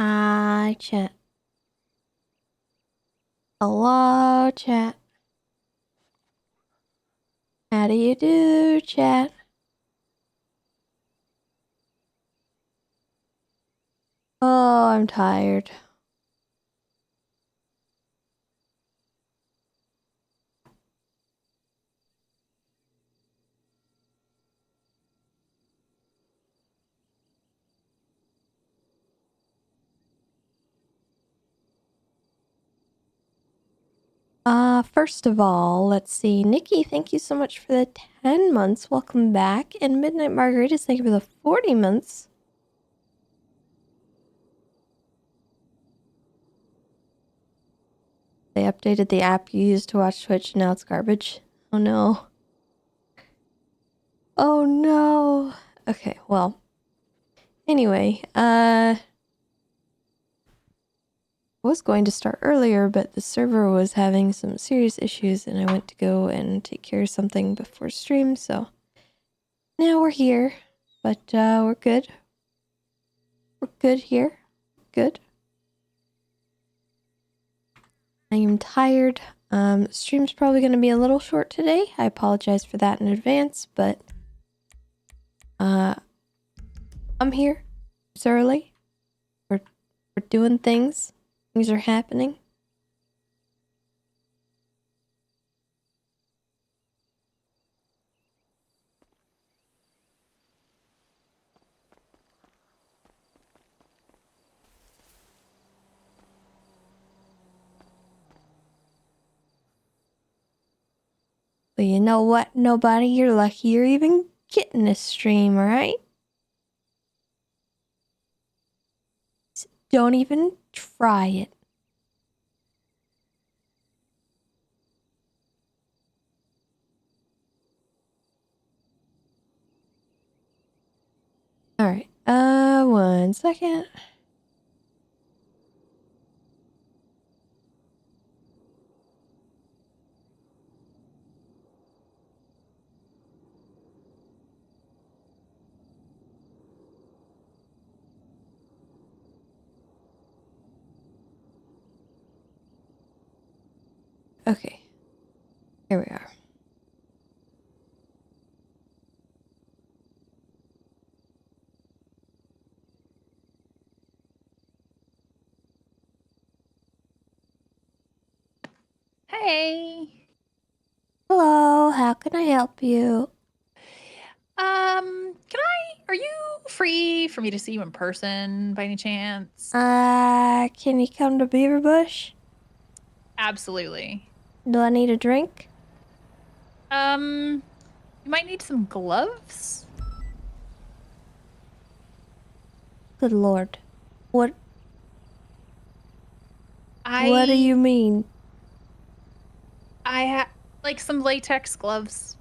Hi, chat. Hello, chat. How do you do, chat? Oh, I'm tired. First of all, let's see. Nikki, thank you so much for the 10 months. Welcome back. And Midnight Margaritas, thank you for the 40 months. They updated the app you used to watch Twitch, and now it's garbage. Oh no. Oh no. Okay, well. Anyway, was going to start earlier, but the server was having some serious issues and I went to go and take care of something before stream, so now we're here, but we're good. We're good here. Good. I am tired. Stream's probably going to be a little short today. I apologize for that in advance, but I'm here. It's early. We're doing things. Things are happening. But you know what, nobody? You're lucky you're even getting a stream, alright? Don't even try it. Alright, 1 second. Okay. Here we are. Hey. Hello, how can I help you? Are you free for me to see you in person by any chance? Can you come to Beaver Bush? Absolutely. Do I need a drink? You might need some gloves? Good lord. What do you I mean? have like some latex gloves.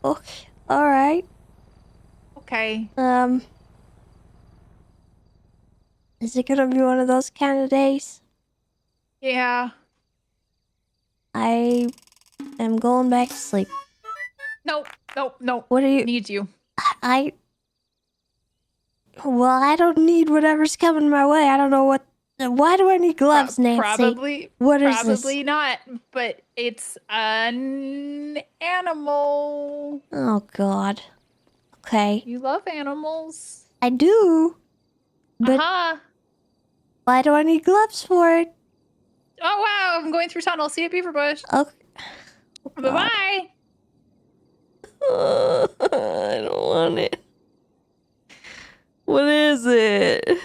Okay, alright. Okay. Is it gonna be one of those kind of days? Yeah. I am going back to sleep. No. What are you... Need you. Well, I don't need whatever's coming my way. I don't know what... Why do I need gloves, Nancy? What is this? Probably not, but it's an animal. Oh, God. Okay. You love animals. I do. But why do I need gloves for it? Oh, wow. I'm going through tunnel. See you at Beaver Bush. Okay. Oh, Bye-bye. I don't want it. What is it?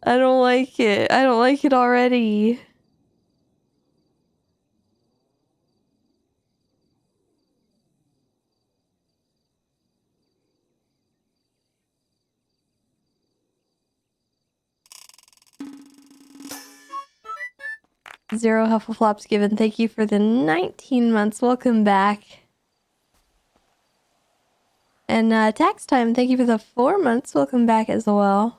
I don't like it. I don't like it already. Zero Huffleflops given. Thank you for the 19 months. Welcome back. And tax time. Thank you for the 4 months. Welcome back as well.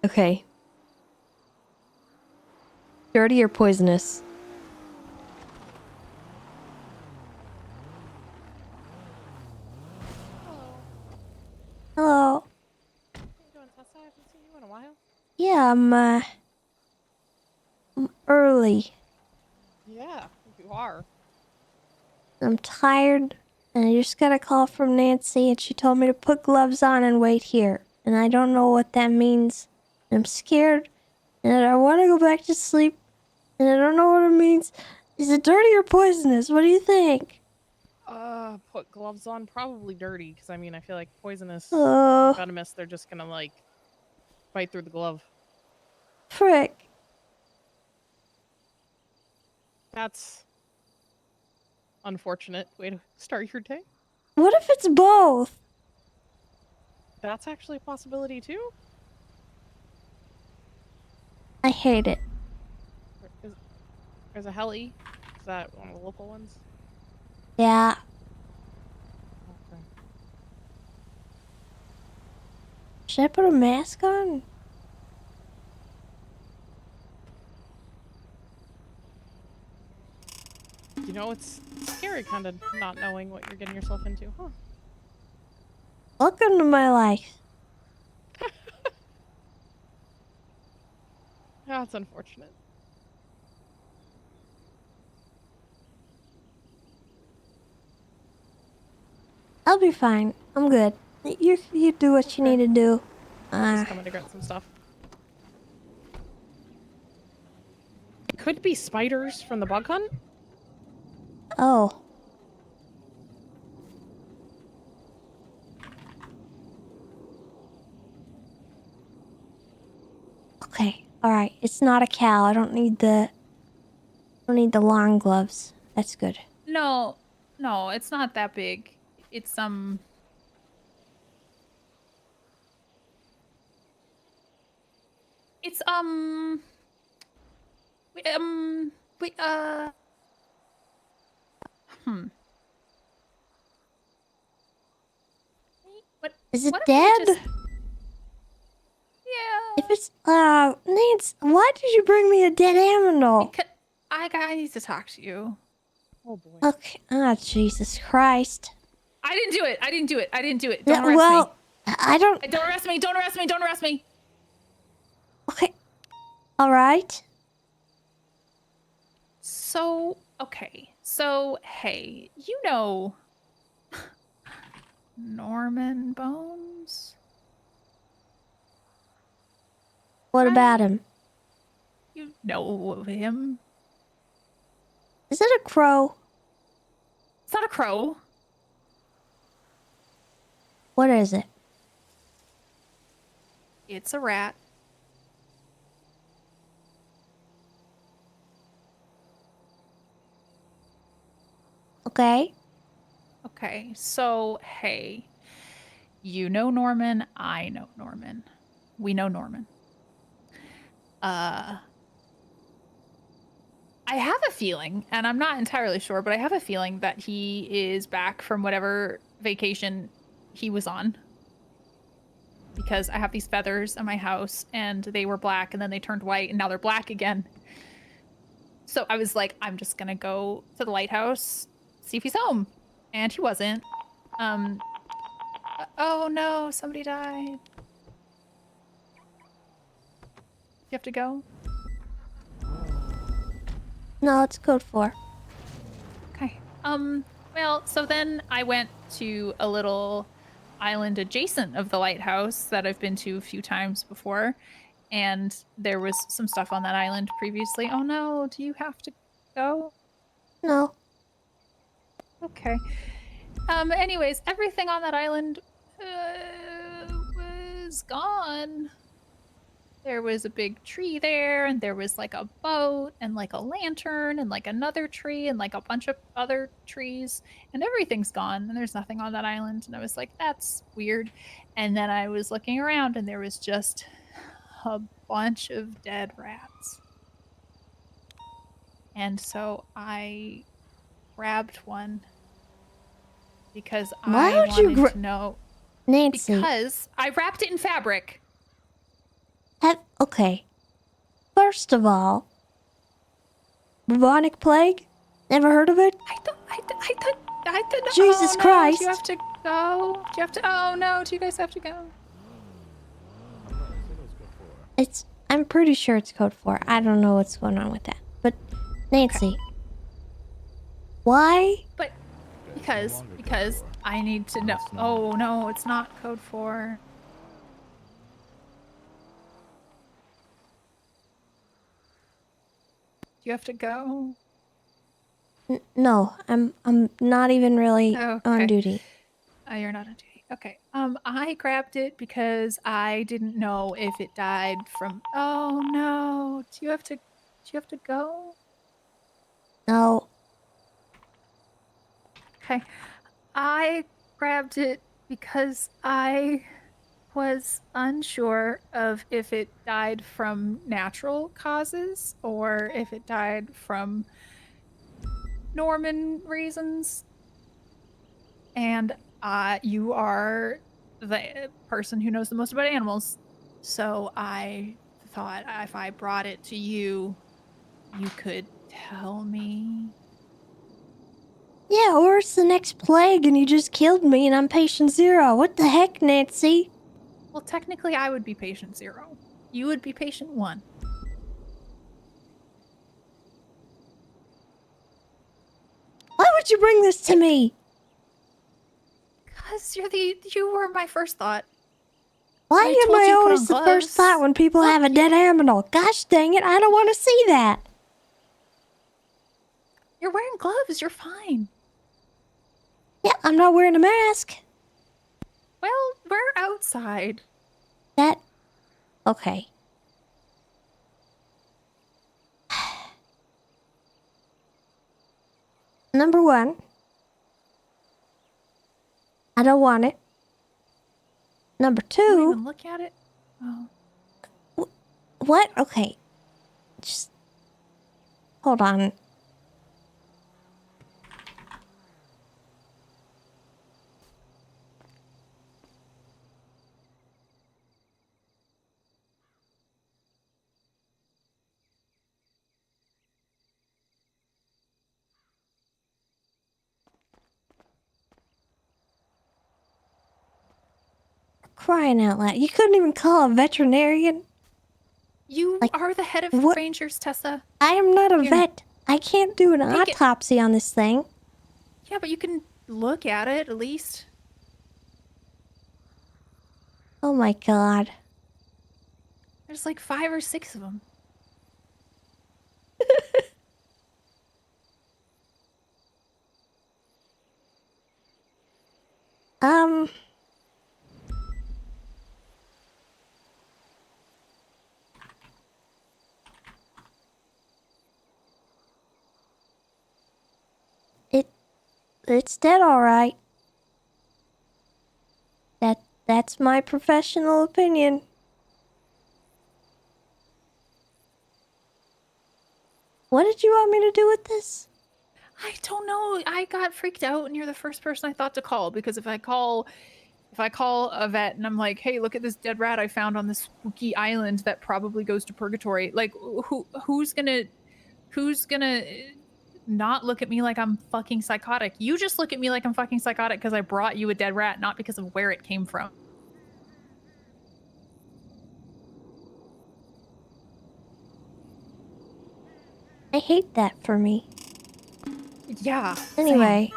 Okay. Dirty or poisonous? Hello. Hello. How you doing, Tessa? I haven't seen you in a while. Yeah, I'm early. Yeah, you are. I'm tired, and I just got a call from Nancy, and she told me to put gloves on and wait here. And I don't know what that means. I'm scared, and I want to go back to sleep, and I don't know what it means. Is it dirty or poisonous? What do you think? Put gloves on. Probably dirty, because I mean, I feel like poisonous, Oh, venomous, they're just gonna, like, bite through the glove. frick. That's unfortunate way to start your day. What if it's both? That's actually a possibility, too. I hate it. There's a heli. Is that one of the local ones? Yeah. Okay. Should I put a mask on? You know, it's scary kind of not knowing what you're getting yourself into, huh? Welcome to my life. That's unfortunate. I'll be fine. I'm good. You do what you Okay. need to do. Just coming to get some stuff. It could be spiders from the bug hunt. Oh. Okay. All right. It's not a cow. I don't need the long gloves. That's good. No, no, it's not that big. It's it's wait, wait, hmm. What? Is it What if we dead? just? Yeah. If it's Nance, why did you bring me a dead animal? Because I need to talk to you. Oh boy. Okay. Ah, Jesus Christ. I didn't do it. I didn't do it. I didn't do it. Yeah, Don't arrest well, me. I don't. Don't arrest me. Don't arrest me. Don't arrest me. Okay. All right. So, okay. So, hey, you know Norman Bones? What Right? about him? You know of him? Is it a crow? It's not a crow. What is it? It's a rat. Okay. Okay, so hey, you know Norman, I know Norman. We know Norman. I have a feeling, and I'm not entirely sure, but I have a feeling that he is back from whatever vacation he was on. Because I have these feathers in my house and they were black and then they turned white and now they're black again. So I was like, I'm just gonna go to the lighthouse, see if he's home. And he wasn't. Oh no, somebody died. You have to go? No, it's code 4. Okay. Well, so then I went to a little island adjacent of the lighthouse that I've been to a few times before, and there was some stuff on that island previously. Oh no, do you have to go? No. Okay. Anyways, everything on that island was gone. There was a big tree there, and there was like a boat, and like a lantern, and like another tree, and like a bunch of other trees, and everything's gone, and there's nothing on that island. And I was like, that's weird. And then I was looking around, and there was just a bunch of dead rats. And so I grabbed one because Why I would you wanted to know. Nancy, Because I wrapped it in fabric. okay. First of all, Bubonic plague? Never heard of it? I thought. Jesus Oh no! Christ. Do you have to go? Do you have to? Oh no! Do you guys have to go? I'm pretty sure it's code 4. I don't know what's going on with that. But, Nancy. Why? But because I need to know. Oh no! It's not code 4. Do you have to go? No, I'm not even really Okay. on duty. You're not on duty. Okay. I grabbed it because I didn't know if it died from. Oh no! Do you have to? Do you have to go? No. Okay. I grabbed it because I was unsure of if it died from natural causes or if it died from Norman reasons. And you are the person who knows the most about animals. So I thought if I brought it to you, you could tell me. Yeah, or it's the next plague and you just killed me and I'm patient 0. What the heck, Nancy? Well, technically, I would be patient 0. You would be patient 1. Why would you bring this to me? Because you were my first thought. Why I am told I you put always on the first gloves. thought when people Look, have a dead animal? Gosh dang it, I don't want to see that. You're wearing gloves. You're fine. Yeah, I'm not wearing a mask. Well, we're outside. That... Okay. Number 1. I don't want it. Number You won't 2... even look at it. Oh. What? Okay. Just... Hold on. Crying out loud. You couldn't even call a veterinarian? You Like, are the head of what? Rangers, Tessa. I am not a Here. vet. I can't do an Take it. autopsy on this thing. Yeah, but you can look at it at least. Oh my god. There's like 5 or 6 of them. Um... It's dead alright. That's my professional opinion. What did you want me to do with this? I don't know. I got freaked out, and you're the first person I thought to call because if I call a vet and I'm like, "Hey, look at this dead rat I found on this spooky island that probably goes to purgatory," like who's gonna not look at me like I'm fucking psychotic? You just look at me like I'm fucking psychotic because I brought you a dead rat, not because of where it came from. I hate that for me. Yeah. Anyway,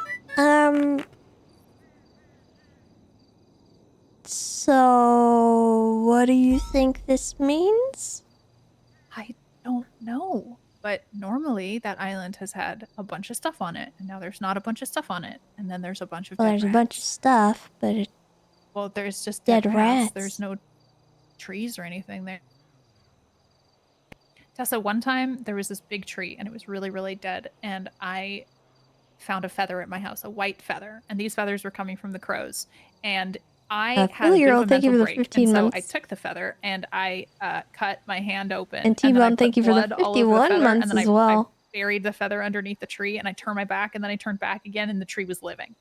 so what do you think this means? I don't know. But normally that island has had a bunch of stuff on it, and now there's not a bunch of stuff on it, and then there's a bunch of Well, dead there's rats. a bunch of stuff, but it... Well, there's just dead dead rats. There's no trees or anything there. Tessa, one time there was this big tree and it was really, really dead, and I found a feather at my house, a white feather, and these feathers were coming from the crows. And I had a bit of a thank you mental for the break, 15 and so months. I took the feather and I cut my hand open, And then I T-Bone, put thank you for the blood all over the 51 feather, months and then as I well. buried the feather underneath the tree, and I turned my back, and then I turned back again, and the tree was living.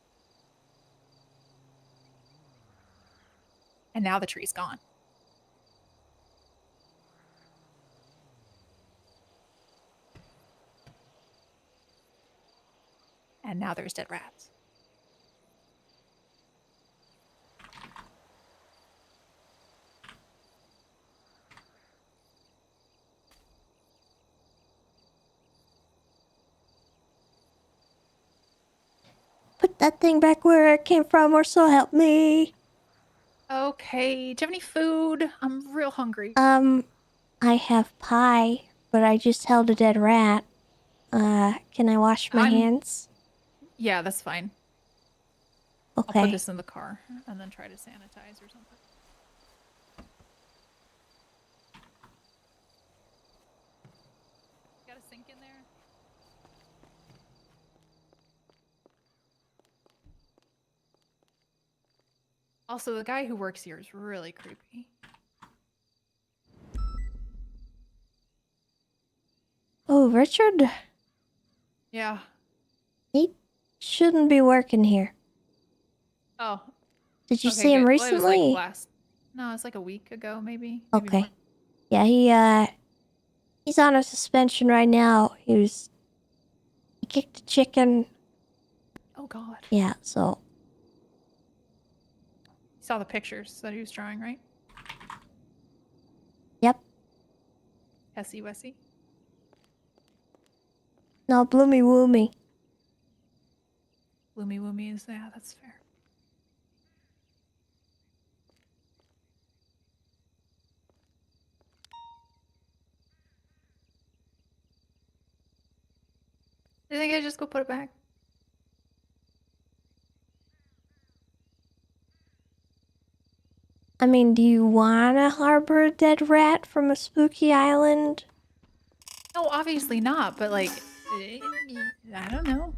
And now the tree's gone. And now there's dead rats. Put that thing back where it came from, or so help me. Okay, do you have any food? I'm real hungry. I have pie, but I just held a dead rat. Can I wash my hands? Yeah, that's fine. I'll Okay. put this in the car and then try to sanitize or something. Got a sink in there? Also, the guy who works here is really creepy. Oh, Richard? Yeah. He shouldn't be working here. Oh. Did you Okay, see him good. recently? Well, it was like No, it's like a week ago, maybe. Maybe Okay. more. Yeah, he's on a suspension right now. He kicked a chicken. Oh, God. Yeah, so. You saw the pictures that he was drawing, right? Yep. Hessy Wessy. No, bloomy woomy. Bloomy Woomy is, yeah, that's fair. Do you think I just go put it back? I mean, do you want to harbor a dead rat from a spooky island? No, obviously not, but like, I don't know.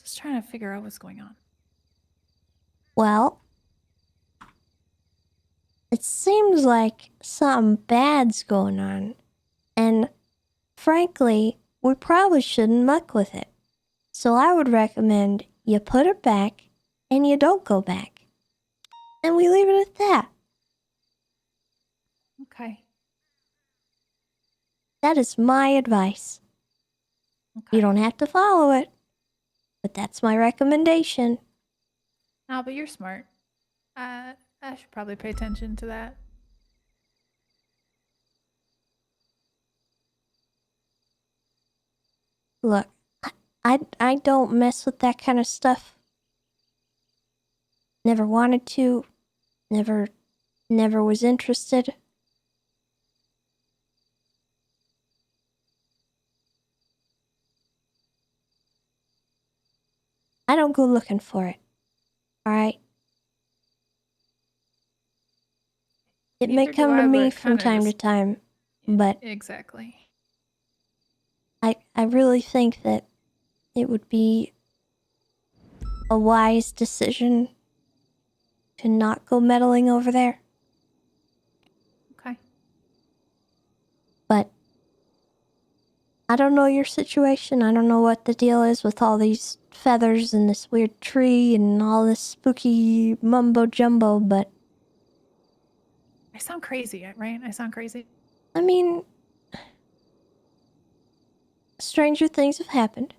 Just trying to figure out what's going on. Well, it seems like something bad's going on. And frankly, we probably shouldn't muck with it. So I would recommend you put it back and you don't go back. And we leave it at that. Okay. That is my advice. Okay. You don't have to follow it, but that's my recommendation. No, but you're smart. I should probably pay attention to that. Look, I don't mess with that kind of stuff. Never wanted to. Never was interested. I don't go looking for it. Alright? It may Neither do come to I, me but from kinda time to just- time, but Exactly. I really think that it would be a wise decision to not go meddling over there. Okay. But I don't know your situation. I don't know what the deal is with all these feathers and this weird tree and all this spooky mumbo jumbo, but I sound crazy, right? I sound crazy. I mean, stranger things have happened,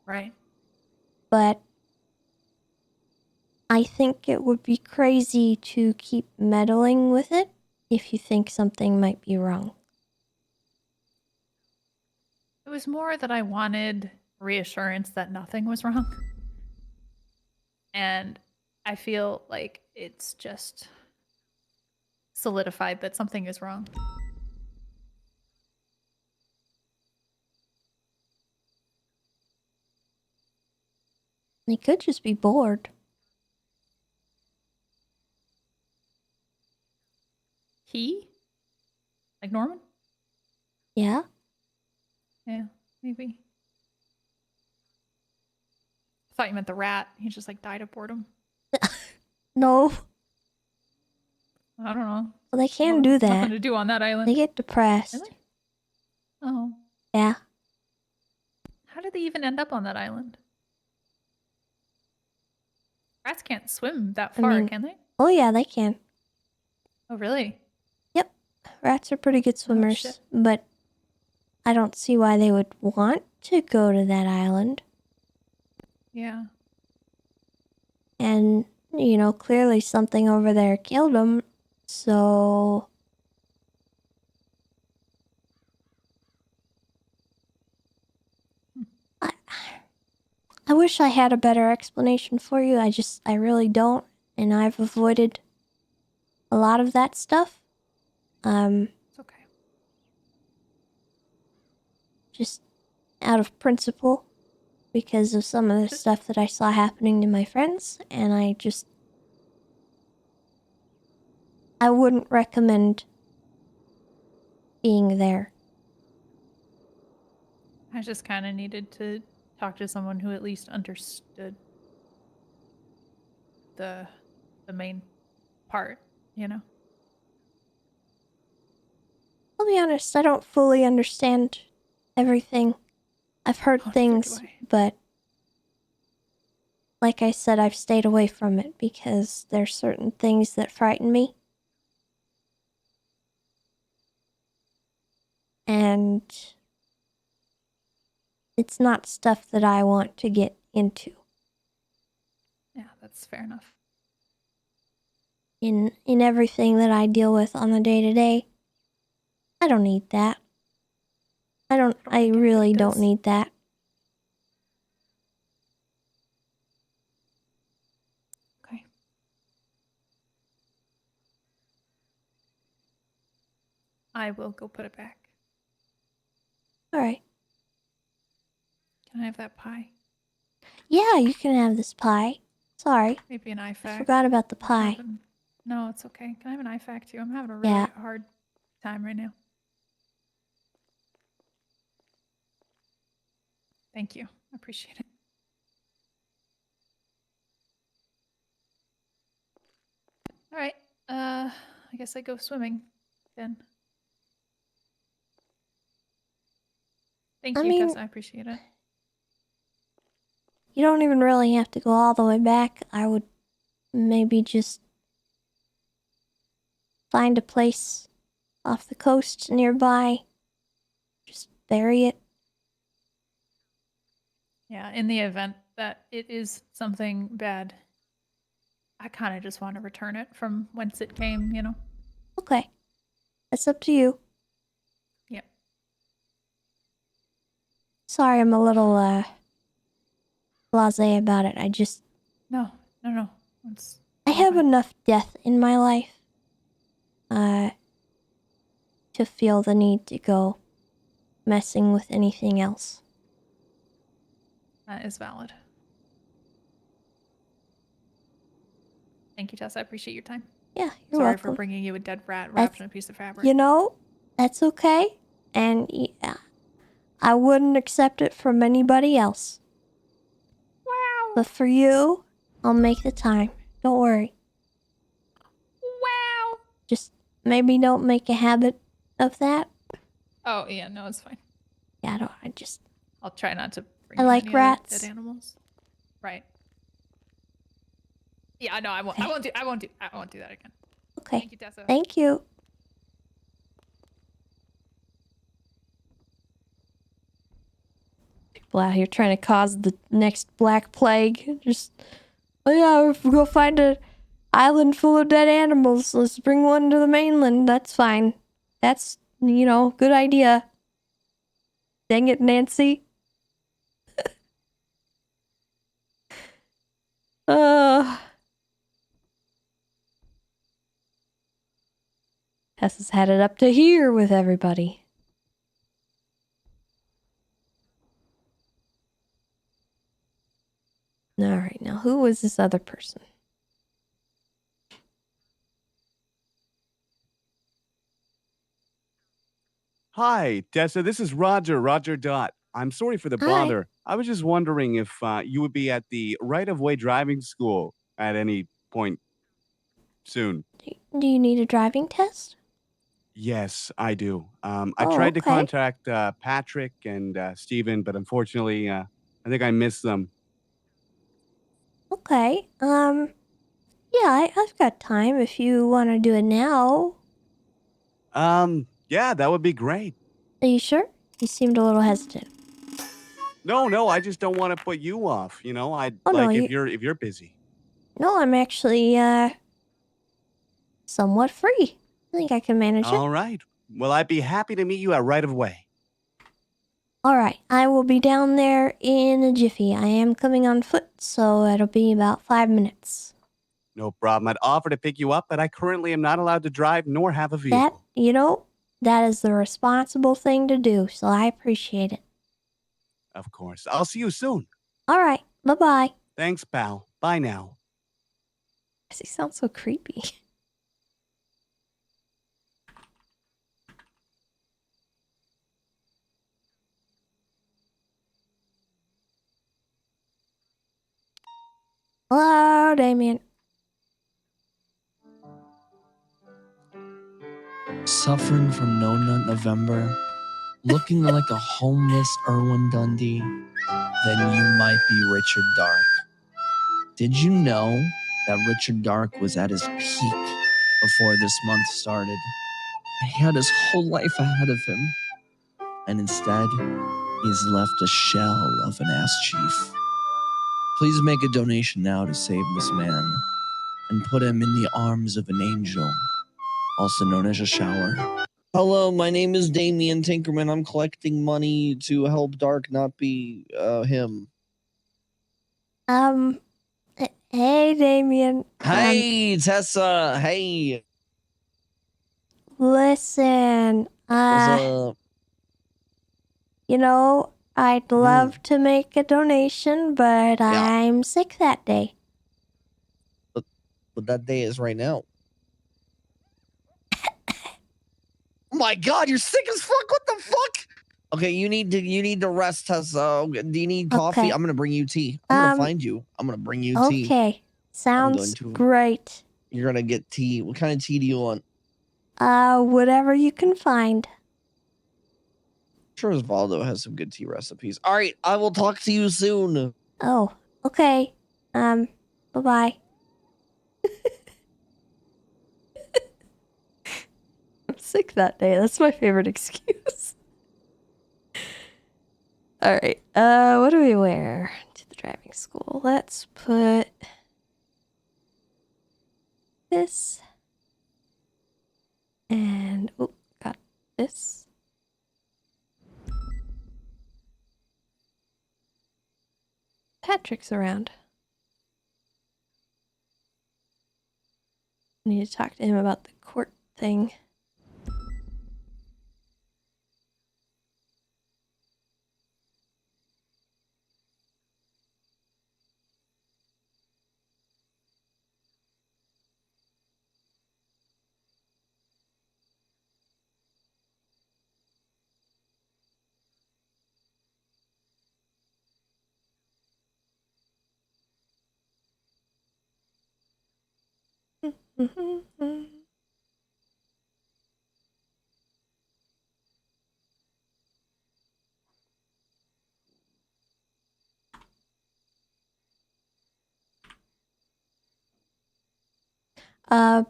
Right. but I think it would be crazy to keep meddling with it if you think something might be wrong. It was more that I wanted reassurance that nothing was wrong. And I feel like it's just solidified that something is wrong. They could just be bored. He? Like Norman? Yeah? Yeah, maybe. I thought you meant the rat. He just like died of boredom. No. I don't know. Well, they can do that. Nothing to do on that island. They get depressed. Really? Oh. Yeah. How did they even end up on that island? Rats can't swim that far, mean- can they? Oh, yeah, they can. Oh, really? Yep. Rats are pretty good swimmers. shit. But I don't see why they would want to go to that island. Yeah. And, clearly something over there killed them. So... I wish I had a better explanation for you. I really don't. And I've avoided a lot of that stuff. It's okay. Just out of principle. Because of some of the stuff that I saw happening to my friends. And I wouldn't recommend being there. I just kind of needed to talk to someone who at least understood the main part, you know? I'll be honest, I don't fully understand everything. I've heard Oh, things, neither do I. but like I said, I've stayed away from it because there's certain things that frighten me. And it's not stuff that I want to get into. Yeah, that's fair enough. In everything that I deal with on the day-to-day, I don't need that. I really don't need that. Okay. I will go put it back. Alright. Can I have that pie? Yeah, you can have this pie. Sorry, Maybe an IFAC. I forgot about the pie. No, it's okay. Can I have an IFAC too? I'm having a really hard time right now. Thank you. I appreciate it. All right. I guess I go swimming then. Thank you, Tessa. I appreciate it. You don't even really have to go all the way back. I would maybe just find a place off the coast nearby. Just bury it. Yeah, in the event that it is something bad, I kind of just want to return it from whence it came, you know? Okay. That's up to you. Yep. Sorry, I'm a little, blasé about it. No. I have enough death in my life, to feel the need to go messing with anything else. That is valid. Thank you, Tessa. I appreciate your time. Yeah, you're Sorry welcome. for bringing you a dead rat wrapped in a piece of fabric. That's okay. And I wouldn't accept it from anybody else. Wow. But for you, I'll make the time. Don't worry. Wow. Just maybe don't make a habit of that. Oh, yeah. No, it's fine. Yeah, I'll try not to bring I you like any rats. other dead animals. Right. Yeah, no, I won't. Okay. I won't do that again. Okay. Thank you, Tessa. Thank you. People out here trying to cause the next Black Plague. Oh yeah, if we go find an island full of dead animals, let's bring one to the mainland. That's fine. That's, good idea. Dang it, Nancy. Tessa's had it up to here with everybody. Alright, now who was this other person? Hi, Tessa. This is Roger Dot. I'm sorry for the bother. I was just wondering if you would be at the right-of-way driving school at any point soon. Do you need a driving test? Yes, I do. I tried to contact Patrick and Steven, but unfortunately, I think I missed them. Okay. Yeah, I've got time if you want to do it now. Yeah, that would be great. Are you sure? You seemed a little hesitant. No, I just don't want to put you off. Oh, no, if you're busy. No, I'm actually, somewhat free. I think I can manage it. All right. Well, I'd be happy to meet you at right of way. Alright, I will be down there in a jiffy. I am coming on foot, so it'll be about 5 minutes. No problem. I'd offer to pick you up, but I currently am not allowed to drive nor have a vehicle. That is the responsible thing to do, so I appreciate it. Of course. I'll see you soon. Alright, bye-bye. Thanks, pal. Bye now. He sounds so creepy. Hello, Damien. Suffering from No Nut November, looking like a homeless Erwin Dundee, then you might be Richard Dark. Did you know that Richard Dark was at his peak before this month started? He had his whole life ahead of him, and instead, he's left a shell of an ass chief. Please make a donation now to save this man and put him in the arms of an angel, also known as a shower. Hello, my name is Damien Tinkerman. I'm collecting money to help Dark not be him. Hey, Damien. Hey, Tessa. Hey. Listen, What's up? I'd love to make a donation, but Yeah. I'm sick that day. But that day is right now. Oh my God, you're sick as fuck. What the fuck? Okay, you need to rest, Tessa. Do you need coffee? Okay. I'm gonna bring you tea. I'm gonna find you. I'm gonna bring you tea. Okay, sounds great. You're gonna get tea. What kind of tea do you want? Whatever you can find. I'm sure Osvaldo has some good tea recipes. All right, I will talk to you soon. Oh, okay. Bye-bye. I'm sick that day. That's my favorite excuse. Alright, what do we wear to the driving school? Let's put this. And, oh, got this. Patrick's around. I need to talk to him about the court thing.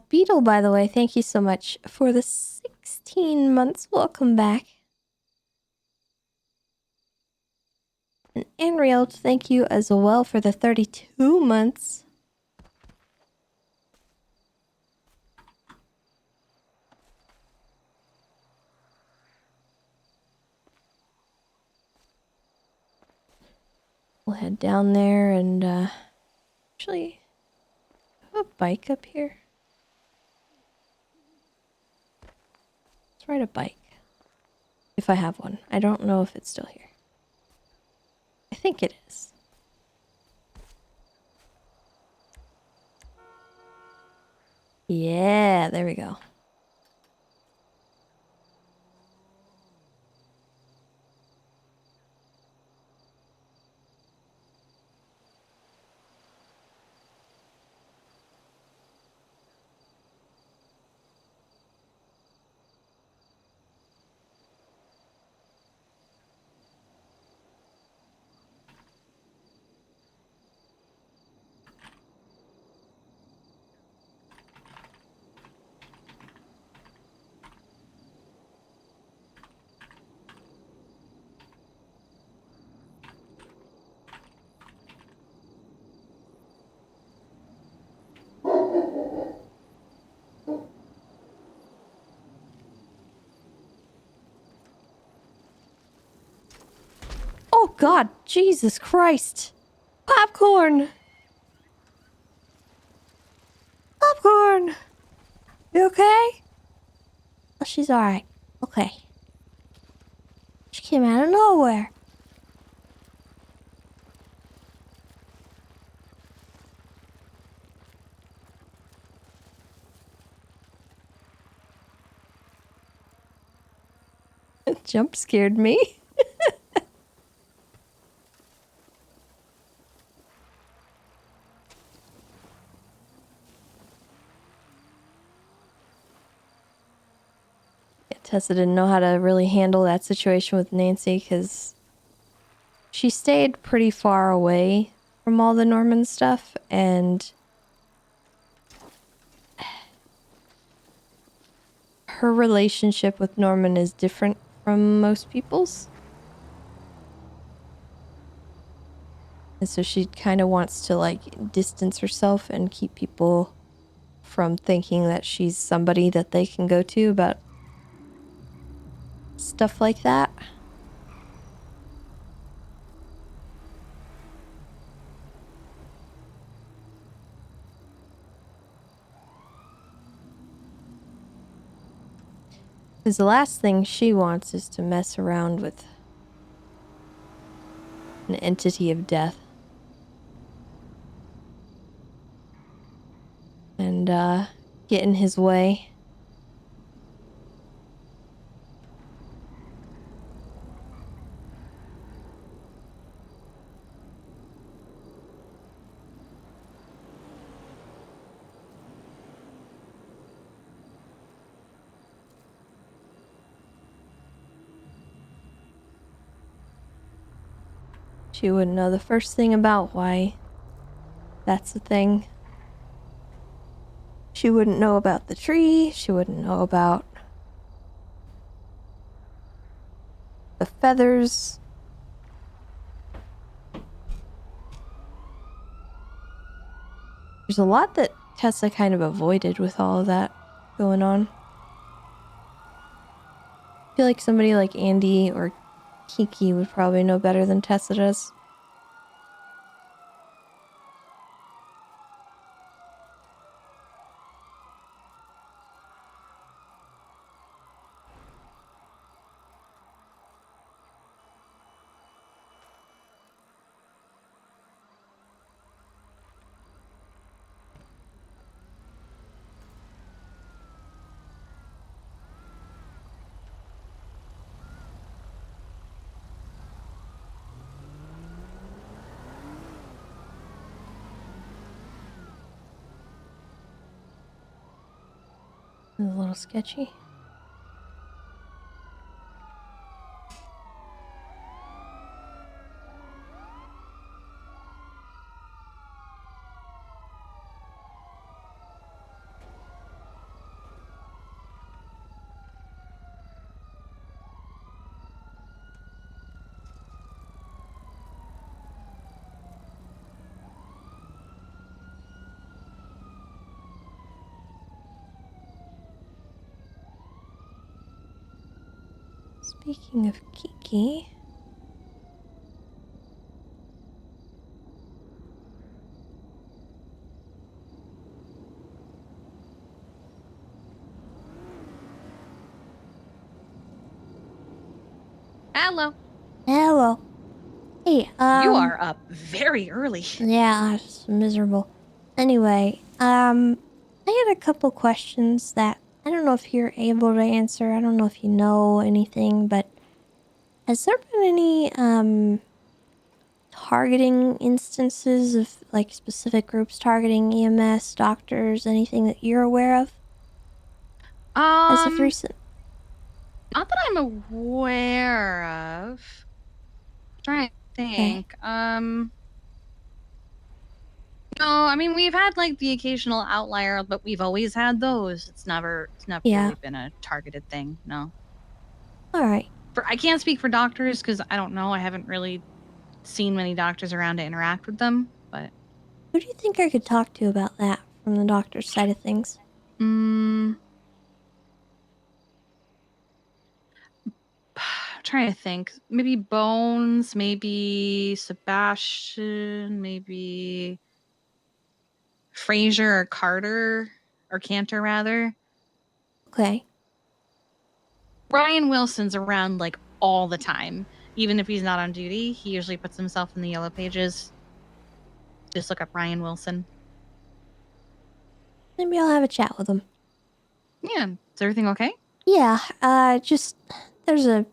Beetle, by the way, thank you so much for the 16 months. Welcome back. And Anriel, thank you as well for the 32 months. We'll head down there and, actually, I have a bike up here. Let's ride a bike. If I have one. I don't know if it's still here. I think it is. Yeah, there we go. God, Jesus Christ. Popcorn! Popcorn! You okay? Oh, she's alright. Okay. She came out of nowhere. Jump scared me. Yeah, Tessa didn't know how to really handle that situation with Nancy because she stayed pretty far away from all the Norman stuff, and her relationship with Norman is different from most people's. And so she kind of wants to like distance herself and keep people from thinking that she's somebody that they can go to about stuff like that. Because the last thing she wants is to mess around with an entity of death. And get in his way. She wouldn't know the first thing about why that's the thing. She wouldn't know about the tree. She wouldn't know about the feathers. There's a lot that Tessa kind of avoided with all of that going on. I feel like somebody like Andy or Kiki would probably know better than Tessa does. It's a little sketchy. Speaking of Kiki, Hello. hello. Hey, You are up very early. Yeah, it's miserable. Anyway, I had a couple questions that I don't know if you're able to answer. I don't know if you know anything, but has there been any, targeting instances of, like, specific groups targeting EMS, doctors, anything that you're aware of as of recent? Not that I'm aware of. Trying to think. No, I mean we've had like the occasional outlier, but we've always had those. It's never Yeah. really been a targeted thing. No. Alright. I can't speak for doctors because I don't know. I haven't really seen many doctors around to interact with them. But Who do you think I could talk to about that from the doctor's side of things? I'm trying to think. Maybe Bones, maybe Sebastian, maybe Fraser or Carter or Cantor rather. Okay. Ryan Wilson's around like all the time. Even if he's not on duty, he usually puts himself in the yellow pages. Just look up Ryan Wilson. Maybe I'll have a chat with him. Yeah. Is everything okay? Yeah, just there's a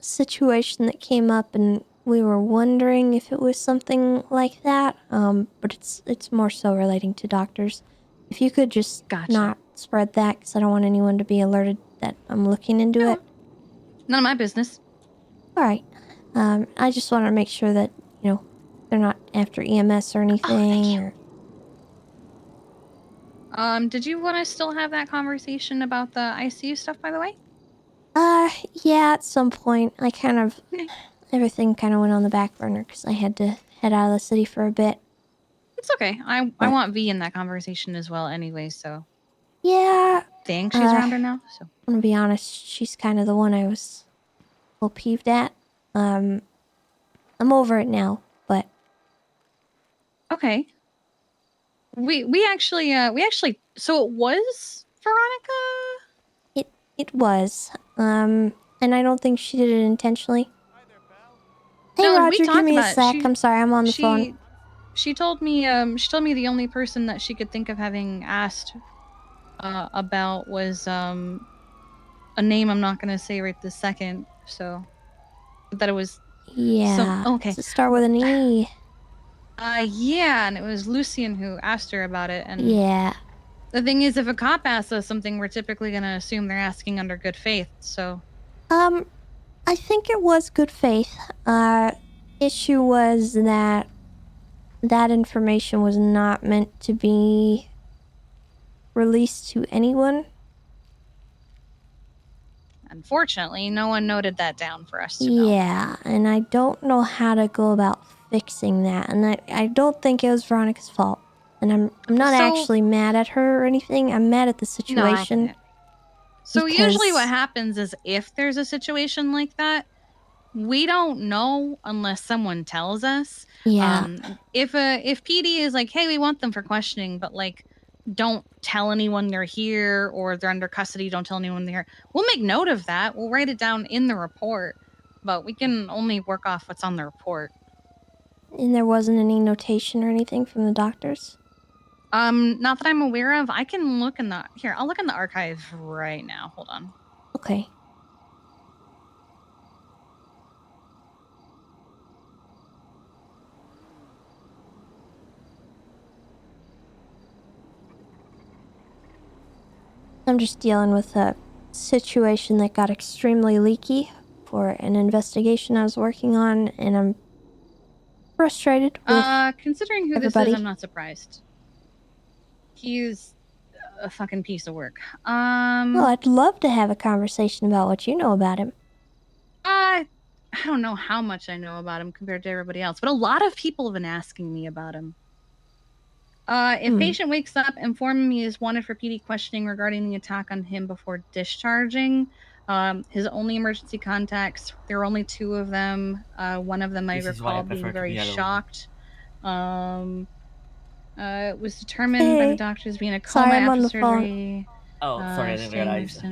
situation that came up and we were wondering if it was something like that. But it's more so relating to doctors. If you could just Gotcha. not spread that, because I don't want anyone to be alerted that I'm looking into No. it. None of my business. All right. I just want to make sure that, you know, they're not after EMS or anything. you. Did you want to still have that conversation about the ICU stuff, by the way? Yeah, at some point. I kind of, Okay. everything kind of went on the back burner because I had to head out of the city for a bit. It's okay. I want V in that conversation as well anyway, so. Yeah, Think she's around her now, so. I'm gonna be honest, she's kind of the one I was a little peeved at. I'm over it now, but Okay. We actually so it was Veronica? it was. And I don't think she did it intentionally. Hey No, we Roger, give talked me a about it. sec. I'm sorry, I'm on the phone. She told me the only person that she could think of having asked about was a name I'm not gonna say right this second, so that it was Yeah. okay. Does it start with an E? Yeah, and it was Lucian who asked her about it, and Yeah. the thing is, if a cop asks us something, we're typically gonna assume they're asking under good faith, so. I think it was good faith. Issue was that information was not meant to be released to anyone. Unfortunately, no one noted that down for us to know. Yeah, and I don't know how to go about fixing that, and I don't think it was Veronica's fault. And I'm not actually mad at her or anything. I'm mad at the situation. No, I get it. So usually what happens is if there's a situation like that, we don't know unless someone tells us. Yeah. If PD is like, hey, we want them for questioning, but like, don't tell anyone they're here or they're under custody, don't tell anyone they're here. We'll make note of that. We'll write it down in the report, but we can only work off what's on the report. And there wasn't any notation or anything from the doctors? Not that I'm aware of. I can look in the I'll look in the archive right now. Hold on. Okay. I'm just dealing with a situation that got extremely leaky for an investigation I was working on, and I'm frustrated with considering who everybody. this is, I'm not surprised. He's a fucking piece of work. Well, I'd love to have a conversation about what you know about him. I don't know how much I know about him compared to everybody else, but a lot of people have been asking me about him. If patient wakes up, inform me is wanted for PD questioning regarding the attack on him before discharging. His only emergency contacts, there were only 2 of them. One of them I recall being very shocked. It was determined by the doctors being a coma after surgery. Oh, sorry, I didn't realize.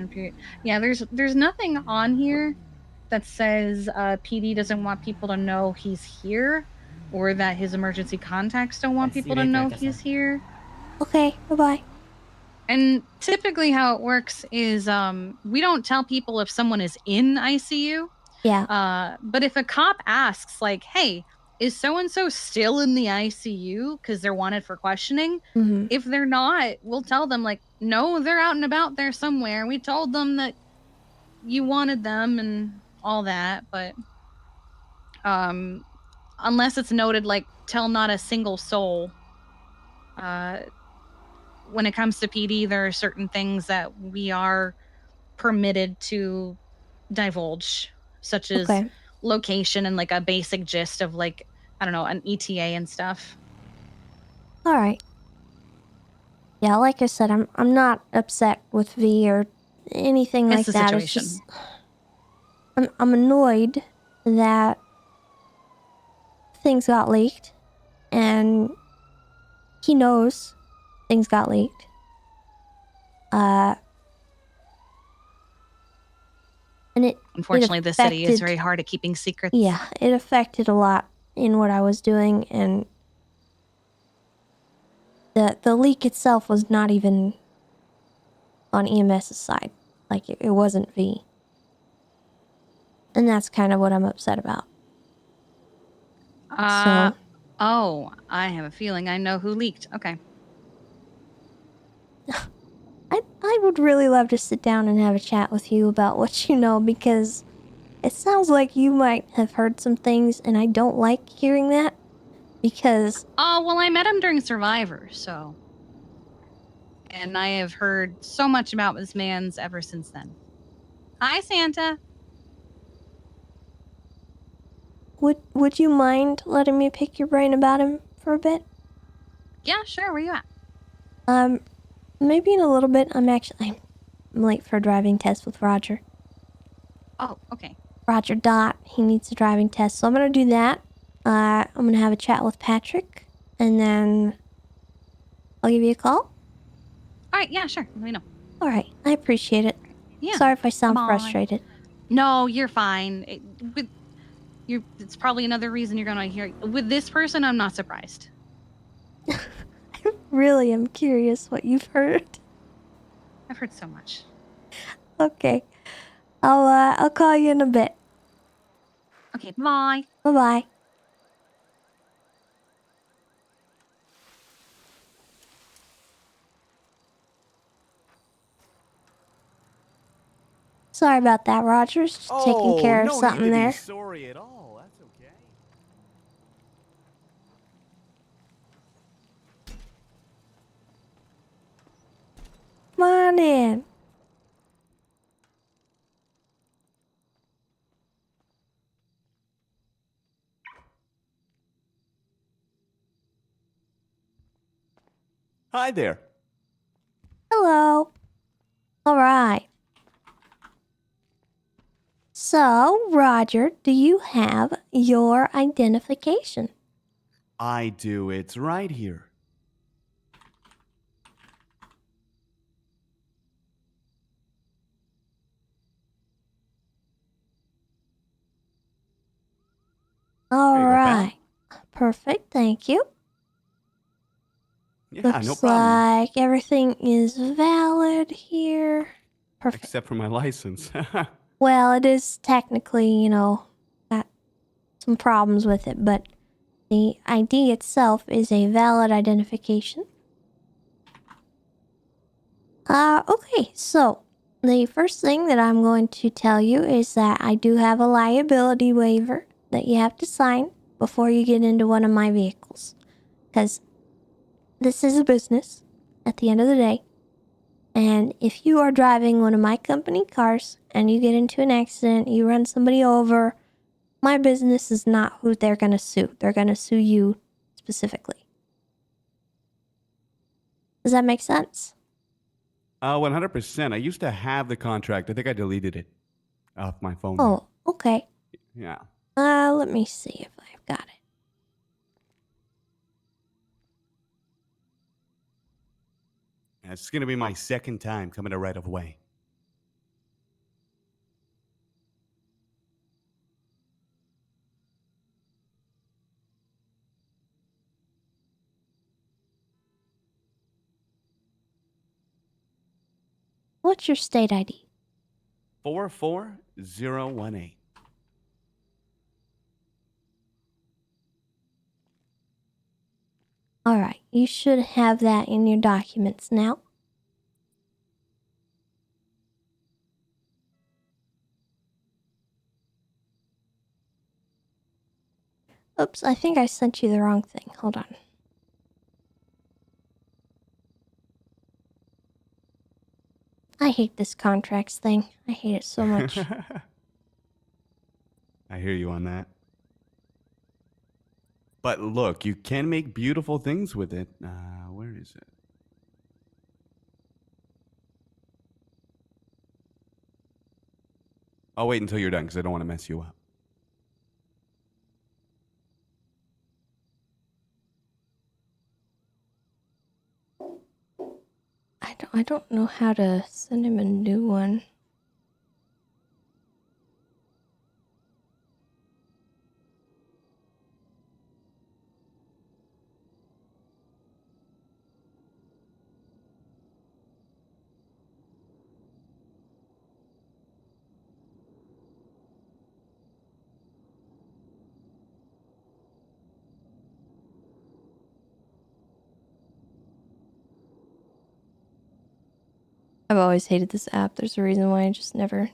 Yeah, there's nothing on here that says PD doesn't want people to know he's here, or that his emergency contacts don't want people to know he's here. Okay, bye-bye. And typically how it works is we don't tell people if someone is in ICU. Yeah. But if a cop asks, like, hey, is so-and-so still in the ICU because they're wanted for questioning? Mm-hmm. If they're not, we'll tell them, like, no, they're out and about there somewhere. We told them that you wanted them and all that, but unless it's noted, like, tell not a single soul. When it comes to PD, there are certain things that we are permitted to divulge, such as location and like a basic gist of, like, I don't know, an ETA and stuff. All right. Yeah, like I said, I'm not upset with V or anything like that. It's just I'm annoyed that things got leaked, and he knows things got leaked. And it Unfortunately, the city is affected- very hard at keeping secrets. Yeah, it affected a lot in what I was doing, and the leak itself was not even on EMS's side. Like, it wasn't V. And that's kind of what I'm upset about. So, Oh, I have a feeling I know who leaked. Okay. I would really love to sit down and have a chat with you about what you know, because it sounds like you might have heard some things, and I don't like hearing that, because... Oh, well, I met him during Survivor, so... And I have heard so much about this man's ever since then. Hi, Santa. Would you mind letting me pick your brain about him for a bit? Yeah, sure. Where you at? Maybe in a little bit. I'm late for a driving test with Roger. Oh, okay. Roger Dot. He needs a driving test, so I'm gonna do that. I'm gonna have a chat with Patrick, and then I'll give you a call. All right, yeah, sure. Let me know. All right, I appreciate it. Yeah. Sorry if I sound Bye. frustrated. No, you're fine. It's probably another reason you're gonna hear. With this person, I'm not surprised. I really am curious what you've heard. I've heard so much. Okay, I'll call you in a bit. Okay, bye. Bye bye. Sorry about that, Rogers. Just taking care of no something need to there. Be sorry at all. That's okay. Come on in. Hi there. Hello. All right. So, Roger, do you have your identification? I do. It's right here. All There you go, pal. right. Perfect. Thank you. Yeah, Looks no problem. like everything is valid here. Perfect. Except for my license. Well, it is technically, got some problems with it, but the ID itself is a valid identification. Okay, so the first thing that I'm going to tell you is that I do have a liability waiver that you have to sign before you get into one of my vehicles. Because this is a business at the end of the day. And if you are driving one of my company cars and you get into an accident, you run somebody over, my business is not who they're going to sue. They're going to sue you specifically. Does that make sense? 100%. I used to have the contract. I think I deleted it off my phone. Oh, okay. Yeah. Let me see if I've got it. It's going to be my second time coming to right of way. What's your state ID? 44018. All right, you should have that in your documents now. Oops, I think I sent you the wrong thing. Hold on. I hate this contracts thing. I hate it so much. I hear you on that. But look, you can make beautiful things with it. Where is it? I'll wait until you're done because I don't want to mess you up. I don't know how to send him a new one. I've always hated this app. There's a reason why I just never...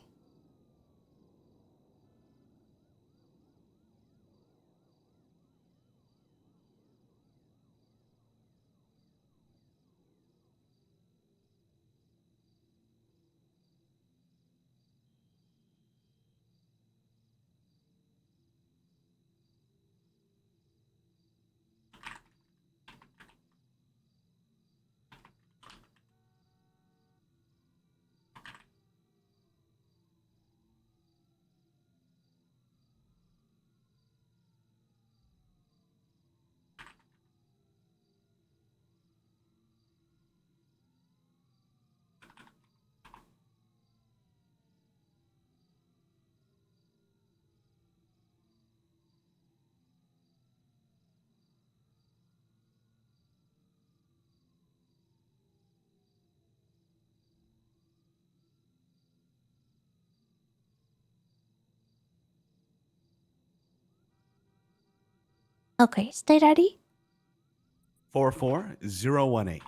Okay, state ID? 44018.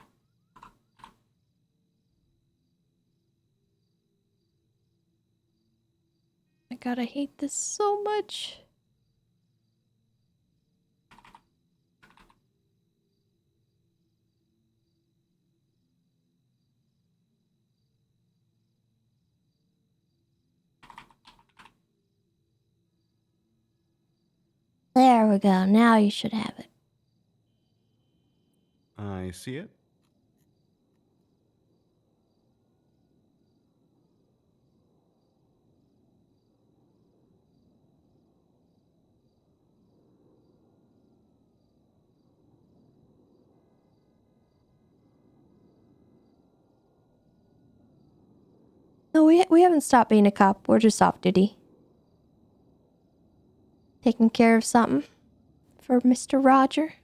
My god, I hate this so much. There we go. Now you should have it. I see it. No, we haven't stopped being a cop. We're just off duty. Taking care of something for Mr. Roger.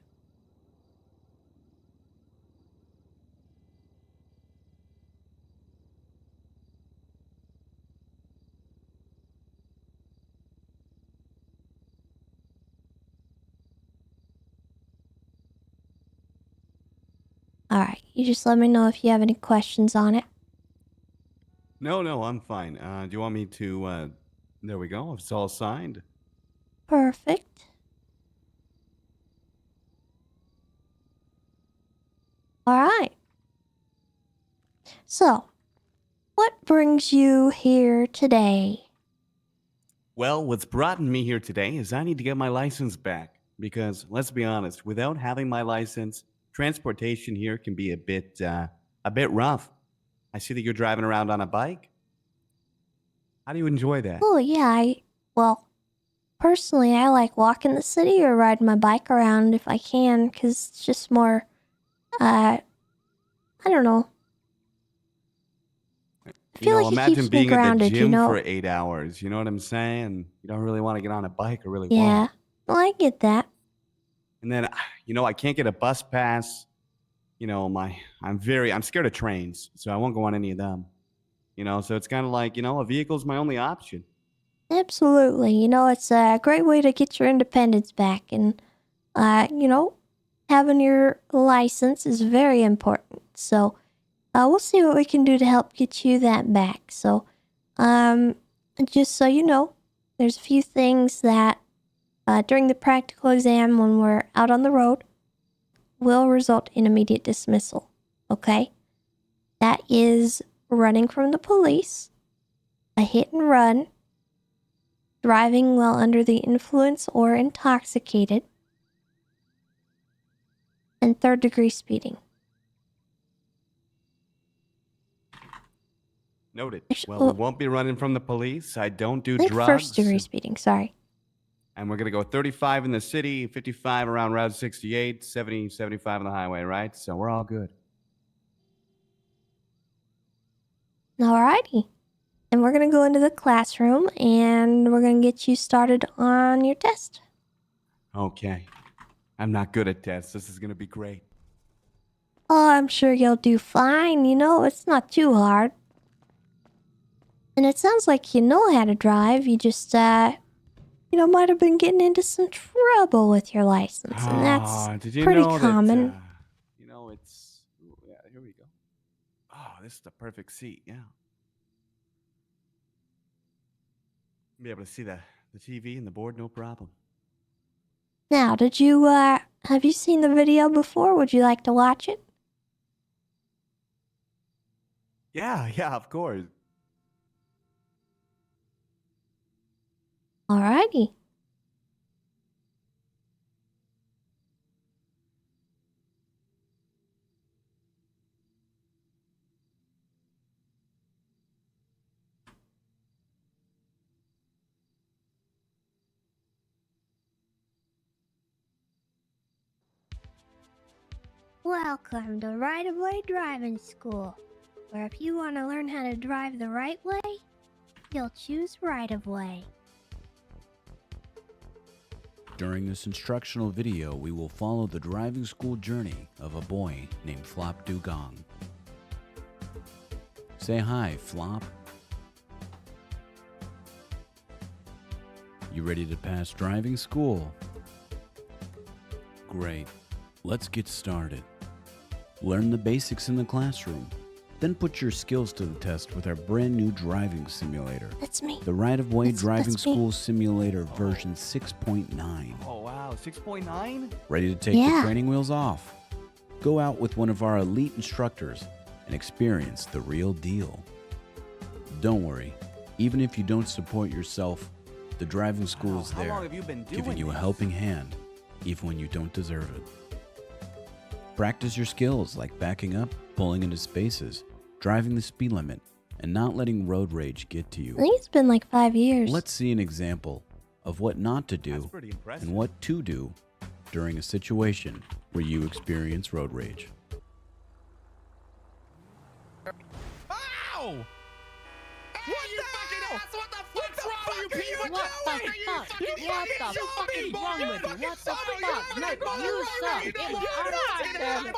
Alright, you just let me know if you have any questions on it. No, I'm fine. Do you want me to, there we go. It's all signed. Perfect. Alright. So, what brings you here today? Well, what's brought me here today is I need to get my license back. Because, let's be honest, without having my license, transportation here can be a bit rough. I see that you're driving around on a bike. How do you enjoy that? Oh, yeah, well, personally, I like walking the city or riding my bike around if I can, because it's just more, I don't know. I You feel know, like it imagine keeps me being at the grounded, you gym know? for 8 hours. You know what I'm saying? You don't really want to get on a bike or really Yeah, walk. well, I get that. And then, I can't get a bus pass. I'm scared of trains, so I won't go on any of them. So it's kind of like, a vehicle's my only option. Absolutely. You know, it's a great way to get your independence back. And, having your license is very important. So, we'll see what we can do to help get you that back. So, just so you know, there's a few things that during the practical exam when we're out on the road will result in immediate dismissal. Okay? That is running from the police, a hit and run, driving while under the influence or intoxicated, and third-degree speeding. Noted. Actually, Well, we won't be running from the police. I don't do I think drugs. first degree speeding, sorry. And we're going to go 35 in the city, 55 around Route 68, 70, 75 on the highway, right? So we're all good. Alrighty. And we're going to go into the classroom and we're going to get you started on your test. Okay. I'm not good at tests. This is going to be great. Oh, I'm sure you'll do fine. You know, it's not too hard. And it sounds like you know how to drive. You just, might have been getting into some trouble with your license. And that's did you pretty know common. That, it's... Yeah, here we go. Oh, this is the perfect seat, yeah. Be able to see the TV and the board, no problem. Now, have you seen the video before? Would you like to watch it? Yeah, of course. Alrighty. Welcome to Right-of-Way Driving School, where if you want to learn how to drive the right way, you'll choose right-of-way. During this instructional video, we will follow the driving school journey of a boy named Flop Dugong. Say hi, Flop. You ready to pass driving school? Great. Let's get started. Learn the basics in the classroom. Then put your skills to the test with our brand new driving simulator. That's me. The Right-of-Way Driving that's me. School Simulator version 6.9. Oh, wow. 6.9? Ready to take Yeah. the training wheels off? Go out with one of our elite instructors and experience the real deal. Don't worry, even if you don't support yourself, the driving school is How long there, have you been doing giving you a this? helping hand, even when you don't deserve it. Practice your skills like backing up, pulling into spaces, driving the speed limit, and not letting road rage get to I you. think it's been like 5 years. Let's see an example of what not to That's do pretty impressive. and what to do during a situation where you experience road rage. Ow! What the fucking ass? What the fuck's wrong with you people? What the fuck? What the fuck is wrong with you? What the fuck? No, you suck. It was out of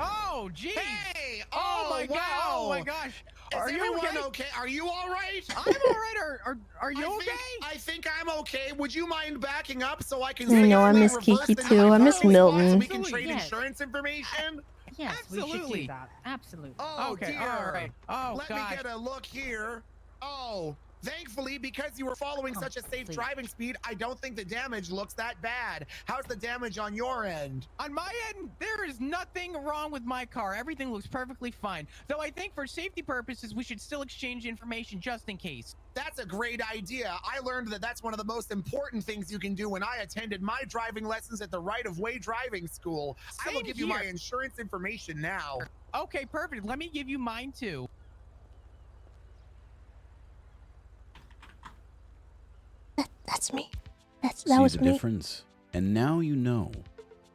Oh, jeez. Hey! Oh my god! Oh wow. my gosh! Is Are you everyone okay? okay? Are you all right? I'm all right. Are you I okay? I think I'm okay. Would you mind backing up so I can I know, I safely miss reverse Kiki into too. my I miss parking spot Milton. So we can Absolutely, trade yes. insurance information. Yes, we should Absolutely. do that. Absolutely. Oh Okay, dear. all right. Oh, Let gosh. me get a look here. Oh, thankfully, because you were following Oh, such a safe please. driving speed, I don't think the damage looks that bad. How's the damage on your end? On my end, there is nothing wrong with my car. Everything looks perfectly fine. Though I think for safety purposes, we should still exchange information just in case. That's a great idea. I learned that that's one of the most important things you can do when I attended my driving lessons at the Right-of-Way Driving School. I will Same give you my here. insurance information now. Okay, perfect. Let me give you mine too. That's me. That See was the me. difference? And now you know.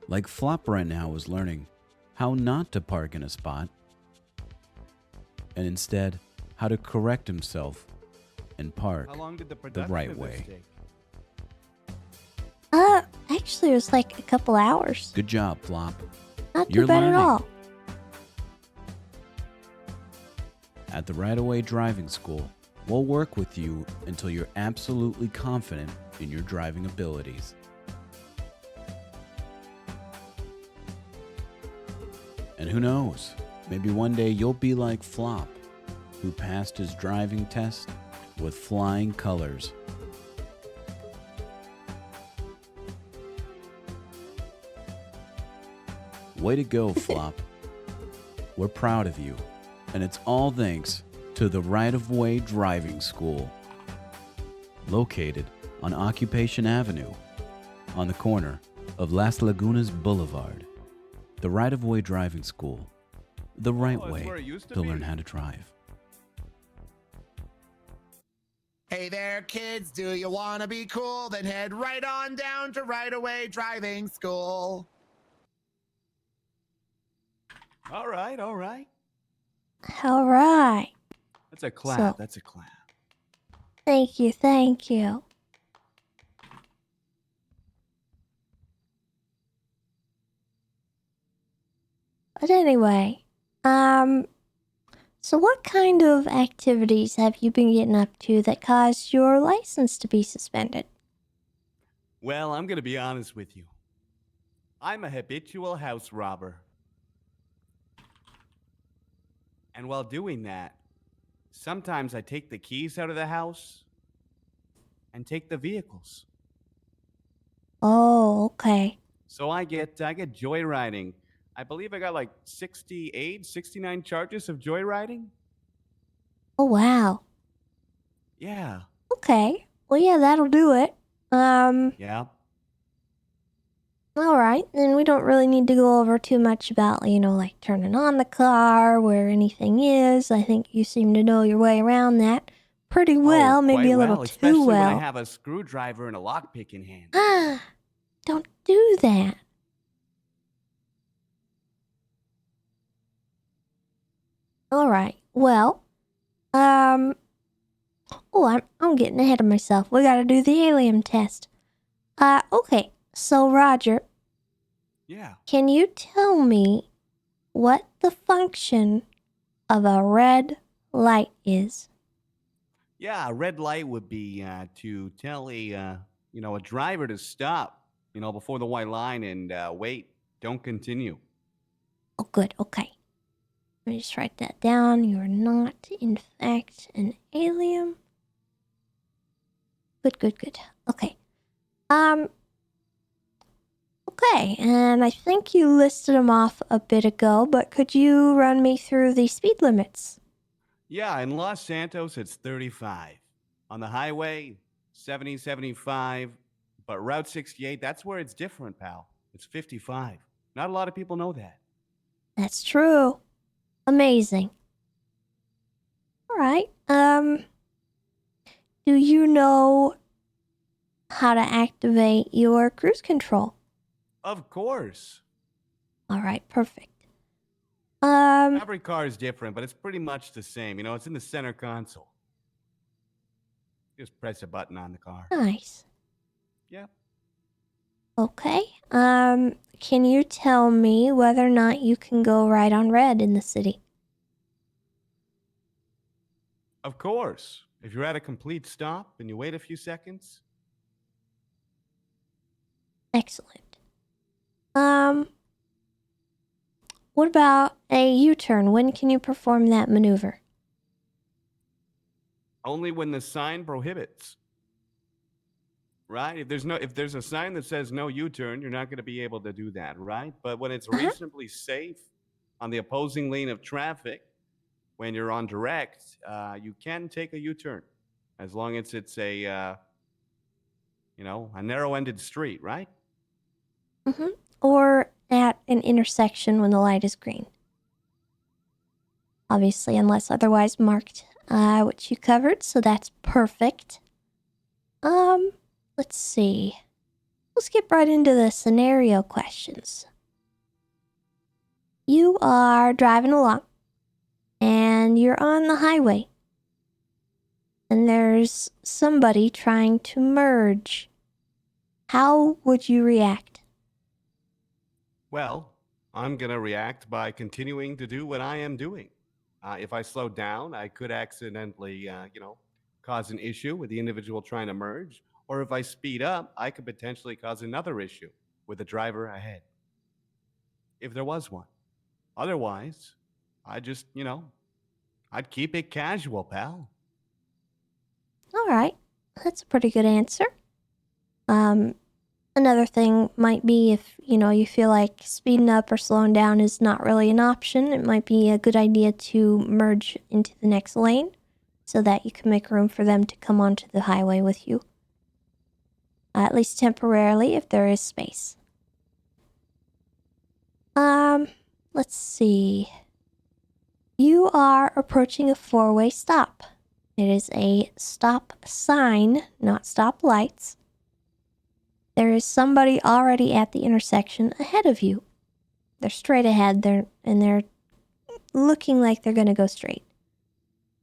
Like Flop right now is learning how not to park in a spot, and instead how to correct himself and park. How long did the production right of this way. take? Actually, it was like a couple hours. Good job, Flop. Not too You're bad learning. at all. At the Right-of-Way Driving School, we'll work with you until you're absolutely confident in your driving abilities. And who knows, maybe one day you'll be like Flop, who passed his driving test with flying colors. Way to go, Flop. We're proud of you, and it's all thanks to the Right-of-Way Driving School. located on Occupation Avenue on the corner of Las Lagunas Boulevard. The right-of-way driving school. The right that's way where it used to to be. learn how to drive. Hey there, kids. Do you want to be cool? Then head right on down to Right Away Driving School. All right, all right. All right. That's a clap. So- That's a clap. Thank you, thank you. But anyway, so what kind of activities have you been getting up to that caused your license to be suspended? Well, I'm going to be honest with you. I'm a habitual house robber. And while doing that, sometimes I take the keys out of the house and take the vehicles. Oh, okay. So I get joyriding. I believe I got like 68, 69 charges of joyriding. Oh, wow. Yeah. Okay. Well, yeah, that'll do it. Yeah. All right. Then we don't really need to go over too much about, like turning on the car, where anything is. I think you seem to know your way around that pretty well, Oh, maybe quite a little well, too especially well. when I have a screwdriver and a lockpick in hand. Ah, don't do that. All right. Well, oh, I'm getting ahead of myself. We got to do the alien test. Okay. So Roger, Yeah. can you tell me what the function of a red light is? Yeah, a red light would be to tell a driver to stop, before the white line and wait, don't continue. Oh, good. Okay. Let me just write that down. You're not, in fact, an alien. Good. Okay. Okay, and I think you listed them off a bit ago, but could you run me through the speed limits? Yeah, in Los Santos, it's 35. On the highway, 70, 75. But Route 68, that's where it's different, pal. It's 55. Not a lot of people know that. That's true. Amazing. All right. Do you know how to activate your cruise control? Of course. All right, perfect. Every car is different, but it's pretty much the same. It's in the center console. Just press a button on the car. Nice. Yeah. Okay. Can you tell me whether or not you can go right on red in the city? Of course. If you're at a complete stop and you wait a few seconds. Excellent. What about a U-turn? When can you perform that maneuver? Only when the sign prohibits. Right? If there's a sign that says no U-turn, you're not going to be able to do that, right? But when it's reasonably safe on the opposing lane of traffic, when you're on direct, you can take a U-turn as long as it's a narrow-ended street, right? Mm-hmm. Or at an intersection when the light is green. Obviously, unless otherwise marked, which you covered, so that's perfect. Let's see. We'll skip right into the scenario questions. You are driving along, and you're on the highway, and there's somebody trying to merge. How would you react? Well, I'm going to react by continuing to do what I am doing. If I slow down, I could accidentally, cause an issue with the individual trying to merge. Or if I speed up, I could potentially cause another issue with the driver ahead. If there was one. Otherwise, I just, I'd keep it casual, pal. All right, that's a pretty good answer. Another thing might be if, you feel like speeding up or slowing down is not really an option, it might be a good idea to merge into the next lane. so that you can make room for them to come onto the highway with you. At least temporarily, if there is space. Let's see. You are approaching a four-way stop. It is a stop sign, not stop lights. There is somebody already at the intersection ahead of you. They're straight ahead, they're looking like they're gonna go straight.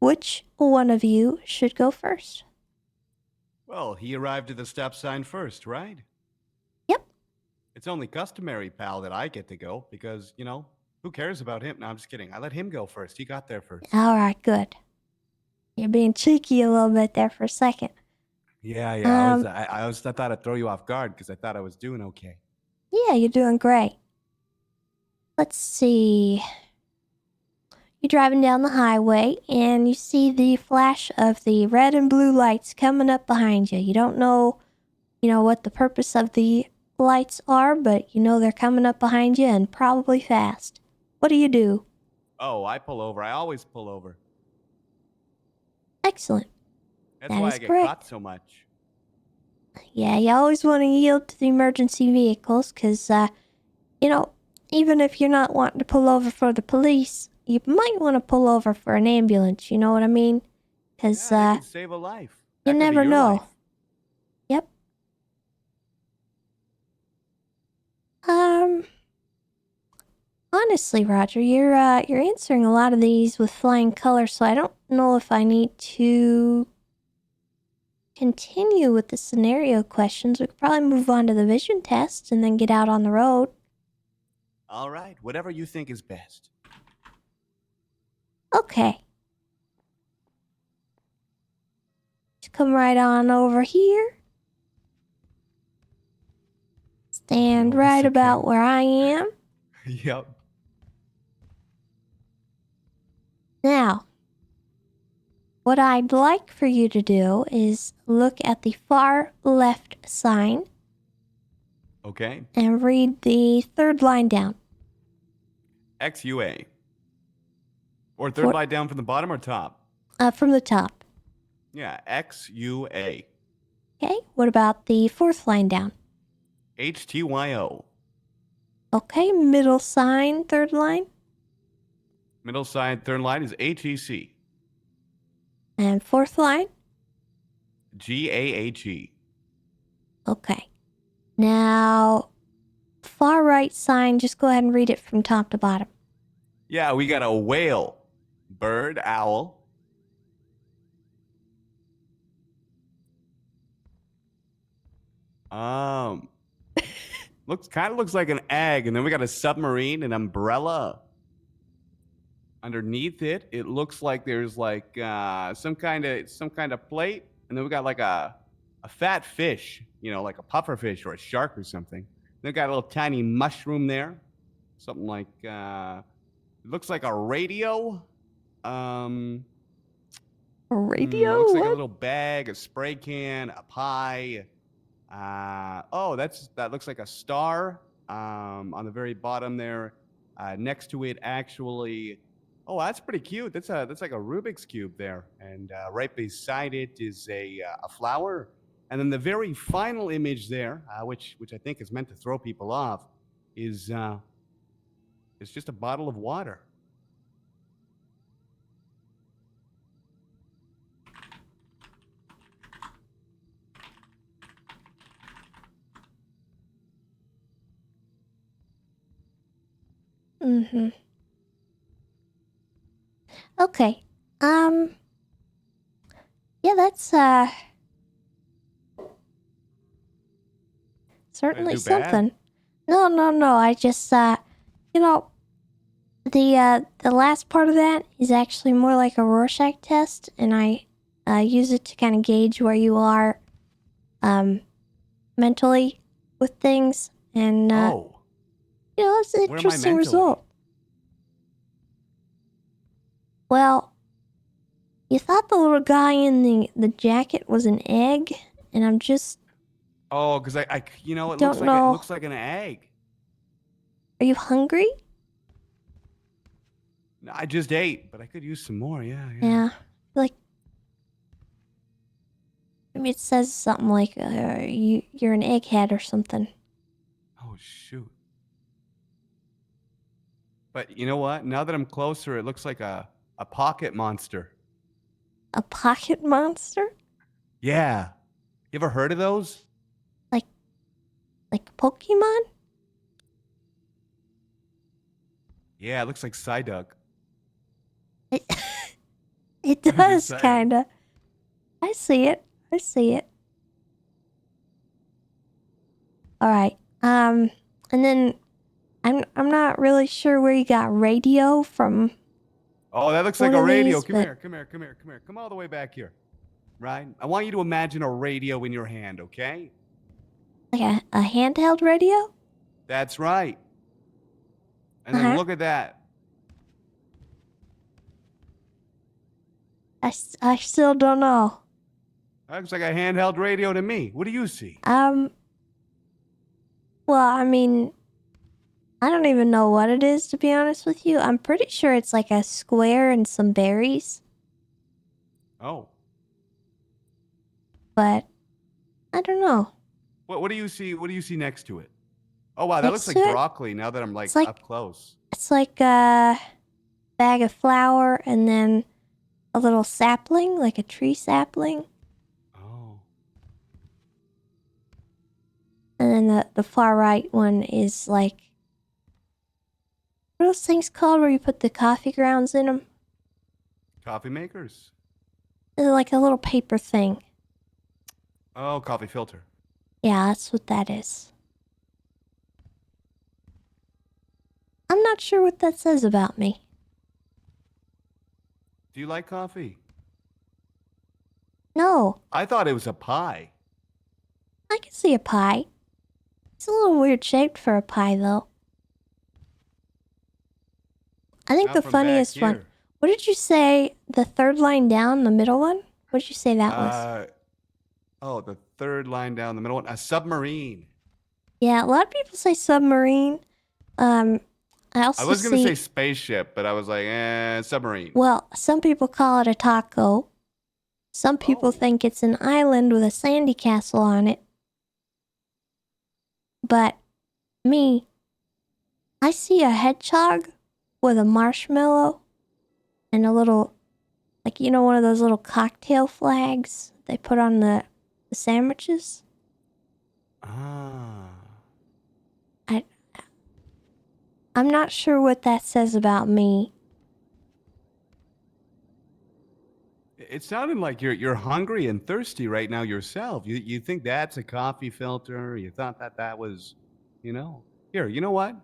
Which one of you should go first? Well, he arrived at the stop sign first, right? Yep. It's only customary, pal, that I get to go because, you know, who cares about him? No, I'm just kidding. I let him go first. He got there first. Alright, good. You're being cheeky a little bit there for a second. Yeah. I thought I'd throw you off guard because I thought I was doing okay. Yeah, you're doing great. Let's see. You're driving down the highway and you see the flash of the red and blue lights coming up behind you. You don't know, what the purpose of the lights are, but you know they're coming up behind you and probably fast. What do you do? Oh, I pull over. I always pull over. Excellent. That's That why is I get correct. caught so much. Yeah, you always want to yield to the emergency vehicles because, even if you're not wanting to pull over for the police, you might want to pull over for an ambulance, you know what I mean? Because, Yeah, they could save a life. you That could be never your know. life. Yep. Honestly, Roger, you're answering a lot of these with flying colors, so I don't know if I need to continue with the scenario questions. We could probably move on to the vision test and then get out on the road. All right, whatever you think is best. Okay. Just come right on over here. Stand no, right Mr. about Kent. where I am. Yep. Now, what I'd like for you to do is look at the far left sign Okay. and read the third line down. XUA. Or third line down from the bottom or top? From the top. Yeah, XUA. Okay, what about the fourth line down? HTYO. Okay, middle sign, third line. Middle side, third line is HEC. And fourth line? GAHE. Okay. Now, far right sign, just go ahead and read it from top to bottom. Yeah, we got a whale. Bird, owl. Looks like an egg, and then we got a submarine, an umbrella. Underneath it, it looks like there's like some kind of plate, and then we got like a fat fish, like a puffer fish or a shark or something. Then we got a little tiny mushroom there, something like it looks like a radio. A radio? Looks like What? a little bag, a spray can, a pie. That looks like a star on the very bottom there. Next to it, actually, that's pretty cute. That's like a Rubik's cube there, and right beside it is a flower. And then the very final image there, which I think is meant to throw people off, is just a bottle of water. Mm-hmm. Okay. Yeah, that's certainly Too bad? something. No. I just the last part of that is actually more like a Rorschach test, and I use it to kind of gauge where you are mentally with things, and it's an Where am I interesting mentally? result. Well, you thought the little guy in the jacket was an egg, and I'm just... Oh, because it Don't know. looks like an egg. Are you hungry? I just ate, but I could use some more. Yeah. Yeah. Like, Maybe it says something like you're an egghead or something. Oh, shoot. But you know what? Now that I'm closer, it looks like a pocket monster. A pocket monster? Yeah. You ever heard of those? Like Pokemon? Yeah, it looks like Psyduck. It just does, saying. kinda. I see it. I see it. Alright. And then I'm not really sure where you got radio from. Oh, that looks like One a of radio. these, Come but- here, come here, come here, come here. Come all the way back here. Right? I want you to imagine a radio in your hand, okay? Like a handheld radio? That's right. And then Uh-huh. look at that. I still don't know. That looks like a handheld radio to me. What do you see? Well, I mean, I don't even know what it is, to be honest with you. I'm pretty sure it's like a square and some berries, Oh. but I don't know. What do you see? What do you see next to it? Oh, wow. That Next looks like to it? broccoli now that I'm It's like- up close. It's like a bag of flour and then a little sapling, like a tree sapling. Oh. And then the far right one is like, what are those things called where you put the coffee grounds in them? Coffee makers. They're like a little paper thing. Oh, coffee filter. Yeah, that's what that is. I'm not sure what that says about me. Do you like coffee? No, I thought it was a pie. I can see a pie. It's a little weird shaped for a pie, though. I think Not the from back funniest one. here. What did you say? The third line down, the middle one? What did you say that was? Oh, the third line down the middle one. A submarine. Yeah, a lot of people say submarine. I also I was going to see. say spaceship, but I was like, submarine. Well, some people call it a taco. Some people Oh. think it's an island with a sandy castle on it. But me, I see a hedgehog with a marshmallow and a little, like, you know, one of those little cocktail flags they put on the sandwiches. Ah. I'm not sure what that says about me. It sounded like you're hungry and thirsty right now yourself. You think that's a coffee filter? You thought that was, you know. Here, you know what?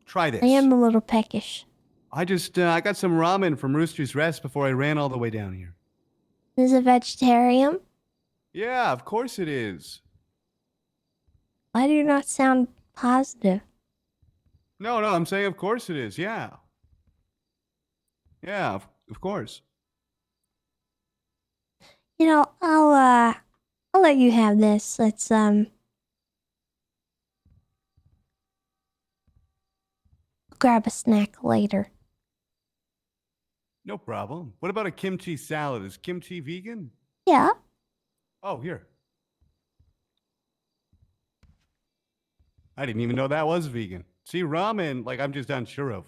Try this. I am a little peckish. I got some ramen from Rooster's Rest before I ran all the way down here. Is it vegetarian? Yeah, of course it is. Why do you not sound positive? No, I'm saying of course it is. Yeah. Yeah, of course. You know, I'll let you have this. Let's grab a snack later. No problem. What about a kimchi salad? Is kimchi vegan? Yeah. Oh, here. I didn't even know that was vegan. See, ramen, like I'm just unsure of.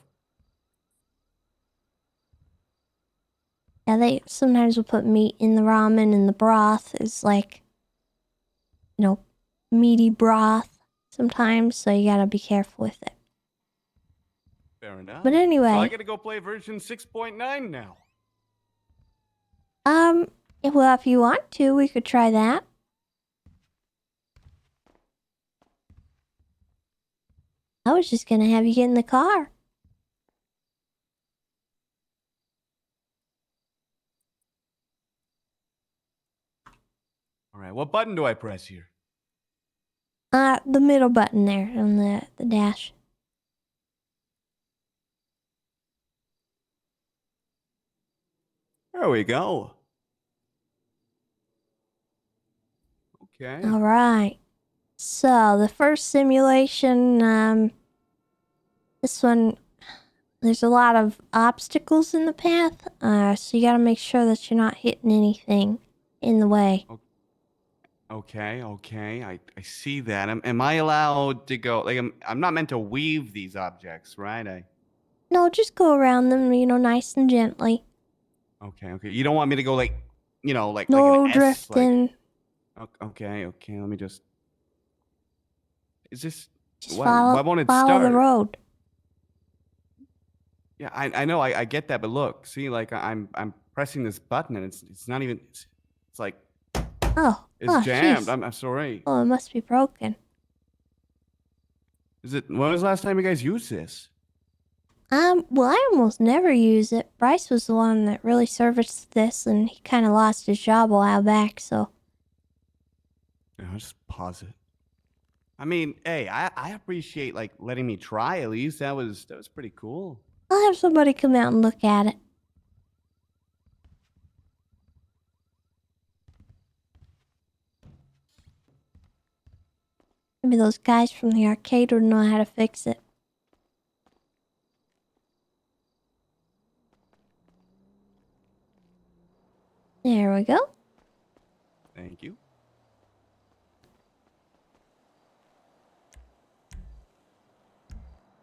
Yeah, they sometimes will put meat in the ramen and the broth is like, you know, meaty broth sometimes, so you gotta be careful with it. Fair enough. But anyway. So I gotta go play version 6.9 now. Well, if you want to, we could try that. I was just gonna have you get in the car. All right, what button do I press here? The middle button there on the dash. There we go. Okay. All right. So the first simulation, this one, there's a lot of obstacles in the path. So you gotta make sure that you're not hitting anything. in the way. Okay, I see that. Am I allowed to go? Like, I'm not meant to weave these objects, right? No, just go around them, nice and gently. Okay. You don't want me to go like, like No an S, like. drifting. Okay. Let me just. Is this? Just Why won't it follow start? the road. Yeah, I know, I get that, but look, see, like I'm pressing this button and it's not even. It's like it's jammed. Jeez. I'm sorry. Oh, it must be broken. When was the last time you guys used this? Well, I almost never use it. Bryce was the one that really serviced this, and he kind of lost his job a while back, so. Yeah, I'll just pause it. I mean, hey, I appreciate like letting me try at least. That was pretty cool. I'll have somebody come out and look at it. Maybe those guys from the arcade would know how to fix it. There we go. Thank you.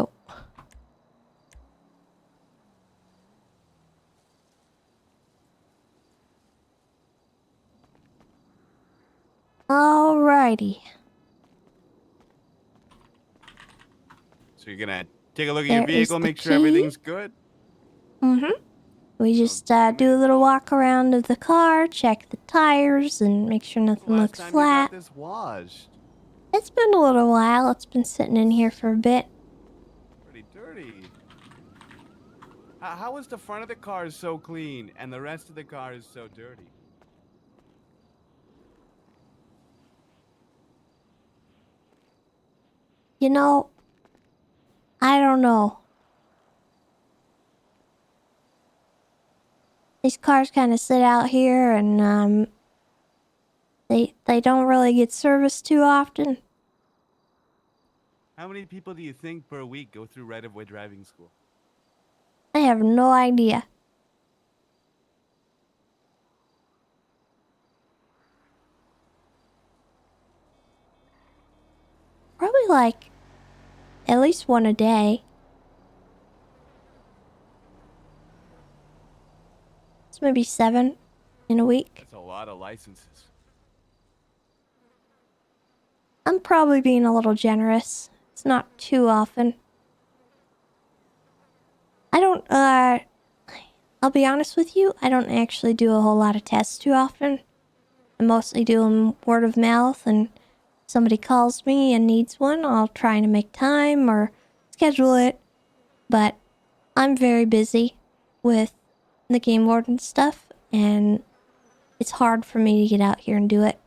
Oh. Alrighty. So you're gonna take a look at There your is vehicle, the make sure key. everything's good. We just do a little walk around of the car, check the tires, and make sure nothing looks Last time flat. you got this washed. It's been a little while. It's been sitting in here for a bit. Pretty dirty. How is the front of the car so clean and the rest of the car is so dirty? I don't know. These cars kind of sit out here and they don't really get serviced too often. How many people do you think per week go through right-of-way driving school? I have no idea. Probably like at least one a day. It's maybe 7 in a week. That's a lot of licenses. I'm probably being a little generous. It's not too often. I'll be honest with you, I don't actually do a whole lot of tests too often. I mostly do them word of mouth, and if somebody calls me and needs one, I'll try to make time or schedule it. But I'm very busy with the game warden stuff, and it's hard for me to get out here and do it.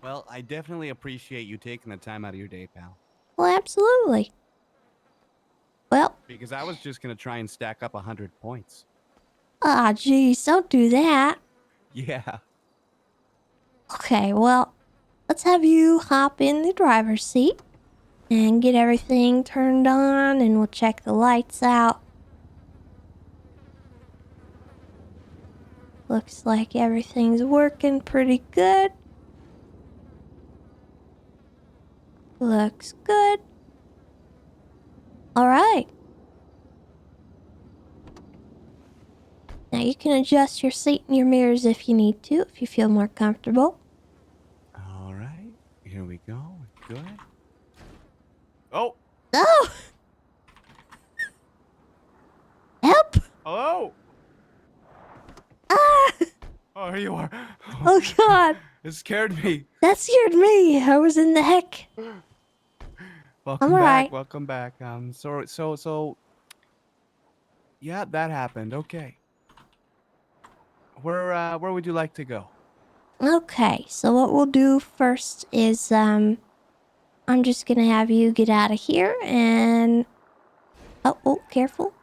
Well, I definitely appreciate you taking the time out of your day, pal. Well, absolutely. Well, Because I was just gonna try and stack up 100 points. geez, don't do that. Yeah. Okay, well, let's have you hop in the driver's seat and get everything turned on, and we'll check the lights out. Looks like everything's working pretty good. Looks good. Alright. Now you can adjust your seat and your mirrors if you need to, if you feel more comfortable. All right. Here we go. Good. Oh. Oh! Help! Hello. Ah! Oh, here you are. Oh god! It scared me. That scared me. I was in the heck. Welcome I'm back. alright. Welcome back. So. Yeah, that happened. Okay. Where would you like to go? Okay, so what we'll do first is, I'm just gonna have you get out of here and... Oh, careful.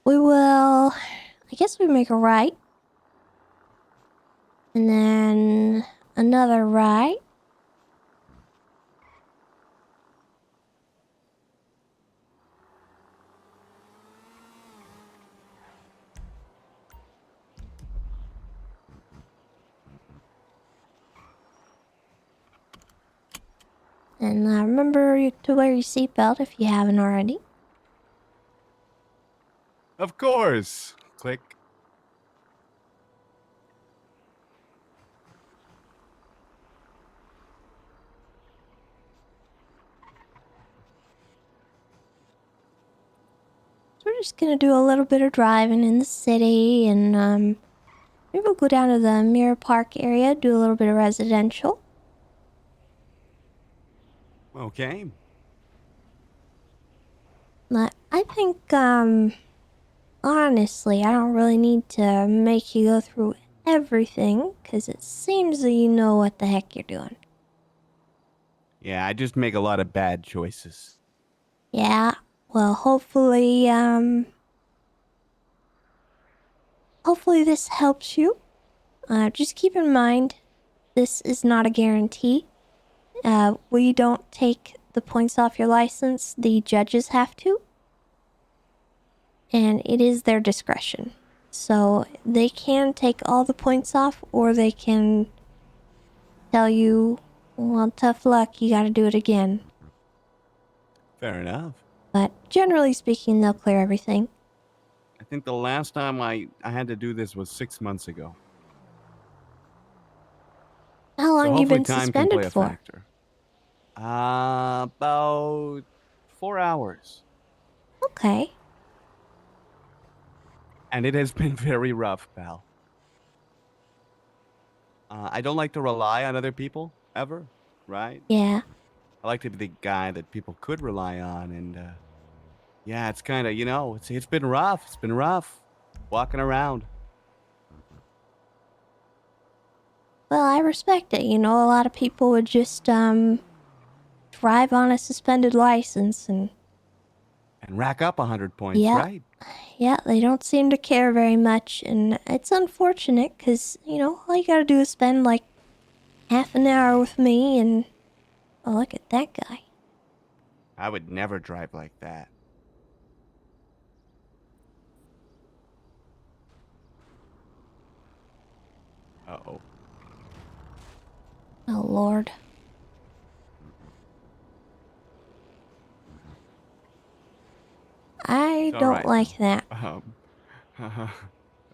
We will... I guess we make a right. And then another right. And remember to wear your seatbelt if you haven't already. Of course. Click. So we're just gonna do a little bit of driving in the city, and maybe we'll go down to the Mirror Park area, do a little bit of residential. Okay. I think, honestly, I don't really need to make you go through everything, because it seems that you know what the heck you're doing. Yeah, I just make a lot of bad choices. Yeah, well, hopefully this helps you. Just keep in mind, this is not a guarantee. We don't take the points off your license, the judges have to. And it is their discretion. So they can take all the points off, or they can tell you, well, tough luck, you gotta do it again. Fair enough. But generally speaking, they'll clear everything. I think the last time I had to do this was 6 months ago. How long you been time suspended can play a for? factor. About 4 hours. Okay. And it has been very rough, pal. I don't like to rely on other people, ever, right? Yeah. I like to be the guy that people could rely on, and yeah, it's kind of, it's been rough. It's been rough walking around. Well, I respect it. You know, a lot of people would just drive on a suspended license, and rack up 100 points, yeah. right? Yeah, they don't seem to care very much, and it's unfortunate because, you know, all you gotta do is spend like half an hour with me, and oh, look at that guy. I would never drive like that. Uh-oh. Oh, Lord. I don't right, like that.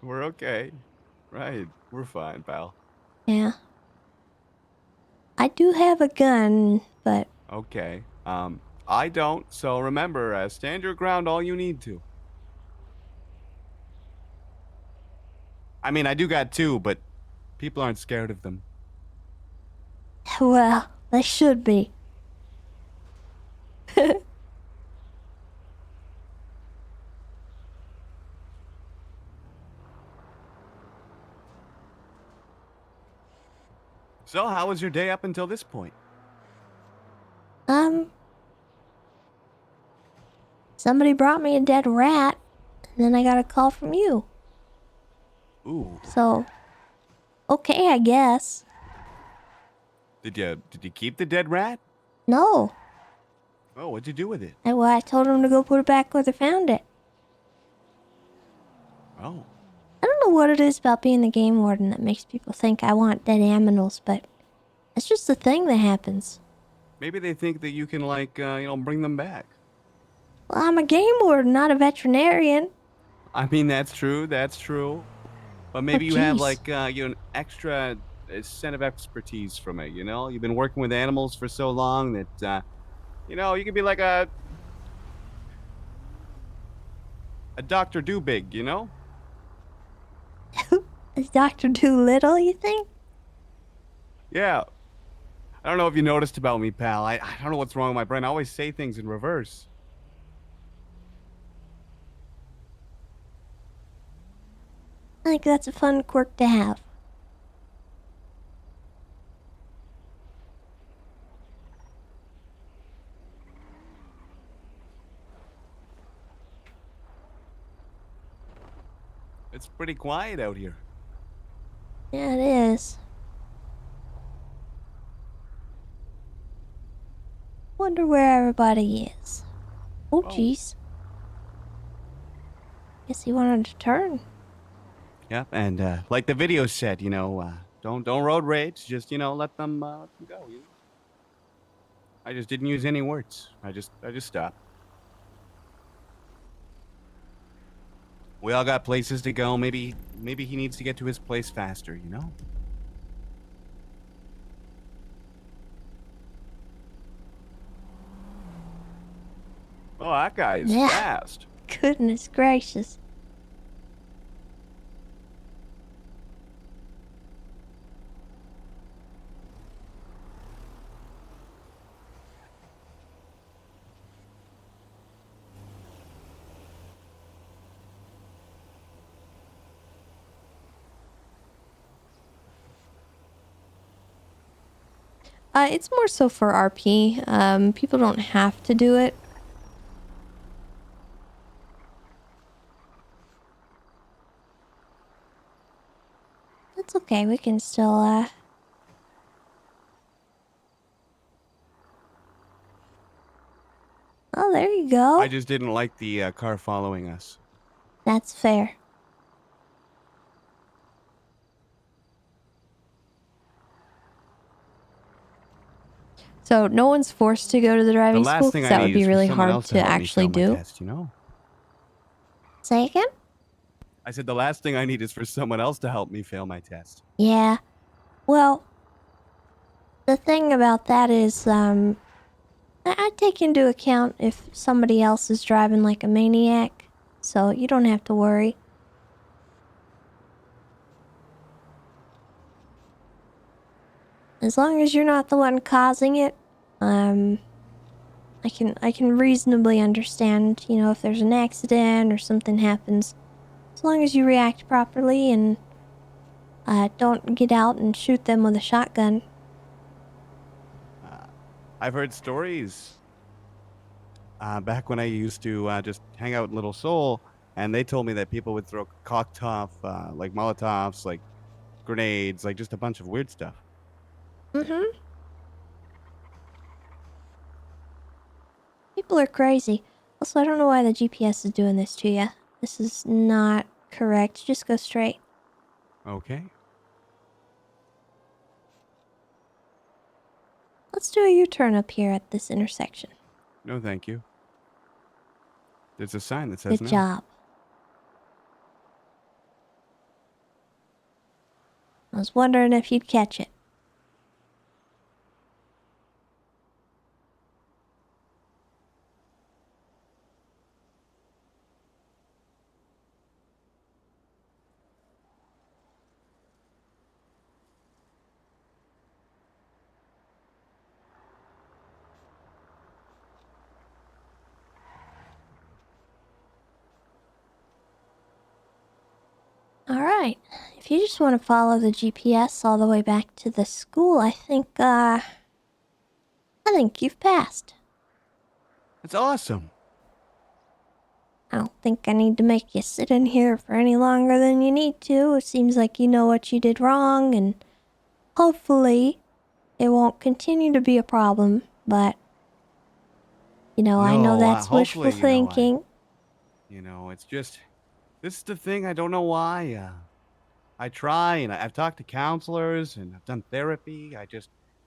We're okay. Right. We're fine, pal. Yeah. I do have a gun, but Okay. I don't, so remember, stand your ground all you need to. I mean, I do got two, but people aren't scared of them. well, they should be. So, how was your day up until this point? Somebody brought me a dead rat, and then I got a call from you. Ooh. So, okay, I guess. Did you keep the dead rat? No. Oh, what'd you do with it? I told him to go put it back where they found it. Oh. I don't know what it is about being the game warden that makes people think I want dead animals, but it's just a thing that happens. Maybe they think that you can, like, bring them back. Well, I'm a game warden, not a veterinarian. I mean, that's true. That's true. But maybe you have, like, an extra set of expertise from it, you know? You've been working with animals for so long that, you could be like a Dr. Do-Big, you know? Is Dr. Doolittle, you think? Yeah. I don't know if you noticed about me, pal. I don't know what's wrong with my brain. I always say things in reverse. I think that's a fun quirk to have. It's pretty quiet out here. Yeah, it is. Wonder where everybody is. Oh, jeez. Guess he wanted to turn. Yep, and like the video said, don't road rage. Just let them go. I just didn't use any words. I just stopped. We all got places to go. Maybe he needs to get to his place faster, you know? Oh, that guy is Yeah. fast. Goodness gracious. It's more so for RP. People don't have to do it. That's okay. We can still, Oh, there you go. I just didn't like the car following us. That's fair. So no one's forced to go to the The driving school last thing because I that would need be is for really someone hard else to to help me actually fail my do. test, you know? Say again? I said the last thing I need is for someone else to help me fail my test. Yeah. Well, the thing about that is, I take into account if somebody else is driving like a maniac, so you don't have to worry. As long as you're not the one causing it, I can reasonably understand, you know, if there's an accident or something happens. As long as you react properly and don't get out and shoot them with a shotgun. I've heard stories back when I used to just hang out in Little Seoul, and they told me that people would throw like Molotovs, like grenades, like just a bunch of weird stuff. Mm-hmm. People are crazy. Also, I don't know why the GPS is doing this to you. This is not correct. Just go straight. Okay. Let's do a U-turn up here at this intersection. No, thank you. There's a sign that says Good no. job. I was wondering if you'd catch it. Alright. If you just want to follow the GPS all the way back to the school, I think you've passed. That's awesome. I don't think I need to make you sit in here for any longer than you need to. It seems like you know what you did wrong, and hopefully it won't continue to be a problem, but you know, I know No, that's wishful hopefully, thinking. It's just, this is the thing. I don't know why. I try, and I've talked to counselors, and I've done therapy.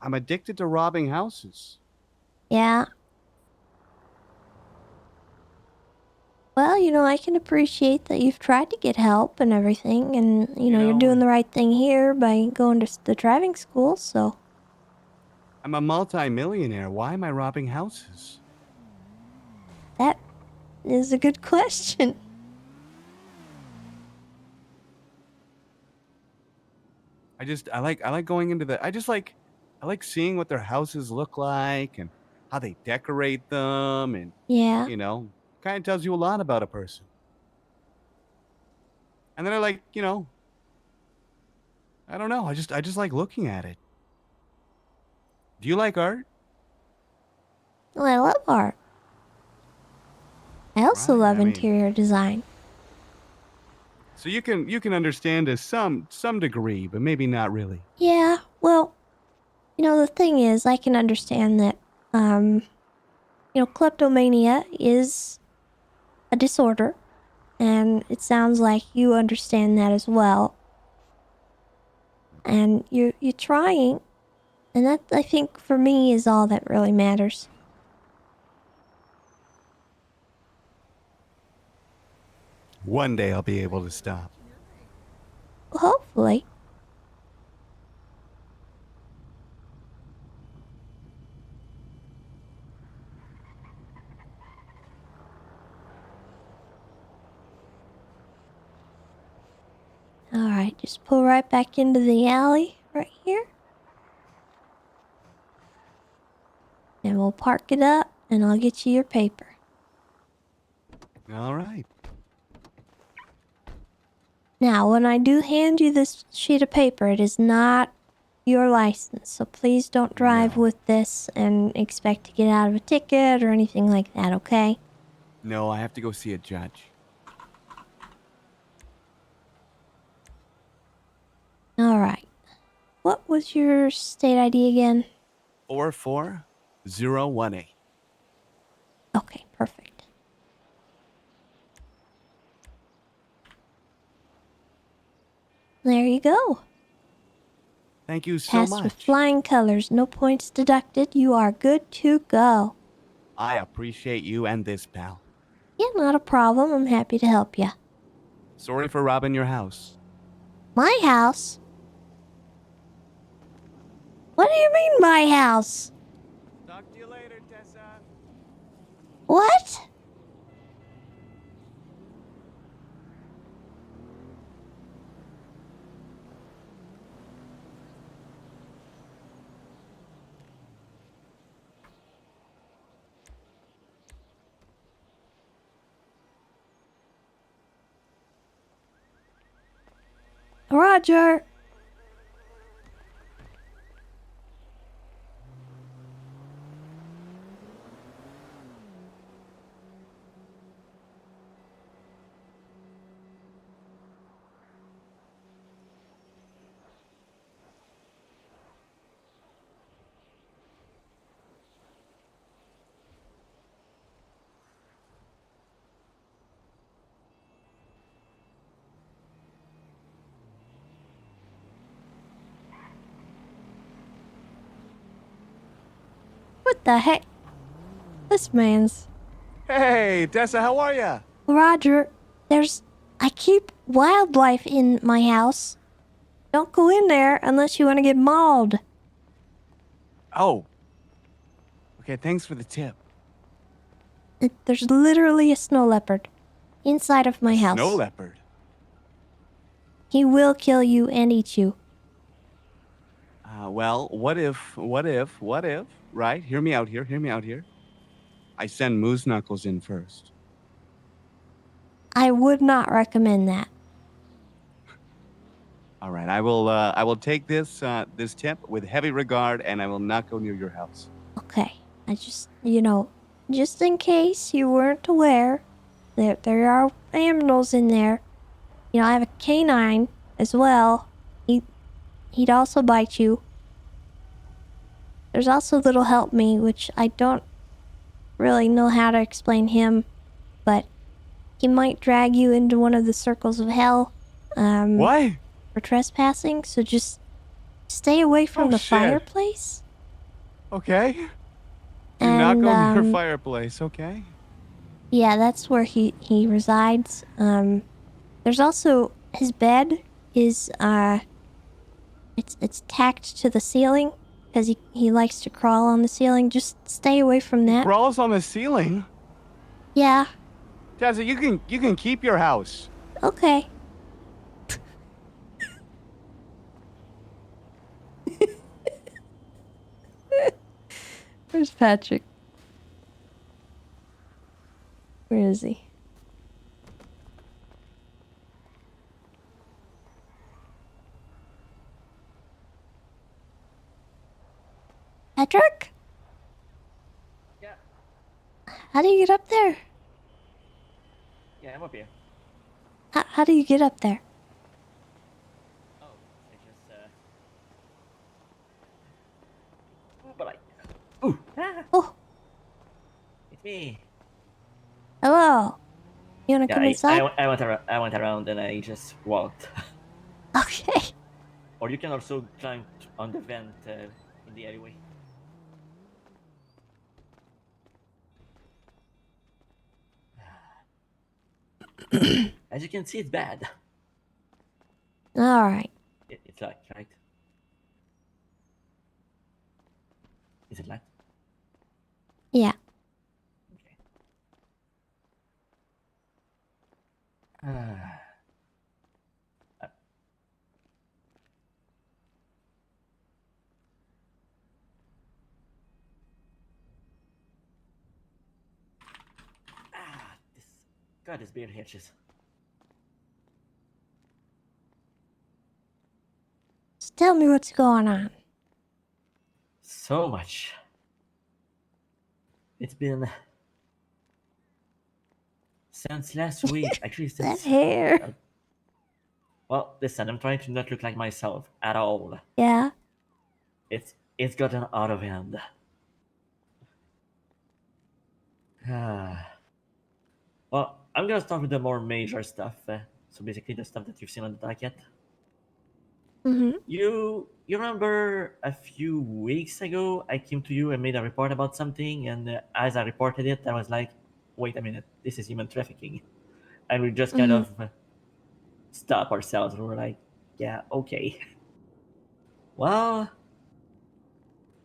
I'm addicted to robbing houses. Yeah. Well, you know, I can appreciate that you've tried to get help and everything, and, you know, you're doing the right thing here by going to the driving school, so. I'm a multi-millionaire. Why am I robbing houses? That is a good question. I like going into I like seeing what their houses look like and how they decorate them, and Yeah. kind of tells you a lot about a person. And then I don't know, I just like looking at it. Do you like art? Well, I love art. I also Right, love I mean- interior design. So you can understand to some degree, but maybe not really. Yeah, well, you know, the thing is, I can understand that, you know, kleptomania is a disorder, and it sounds like you understand that as well. And you're trying And that, I think, for me, is all that really matters. One day I'll be able to stop. Hopefully. Alright, just pull right back into the alley right here. And we'll park it up, and I'll get you your paper. All right. Now, when I do hand you this sheet of paper, it is not your license, so please don't drive No. with this and expect to get out of a ticket or anything like that, okay? No, I have to go see a judge. Alright. What was your state ID again? 44018. Okay, perfect. There you go. Thank you so Passed with much. flying colors, no points deducted. You are good to go. I appreciate you and this, pal. Yeah, not a problem. I'm happy to help you. Sorry for robbing your house. My house? What do you mean, my house? Talk to you later, Tessa. What? Roger. What the heck? This man's... Hey, Tessa, how are ya? Roger, I keep wildlife in my house. Don't go in there unless you want to get mauled. Oh. Okay, thanks for the tip. There's literally a snow leopard inside of my house. Snow leopard. He will kill you and eat you. Well, what if, right? Hear me out here. I send Moose Knuckles in first. I would not recommend that. All right, I will take this tip with heavy regard, and I will not go near your house. Okay. I just, just in case you weren't aware, there are animals in there. I have a canine as well. He'd also bite you. There's also Little Help Me, which I don't really know how to explain him, but he might drag you into one of the circles of hell. What? For trespassing, so just stay away from the shit. fireplace. Okay. Do And, not go near fireplace, okay? Yeah, that's where he resides. There's also his bed is it's tacked to the ceiling because he likes to crawl on the ceiling. Just stay away from that. Crawls on the ceiling. Yeah. Tessa, you can keep your house. Okay. Where's Patrick? Where is he? Patrick? Yeah. How do you get up there? Yeah, I'm up here. How do you get up there? Oh, I just Ooh, but Ooh. Ah, Oh, it's me. hello. You wanna come inside? I went around and I just walked. Okay. Or you can also climb on the vent in the alleyway. As you can see, it's bad. All right. It's locked, right? Is it locked? Yeah. Okay. This. God, this beard hitches. Just tell me what's going on. So much. It's been since last week. Actually, That since. hair. Well, listen, I'm trying to not look like myself at all. Yeah. It's gotten out of hand. Well, I'm gonna start with the more major stuff. So basically, the stuff that you've seen on the docket. Mm-hmm. You remember a few weeks ago, I came to you and made a report about something, and as I reported it, I was like, "Wait a minute, this is human trafficking," and we just kind of stop ourselves. And we're like, "Yeah, okay." Well,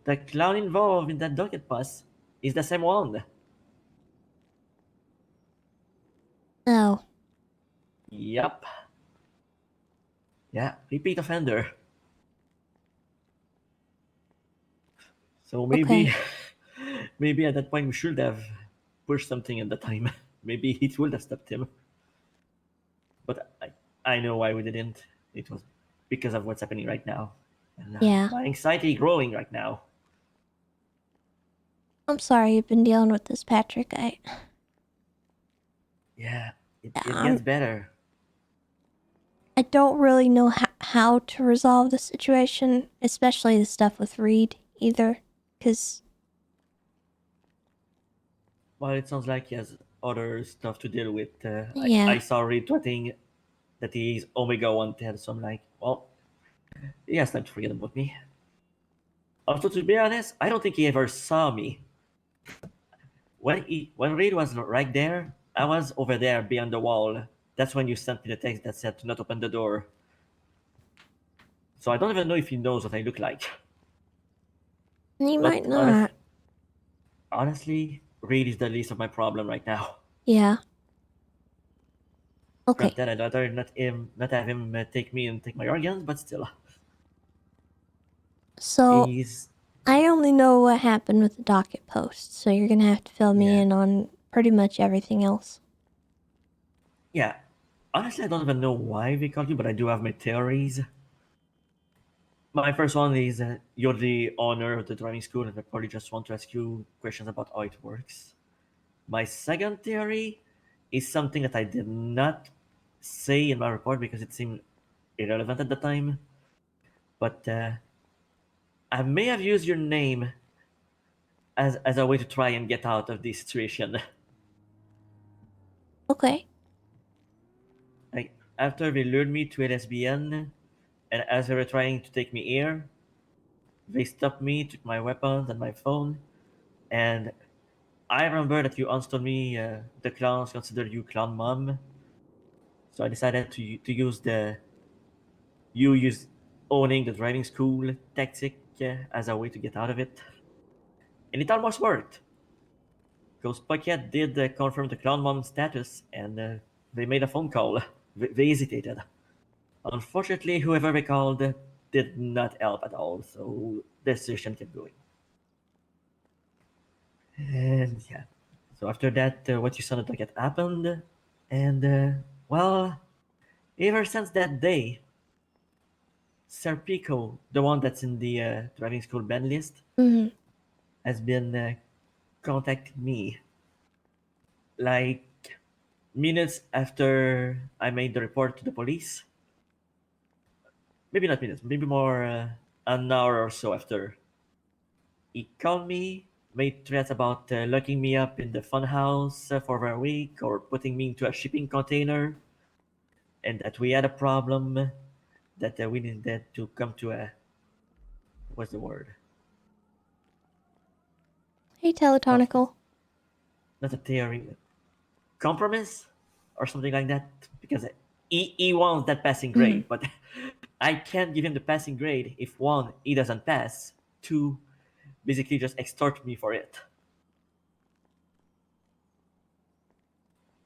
the clown involved in that docket bus is the same one. Oh. Yup. Yeah, repeat offender. So maybe, Okay. maybe at that point we should have pushed something at the time. Maybe it would have stopped him. But I know why we didn't. It was because of what's happening right now. And Yeah. my anxiety growing right now. I'm sorry you've been dealing with this, Patrick. Yeah, it gets better. I don't really know how to resolve the situation, especially the stuff with Reed either, because... Well, it sounds like he has other stuff to deal with. Yeah. I saw Reed tweeting that he's Omega wanted, so I'm like, well, he has time to forget about me. Also, to be honest, I don't think he ever saw me. When Reed was right there, I was over there beyond the wall. That's when you sent me the text that said to not open the door. So I don't even know if he knows what I look like. He But might not. honestly, Reed is the least of my problem right now. Yeah. Okay. Granted, I'd rather not have him take me and take my organs, but still. So, He's I only know what happened with the docket post, so you're gonna have to fill me Yeah. in on pretty much everything else. Yeah. Honestly, I don't even know why they called you, but I do have my theories. My first one is you're the owner of the driving school, and I probably just want to ask you questions about how it works. My second theory is something that I did not say in my report because it seemed irrelevant at the time. But I may have used your name as a way to try and get out of this situation. Okay. Like after they lured me to LSBN, and as they were trying to take me here, they stopped me, took my weapons and my phone, and I remember that you once told me the clowns consider you clown mom, so I decided to use the use owning the driving school tactic as a way to get out of it, and it almost worked. Because Paquette did confirm the clown mom status, and they made a phone call. They hesitated. Unfortunately, whoever they called did not help at all, so the session kept going. And yeah, so after that, what you saw at Paquette happened, and well, ever since that day, Serpico, the one that's in the driving school ban list, has been contacting me. Like minutes after I made the report to the police. Maybe not minutes, maybe more an hour or so after. He called me, made threats about locking me up in the funhouse for a week or putting me into a shipping container, and that we had a problem, that we needed to come to a what's the word? Hey, Teletonical. Not a theory, compromise or something like that. Because he wants that passing grade, but I can't give him the passing grade if one, he doesn't pass, two, basically just extort me for it.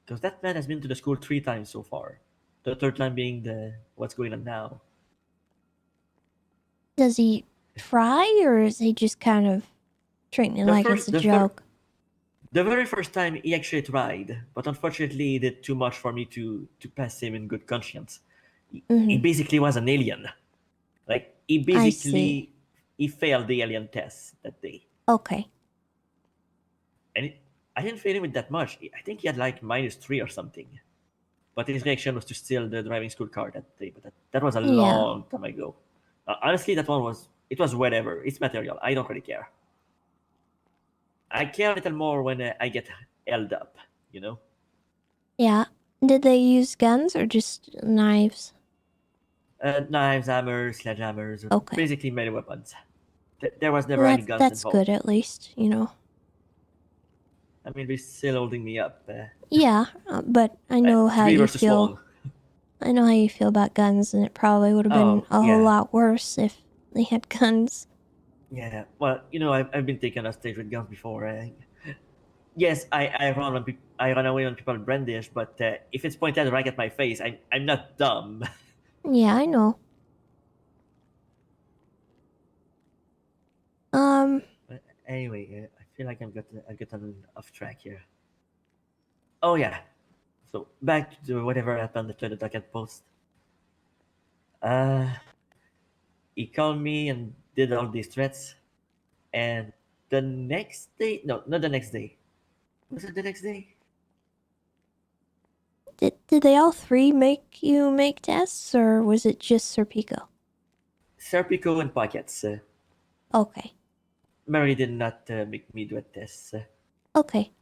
Because that man has been to the school 3 times so far. The third time being the what's going on now. Does he try, or is he just kind of treating it The like first- it's a the fir- joke? The very first time he actually tried, but unfortunately he did too much for me to pass him in good conscience. He basically was an alien. Like he I see. basically he failed the alien test that day. Okay. And I didn't fail him with that much. I think he had like -3 or something. But his reaction was to steal the driving school car that day. But that was a Yeah. long time ago. Honestly, that one was whatever. It's material. I don't really care. I care a little more when I get held up, you know? Yeah. Did they use guns or just knives? Knives, hammers, sledgehammers, Okay. basically melee weapons. There was never Well, any guns that's involved. good, at least, you know. I mean, they're still holding me up. Yeah, but I know how Three you versus feel. one. I know how you feel about guns, and it probably would have been Oh, a whole yeah. lot worse if they had guns. Yeah, well, you know, I've been taken on stage with guns before. Yes, I run away when people brandish, but if it's pointed right at my face, I'm not dumb. Yeah, I know. But anyway, I feel like I got off track here. Oh yeah, so back to whatever happened to the docket post. Uh, he called me and did all these threats, and the next day, no, not the next day. Was it the next day? Did they all three make you make tests, or was it just Serpico? Serpico and Pockets. Okay. Mary did not make me do a test. Okay.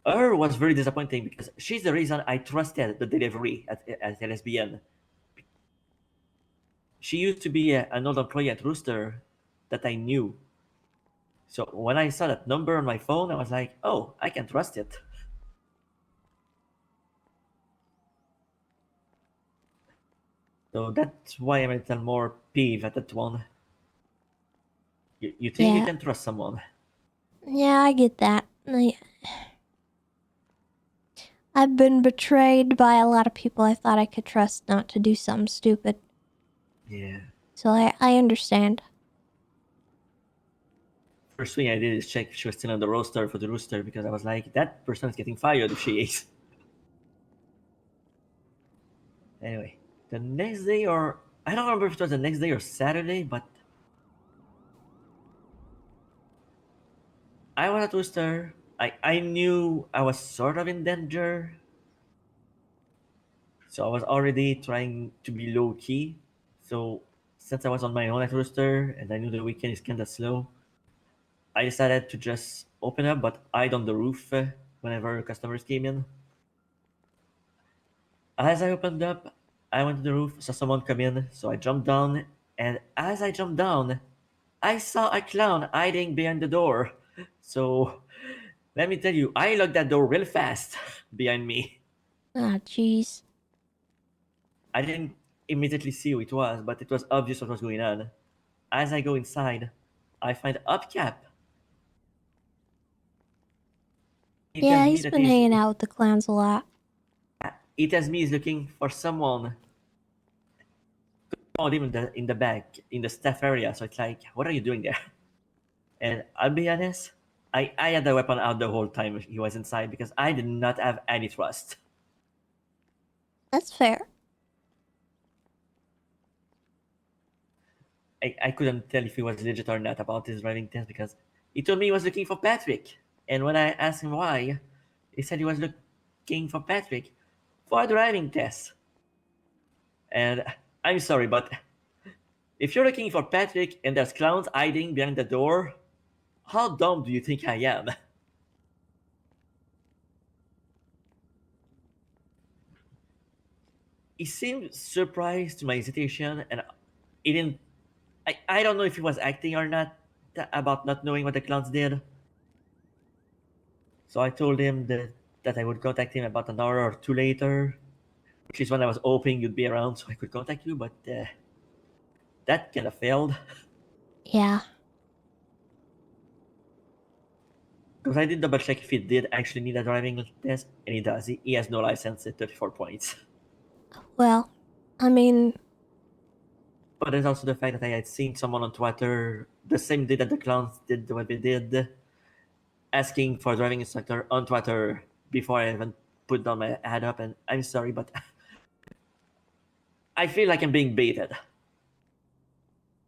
Her was very disappointing because she's the reason I trusted the delivery at LSBN. She used to be an old employee at Rooster that I knew. So when I saw that number on my phone, I was like, oh, I can trust it. So that's why I'm a little more peeved at that one. You think you Yeah. can trust someone? Yeah, I get that. I've been betrayed by a lot of people I thought I could trust not to do something stupid. Yeah. So I understand. First thing I did is check if she was still on the roster for the Rooster because I was like, that person is getting fired if she is. Anyway, the next day, or I don't remember if it was the next day or Saturday, but I was at Rooster. I knew I was sort of in danger. So I was already trying to be low key. So since I was on my own at Rooster and I knew the weekend is kind of slow, I decided to just open up but hide on the roof whenever customers came in. As I opened up, I went to the roof, saw someone come in, so I jumped down, and as I jumped down, I saw a clown hiding behind the door. So let me tell you, I locked that door real fast behind me. Ah, jeez. I didn't immediately see who it was, but it was obvious what was going on. As I go inside, I find Upcap. He Yeah, tells me he's that been hanging out with the clowns a lot. he tells me he's looking for someone. Found him in the back, in the staff area, so it's like, what are you doing there? And I'll be honest, I had the weapon out the whole time he was inside because I did not have any trust. That's fair. I couldn't tell if he was legit or not about his driving test because he told me he was looking for Patrick. And when I asked him why, he said he was looking for Patrick for a driving test. And I'm sorry, but if you're looking for Patrick and there's clowns hiding behind the door, how dumb do you think I am? He seemed surprised to my hesitation, and he didn't. I don't know if he was acting or not about not knowing what the clowns did. So I told him that I would contact him about an hour or two later, which is when I was hoping you'd be around so I could contact you, but that kind of failed. Yeah. Because I did double check if he did actually need a driving test, and he does. He has no license at 34 points. Well, I mean, But there's also the fact that I had seen someone on Twitter the same day that the clowns did what they did, asking for a driving instructor on Twitter before I even put down my ad up, and I'm sorry, but I feel like I'm being baited.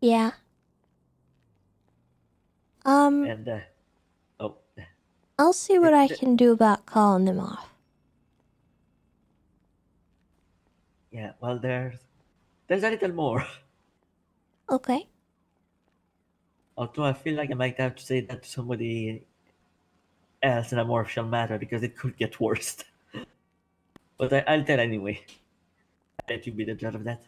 yeah. And, oh. I'll see what I can do about calling them off. Yeah, well, there's a little more. Okay. Although I feel like I might have to say that to somebody else in a more official matter because it could get worse. But I'll tell anyway. I'll let you be the judge of that.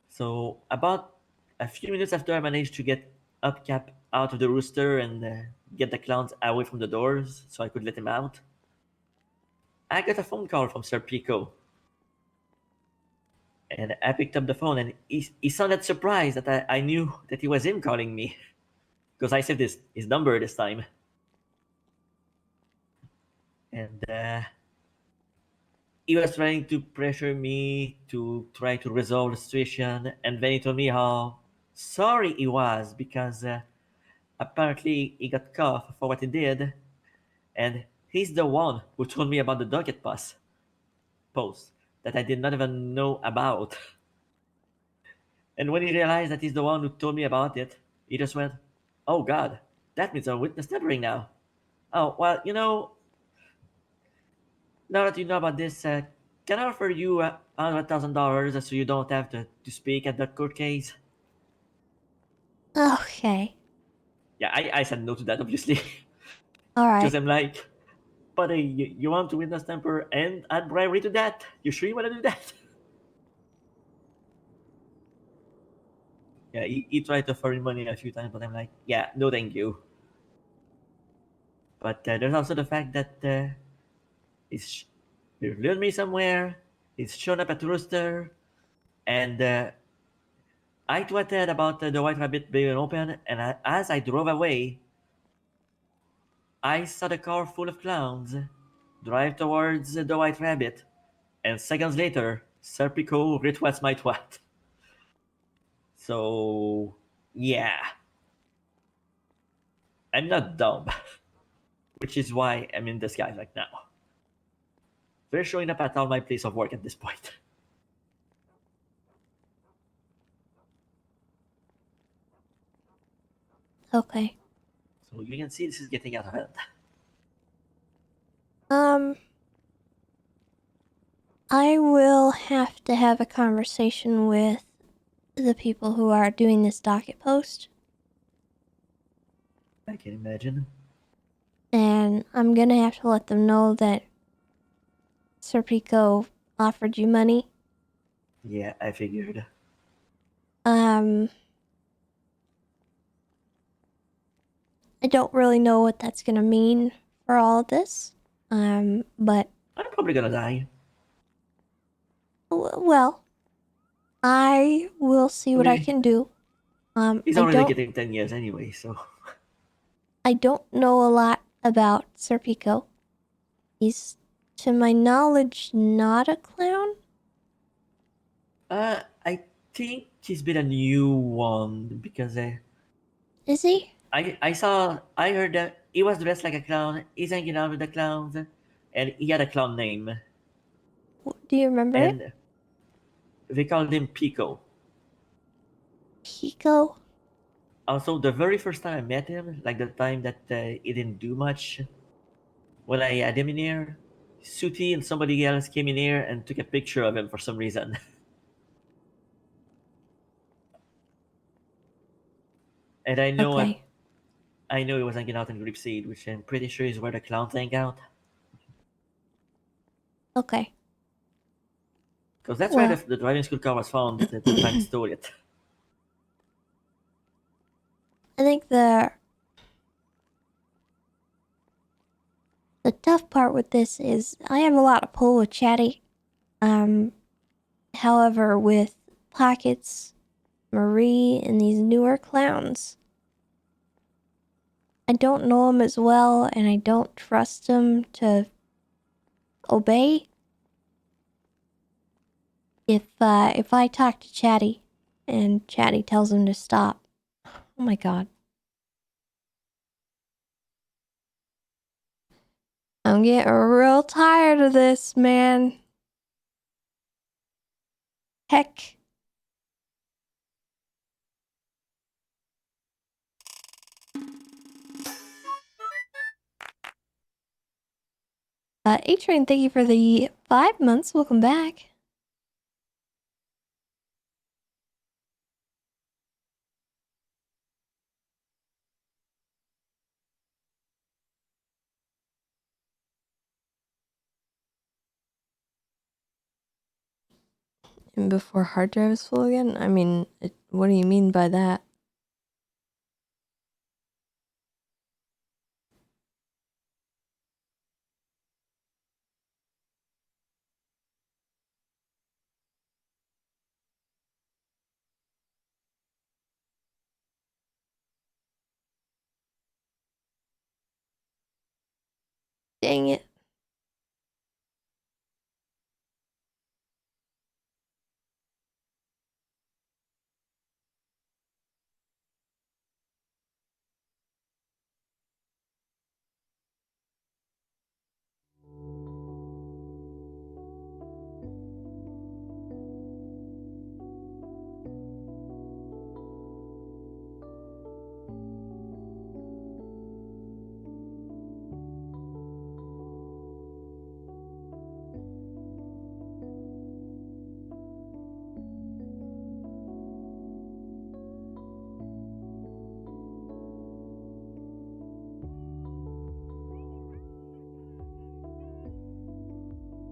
So about a few minutes after I managed to get Upcap out of the rooster and get the clowns away from the doors so I could let him out, I got a phone call from Sir Pico. And I picked up the phone and he sounded surprised that I knew that it was him calling me. Because I saved his number this time. And he was trying to pressure me to try to resolve the situation, and then he told me how sorry he was because apparently he got caught for what he did, and he's the one who told me about the docket post that I did not even know about. And when he realized that he's the one who told me about it, he just went, "Oh God, that means I'm witness tampering now. Oh well, now that you know about this, can I offer you $100,000 so you don't have to speak at that court case?" Okay. Yeah, I said no to that, obviously. Alright. Because I'm like, but you want to witness temper and add bribery to that? You sure you want to do that? Yeah, he tried to offer me money a few times, but I'm like, yeah, no thank you. But there's also the fact that he's lured me somewhere, he's shown up at Rooster, and I tweeted about the White Rabbit being open, and as I drove away, I saw the car full of clowns drive towards the White Rabbit, and seconds later, Serpico retweets my tweet. So, yeah. I'm not dumb, which is why I'm in disguise right now. They're showing up at all my place of work at this point. Okay. So you can see this is getting out of hand. I will have to have a conversation with the people who are doing this docket post, I can imagine. and I'm gonna have to let them know that Sir Pico offered you money. Yeah, I figured. I don't really know what that's gonna mean for all of this. But I'm probably gonna die. well, I will see what I can do. He's already getting 10 years anyway, so. I don't know a lot about Sir Pico. He's, to my knowledge, not a clown. I think he's been a new one because Is he? I heard that he was dressed like a clown, he's hanging out with the clowns, and he had a clown name. Do you remember it? And they called him Pico. Pico? Also, the very first time I met him, like the time that he didn't do much, when I had him in here, Suti and somebody else came in here and took a picture of him for some reason. And I know Okay. I know he was hanging out in Gripseed, which I'm pretty sure is where the clowns hang out. Okay. Because that's where the driving school car was found at the time he stole it. I think The tough part with this is I have a lot of pull with Chatty. However, with Pockets, Marie, and these newer clowns, I don't know them as well, and I don't trust them to obey. If I talk to Chatty, and Chatty tells him to stop, oh my god. I'm getting real tired of this, man. Heck. A-Train, thank you for the 5 months. Welcome back. And before hard drive is full again? I mean, what do you mean by that? Dang it.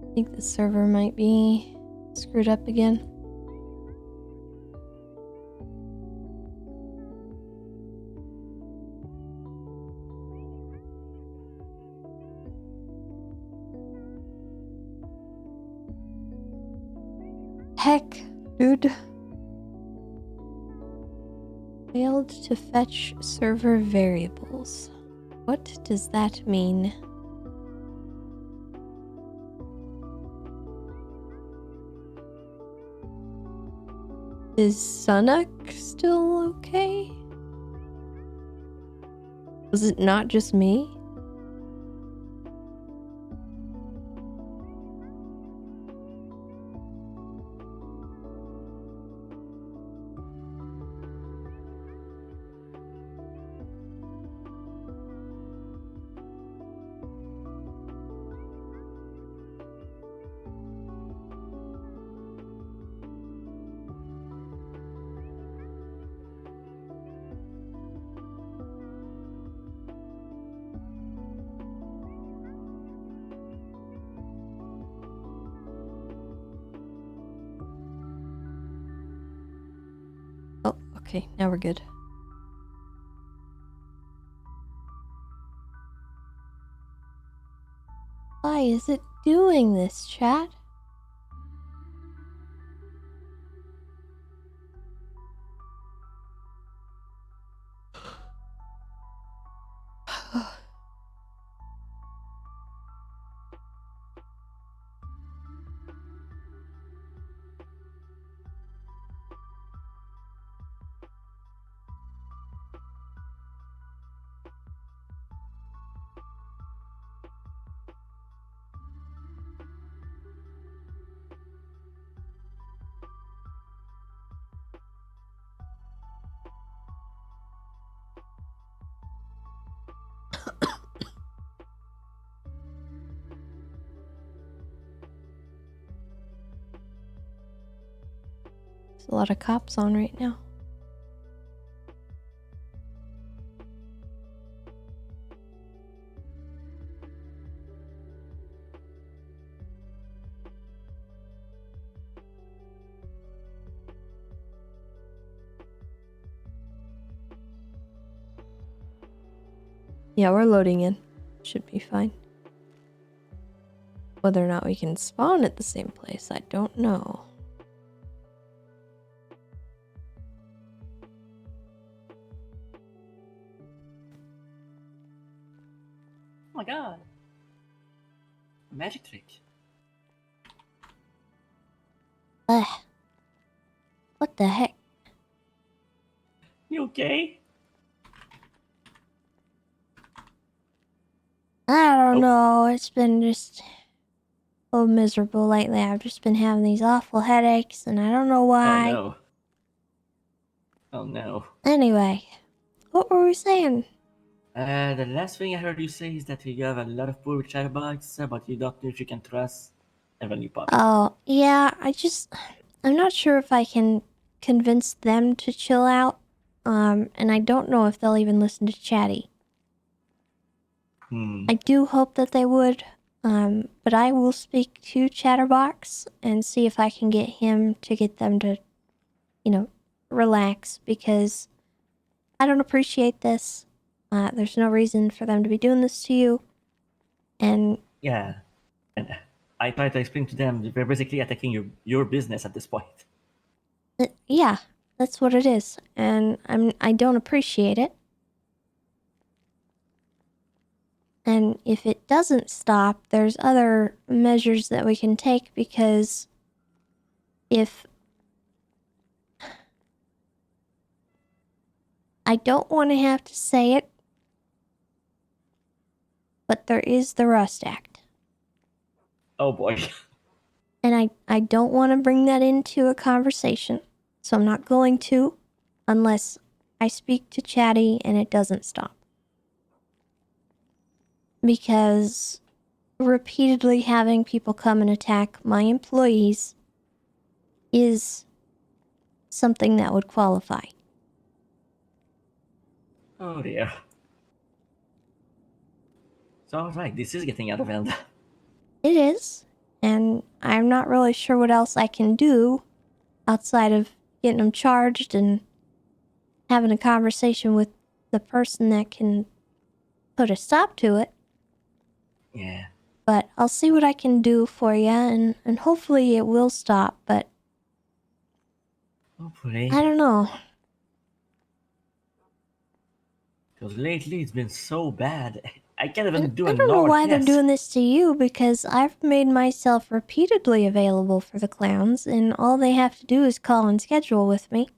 I think the server might be screwed up again. Heck, dude. Failed to fetch server variables. What does that mean? Is Sunak still okay? Was it not just me? Oh, okay, now we're good. Why is it doing this, chat? There's a lot of cops on right now. Yeah, we're loading in. Should be fine. Whether or not we can spawn at the same place, I don't know. Oh my god. Magic trick. Ugh. What the heck? You okay? I don't Oh. know. It's been just so miserable lately. I've just been having these awful headaches, and I don't know Oh why. no. Oh no. Anyway, what were we saying? The last thing I heard you say is that you have a lot of poor chatterbox, but you don't know if you can trust, and then you pop it. Oh, yeah, I'm not sure if I can convince them to chill out. And I don't know if they'll even listen to Chatty. I do hope that they would. But I will speak to Chatterbox and see if I can get him to get them to, relax, because I don't appreciate this. There's no reason for them to be doing this to you. And Yeah. And I try to explain to them they're basically attacking your business at this point. yeah, that's what it is. And I don't appreciate it. And if it doesn't stop, there's other measures that we can take, because if I don't want to have to say it, but there is the Rust Act. Oh boy. And I don't want to bring that into a conversation, so I'm not going to, unless I speak to Chatty and it doesn't stop. Because repeatedly having people come and attack my employees is something that would qualify. Oh dear. So right, this is getting out of hand. It is, and I'm not really sure what else I can do outside of getting them charged and having a conversation with the person that can put a stop to it. Yeah. But I'll see what I can do for you, and hopefully it will stop, but Hopefully. I don't know. Because lately it's been so bad. I can't even And do I a don't know normal why they're test. doing this to you, because I've made myself repeatedly available for the clowns, and all they have to do is call and schedule with me.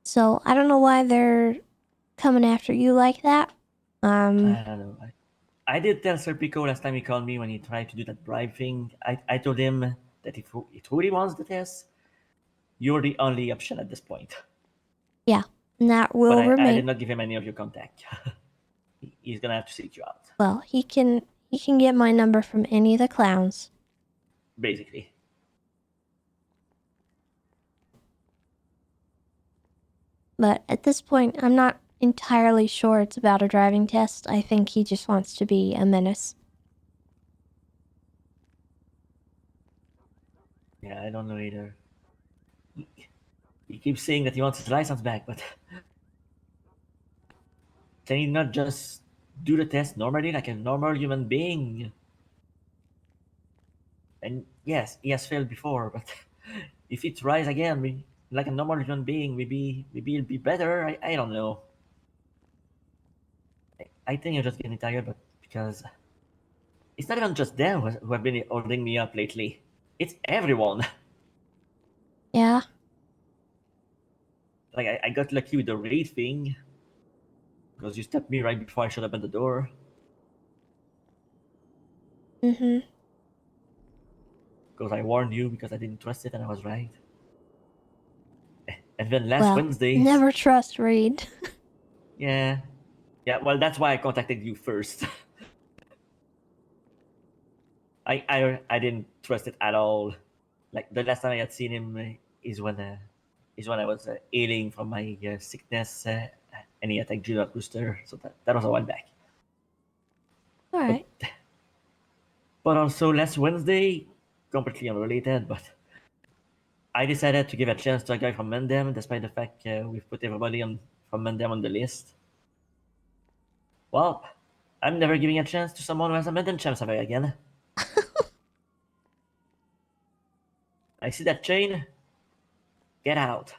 So I don't know why they're coming after you like that. I don't know. I did tell Sir Pico last time he called me when he tried to do that bribe thing. I told him that if he truly wants the test, you're the only option at this point. Yeah, and that will But I remain. did not give him any of your contact. He's gonna have to seek you out. Well, he can get my number from any of the clowns. Basically. But at this point, I'm not entirely sure it's about a driving test. I think he just wants to be a menace. Yeah, I don't know either. He keeps saying that he wants his license back, but can he not just do the test normally like a normal human being? And yes, he has failed before, but if he tries again, like a normal human being, maybe he'll be better. I don't know. I think I'm just getting tired, but because it's not even just them who have been holding me up lately. It's everyone. Yeah. Like I got lucky with the raid thing because you stopped me right before I shut up at the door. Mm-hmm. Because I warned you because I didn't trust it and I was right. And then last Wednesday. Never trust Reed. Yeah. Yeah, well, that's why I contacted you first. I didn't trust it at all. Like the last time I had seen him is when I was ailing from my sickness, and he attacked Judah Rooster. So that was a while back. All right. But also last Wednesday, completely unrelated, but I decided to give a chance to a guy from Mendem, despite the fact we've put everybody from Mendem on the list. Well, I'm never giving a chance to someone who has a hidden chance ever again. I see that chain. Get out.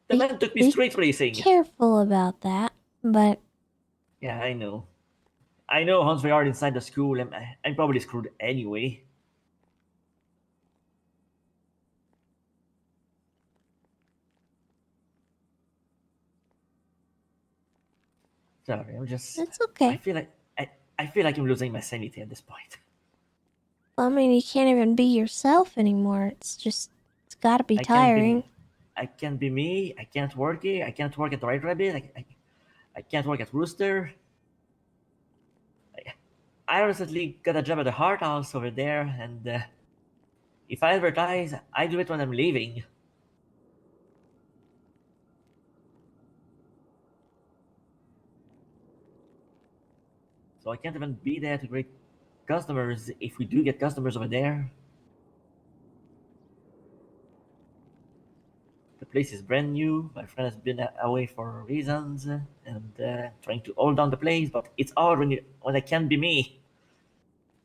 The man took me Be street racing. careful about that, but Yeah, I know. I know once we are inside the school, I'm probably screwed anyway. Sorry, I'm just. it's okay. I feel like I'm losing my sanity at this point. I mean, you can't even be yourself anymore. It's gotta be I can't be. tiring. I can't be me. I can't work here. I can't work at the White Rabbit. I can't work at Rooster. I recently got a job at the Heart House over there, and if I advertise, I do it when I'm leaving. So I can't even be there to greet customers if we do get customers over there. The place is brand new. My friend has been away for reasons and trying to hold down the place, but it's hard when I can't be me.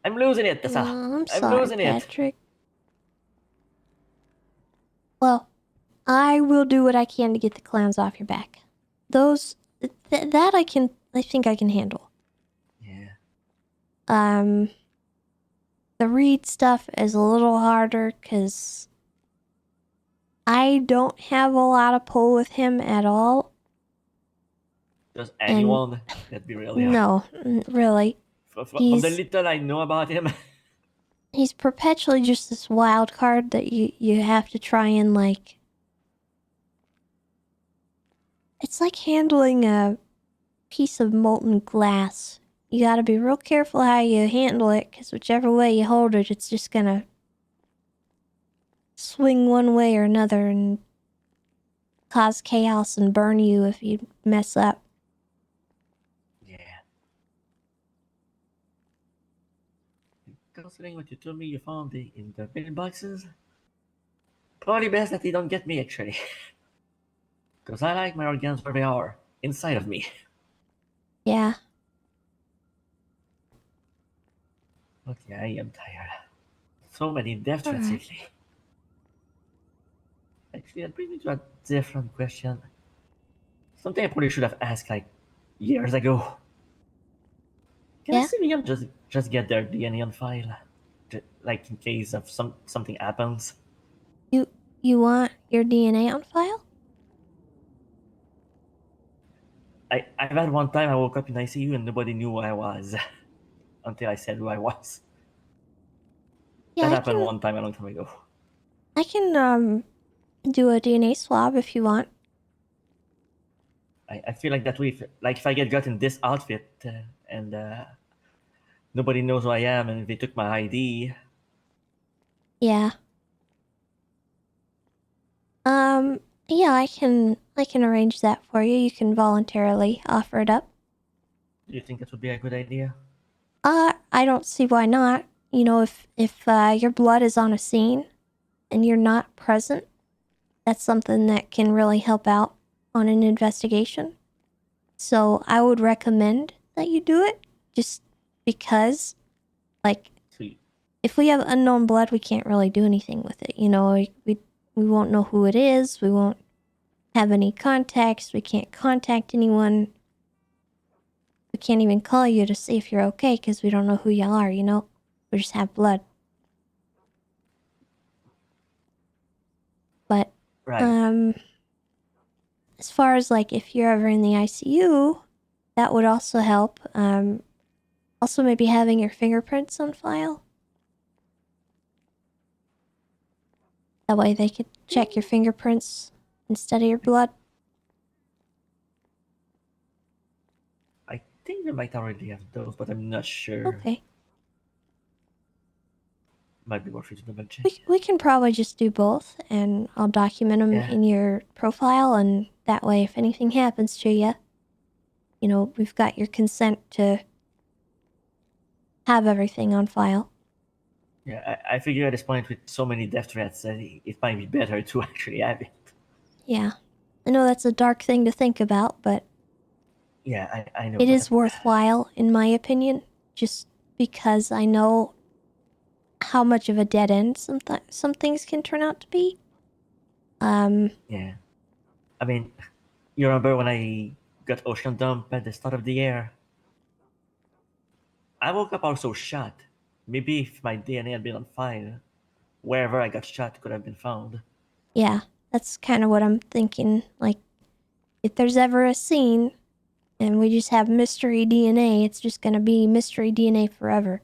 I'm losing it, Tessa. I'm I'm sorry, losing it. Patrick. Well, I will do what I can to get the clowns off your back. That I think I can handle. Yeah. The Reed stuff is a little harder because I don't have a lot of pull with him at all. Does anyone? Let's be real here. No, really. From the little I know about him. He's perpetually just this wild card that you have to try and like. It's like handling a piece of molten glass. You gotta be real careful how you handle it, because whichever way you hold it, it's just gonna swing one way or another and cause chaos and burn you if you mess up. Yeah. Considering what you told me you found in the mailboxes, probably best that they don't get me actually. Because I like my organs where they are, inside of me. Yeah. But yeah, I am tired. So many death threats lately. Actually, that brings me to a different question. Something I probably should have asked like years ago. Can Yeah? I see them just get their DNA on file? Like in case of something happens? You want your DNA on file? I've had one time I woke up in ICU and nobody knew who I was. Until I said who I was. Yeah, That happened one time a long time ago. I can do a DNA swab if you want. I feel like that way, if I get got in this outfit and nobody knows who I am and they took my ID. Yeah. Yeah, I can arrange that for you. You can voluntarily offer it up. Do you think that would be a good idea? I don't see why not. You know, if your blood is on a scene and you're not present, that's something that can really help out on an investigation. So I would recommend that you do it, just because, like, Sweet. if we have unknown blood, we can't really do anything with it. You know, we won't know who it is. We won't have any contacts. We can't contact anyone. We can't even call you to see if you're okay because we don't know who you are, you know? We just have blood. But, right. As far as, like, if you're ever in the ICU, that would also help. Also maybe having your fingerprints on file. That way they could check your fingerprints instead of your blood. I think they might already have those, but I'm not sure. Okay. Might be worth it to double check. We can probably just do both, and I'll document them in your profile, and that way if anything happens to you, you know, we've got your consent to have everything on file. Yeah, I figure at this point with so many death threats, it might be better to actually have it. Yeah. I know that's a dark thing to think about, but Yeah, I know It that. is worthwhile, in my opinion, just because I know how much of a dead end some things can turn out to be. Yeah. I mean, you remember when I got ocean dumped at the start of the year? I woke up also shot. Maybe if my DNA had been on file, wherever I got shot could have been found. Yeah, that's kind of what I'm thinking. Like, if there's ever a scene and we just have mystery DNA, it's just gonna be mystery DNA forever.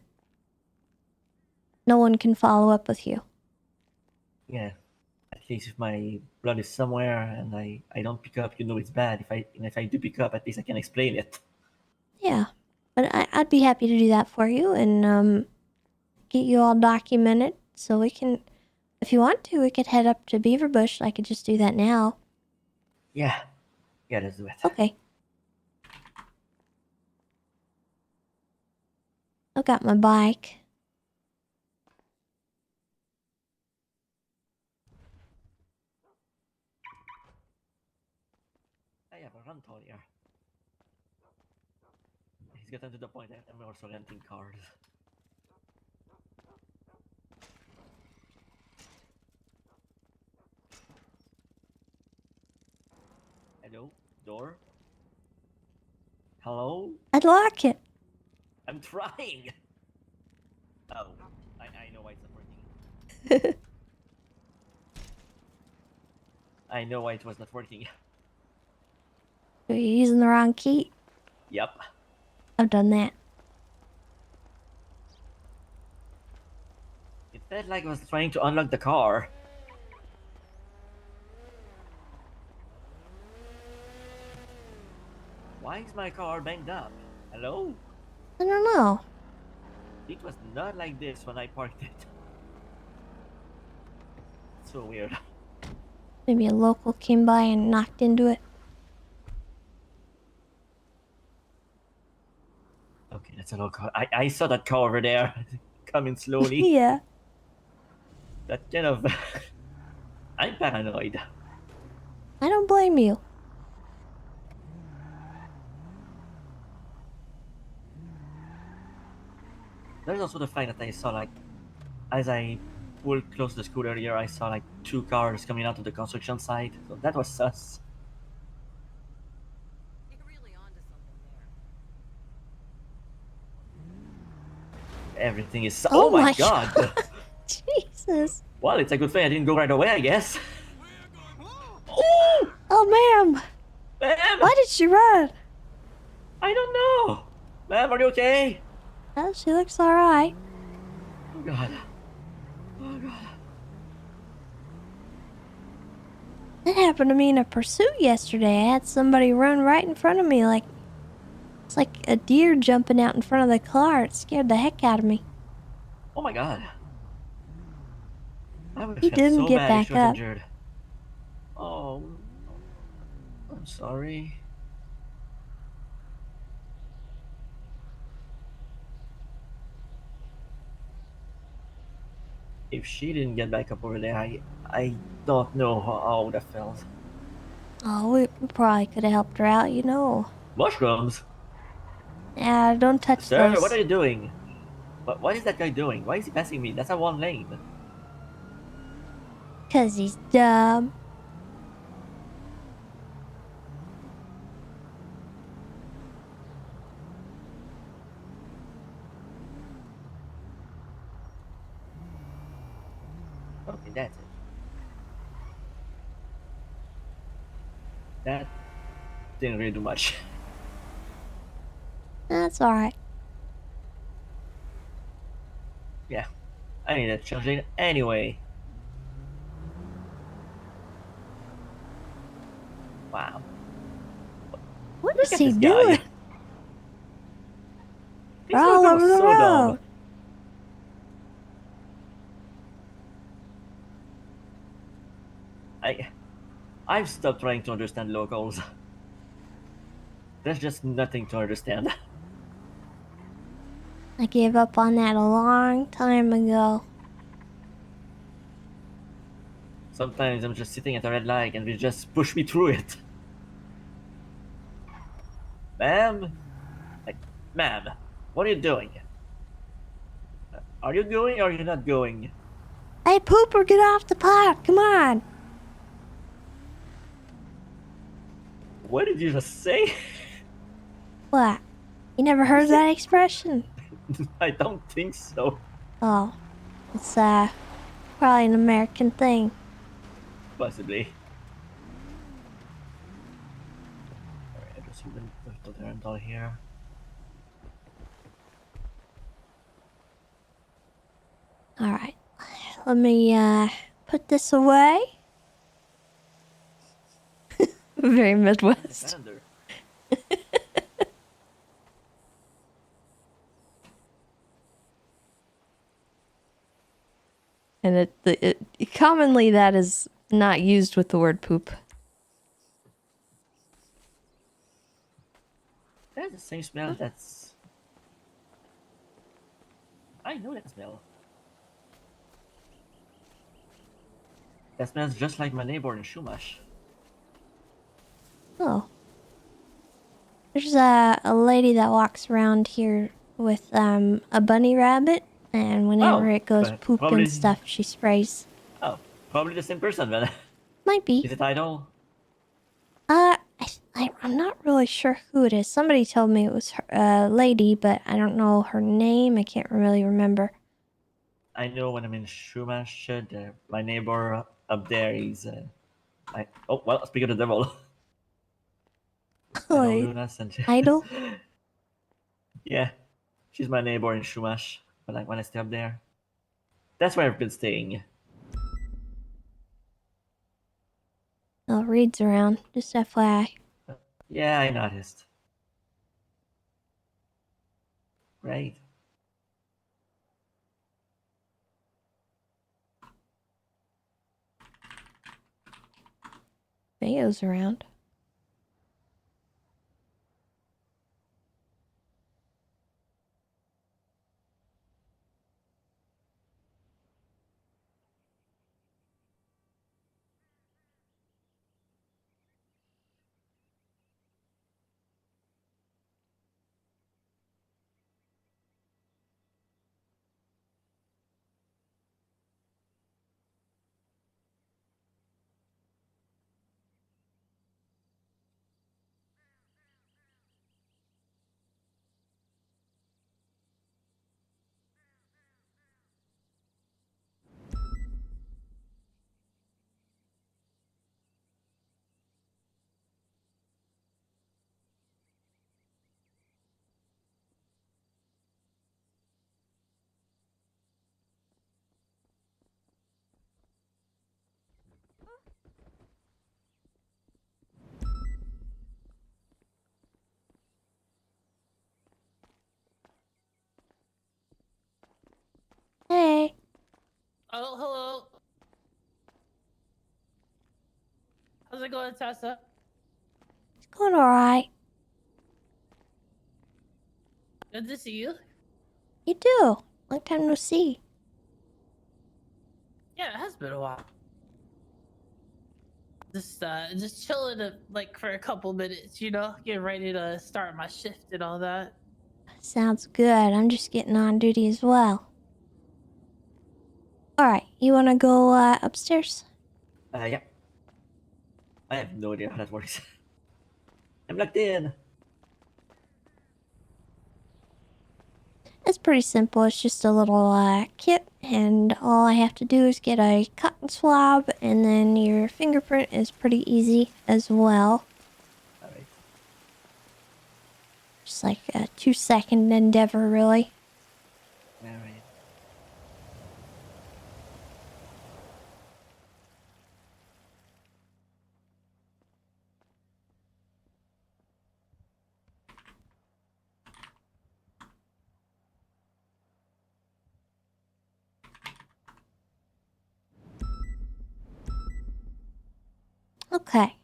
No one can follow up with you. Yeah. At least if my blood is somewhere and I don't pick up, you know it's bad. If I do pick up, at least I can explain it. Yeah, but I'd be happy to do that for you and get you all documented so we can, if you want to, we could head up to Beaverbush. I could just do that now. Yeah. Yeah, let's do it. Okay. I've got my bike. I have a rental here. He's gotten to the point that I'm also renting cars. Hello? Door? Hello? I'd like it. I'm trying! Oh, I know why it's not working. I know why it was not working. You're using the wrong key. Yep. I've done that. It felt like I was trying to unlock the car. Why is my car banged up? Hello? I don't know. It was not like this when I parked it. So weird. Maybe a local came by and knocked into it. Okay, that's a little car. I saw that car over there coming slowly. Yeah. That kind of... I'm paranoid. I don't blame you. There's also the fact that I saw, like, as I pulled close to the school earlier, I saw, like, 2 cars coming out of the construction site. So that was sus. Everything is... Oh my my god! Jesus. Well, it's a good thing I didn't go right away, I guess. Oh, ma'am. Ma'am! Why did she run? I don't know! Ma'am, are you okay? Oh, she looks alright. Oh god. Oh god. That happened to me in a pursuit yesterday. I had somebody run right in front of me like... It's like a deer jumping out in front of the car. It scared the heck out of me. Oh my god. I would He have felt didn't so get bad if back she was up. injured. Oh. I'm sorry. If she didn't get back up over there, I don't know how I would have felt. Oh, we probably could have helped her out, you know. Mushrooms? Yeah, don't touch Sir, those. what are you doing? What is that guy doing? Why is he passing me? That's a 1 lane. 'Cause he's dumb. Okay, that's it. That didn't really do much. That's alright. Yeah, I need a change lane anyway. Wow. What Look is at he this doing? guy. We're This all guy over was the so dumb. road. I've stopped trying to understand locals. There's just nothing to understand. I gave up on that a long time ago. Sometimes I'm just sitting at a red light and they just push me through it. Ma'am? Like, ma'am, what are you doing? Are you going or are you not going? Hey, Pooper, get off the pot. Come on. What did you just say? What? You never heard that expression? I don't think so. Oh, it's probably an American thing. Possibly. Alright, I just leave the rental here. All right, let me put this away. Very Midwest. Calendar. And it commonly that is not used with the word poop. That's the same smell. That's. I know that smell. That smells just like my neighbor in Shumash. Oh. There's a lady that walks around here with a bunny rabbit, and whenever it goes but poop probably- and stuff, she sprays. Oh, probably the same person then. Might be. Is it Idol? I'm not really sure who it is. Somebody told me it was her, a lady, but I don't know her name. I can't really remember. I know when I'm in Shumash, my neighbor up there is. Oh, well, speak of the devil. I know Oh, Luna sent you. Idol? Yeah, she's my neighbor in Shumash when I stay up there. That's where I've been staying. Oh, Reed's around. Just FYI. Yeah, I noticed. Right. Bayo's around. Hey. Oh, hello. How's it going, Tessa? It's going alright. Good to see you. You do. Long time no see. Yeah, it has been a while. Just chilling like for a couple minutes, you know, getting ready to start my shift and all that. Sounds good. I'm just getting on duty as well. Alright, you wanna go upstairs? Yeah. I have no idea how that works. I'm locked in. It's pretty simple. It's just a little kit, and all I have to do is get a cotton swab, and then your fingerprint is pretty easy as well. Alright. Just like a 2-second endeavor, really. Alright. Okay.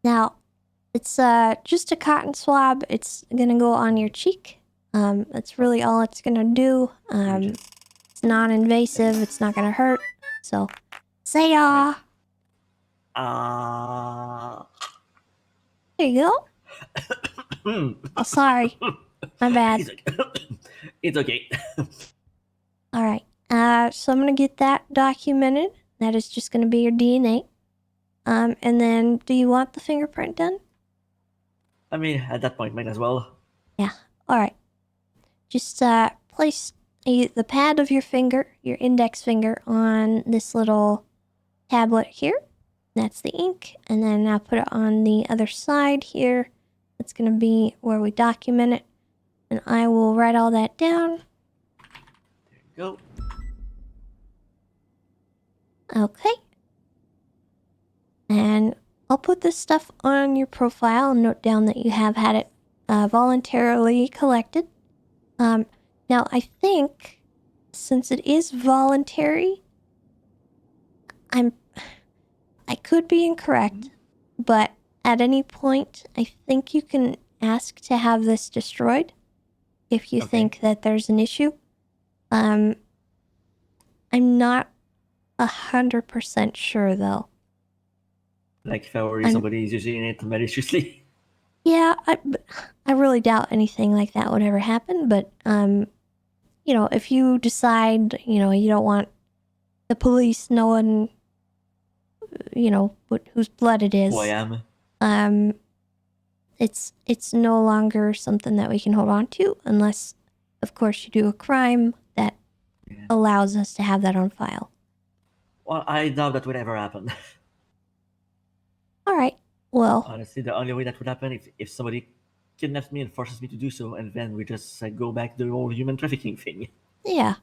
Now, it's just a cotton swab. It's gonna go on your cheek. That's really all it's gonna do. It's non-invasive. It's not gonna hurt. So, say Ah. There you go. Oh, sorry. My bad. It's okay. All right. So I'm gonna get that documented. That is just gonna be your DNA. And then, do you want the fingerprint done? I mean, at that point, might as well. Yeah. All right. Just place the pad of your finger, your index finger, on this little tablet here. That's the ink. And then I'll put it on the other side here. That's going to be where we document it. And I will write all that down. There you go. Okay. And I'll put this stuff on your profile and note down that you have had it voluntarily collected. Now, I think, since it is voluntary, I could be incorrect, but at any point, I think you can ask to have this destroyed if you think that there's an issue. I'm not 100% sure, though. Like if I were somebody who's using it maliciously. Yeah, I really doubt anything like that would ever happen, but, you know, if you decide, you know, you don't want the police knowing, you know, whose blood it is. Who I am. It's no longer something that we can hold on to unless, of course, you do a crime that allows us to have that on file. Well, I doubt that would ever happen. All right. Well, honestly, the only way that would happen if somebody kidnaps me and forces me to do so, and then we just go back to the whole human trafficking thing. yeah.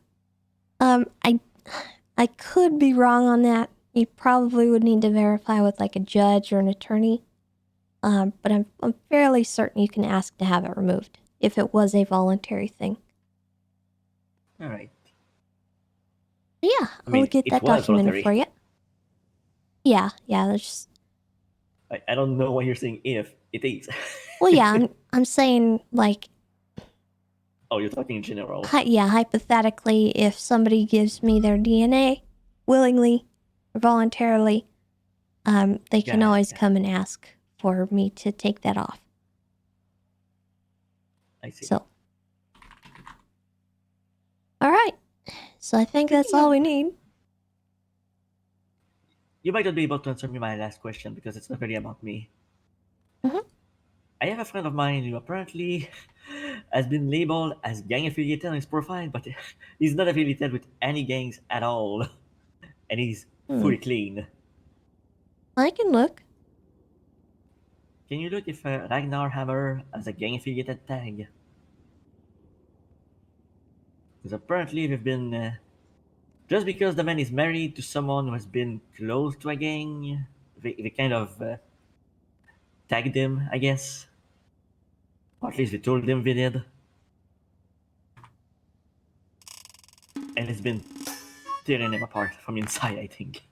I could be wrong on that. You probably would need to verify with like a judge or an attorney. But I'm fairly certain you can ask to have it removed if it was a voluntary thing. All right. Yeah, I'll get that documented for you. Yeah, there's just... I don't know why you're saying if it is. Well, yeah, I'm saying like... Oh, you're talking in general. Yeah, hypothetically, if somebody gives me their DNA willingly or voluntarily, they can always come and ask for me to take that off. I see. So, all right. So I think that's all we need. You might not be able to answer me my last question because it's not really about me. Mm-hmm. I have a friend of mine who apparently has been labeled as gang affiliated on his profile, but he's not affiliated with any gangs at all. And he's fully clean. I can look. Can you look if Ragnar Hammer has a gang affiliated tag? Because apparently we've been... just because the man is married to someone who has been close to a gang, they kind of tagged him, I guess. Or at least we told him we did. And it's been tearing him apart from inside, I think.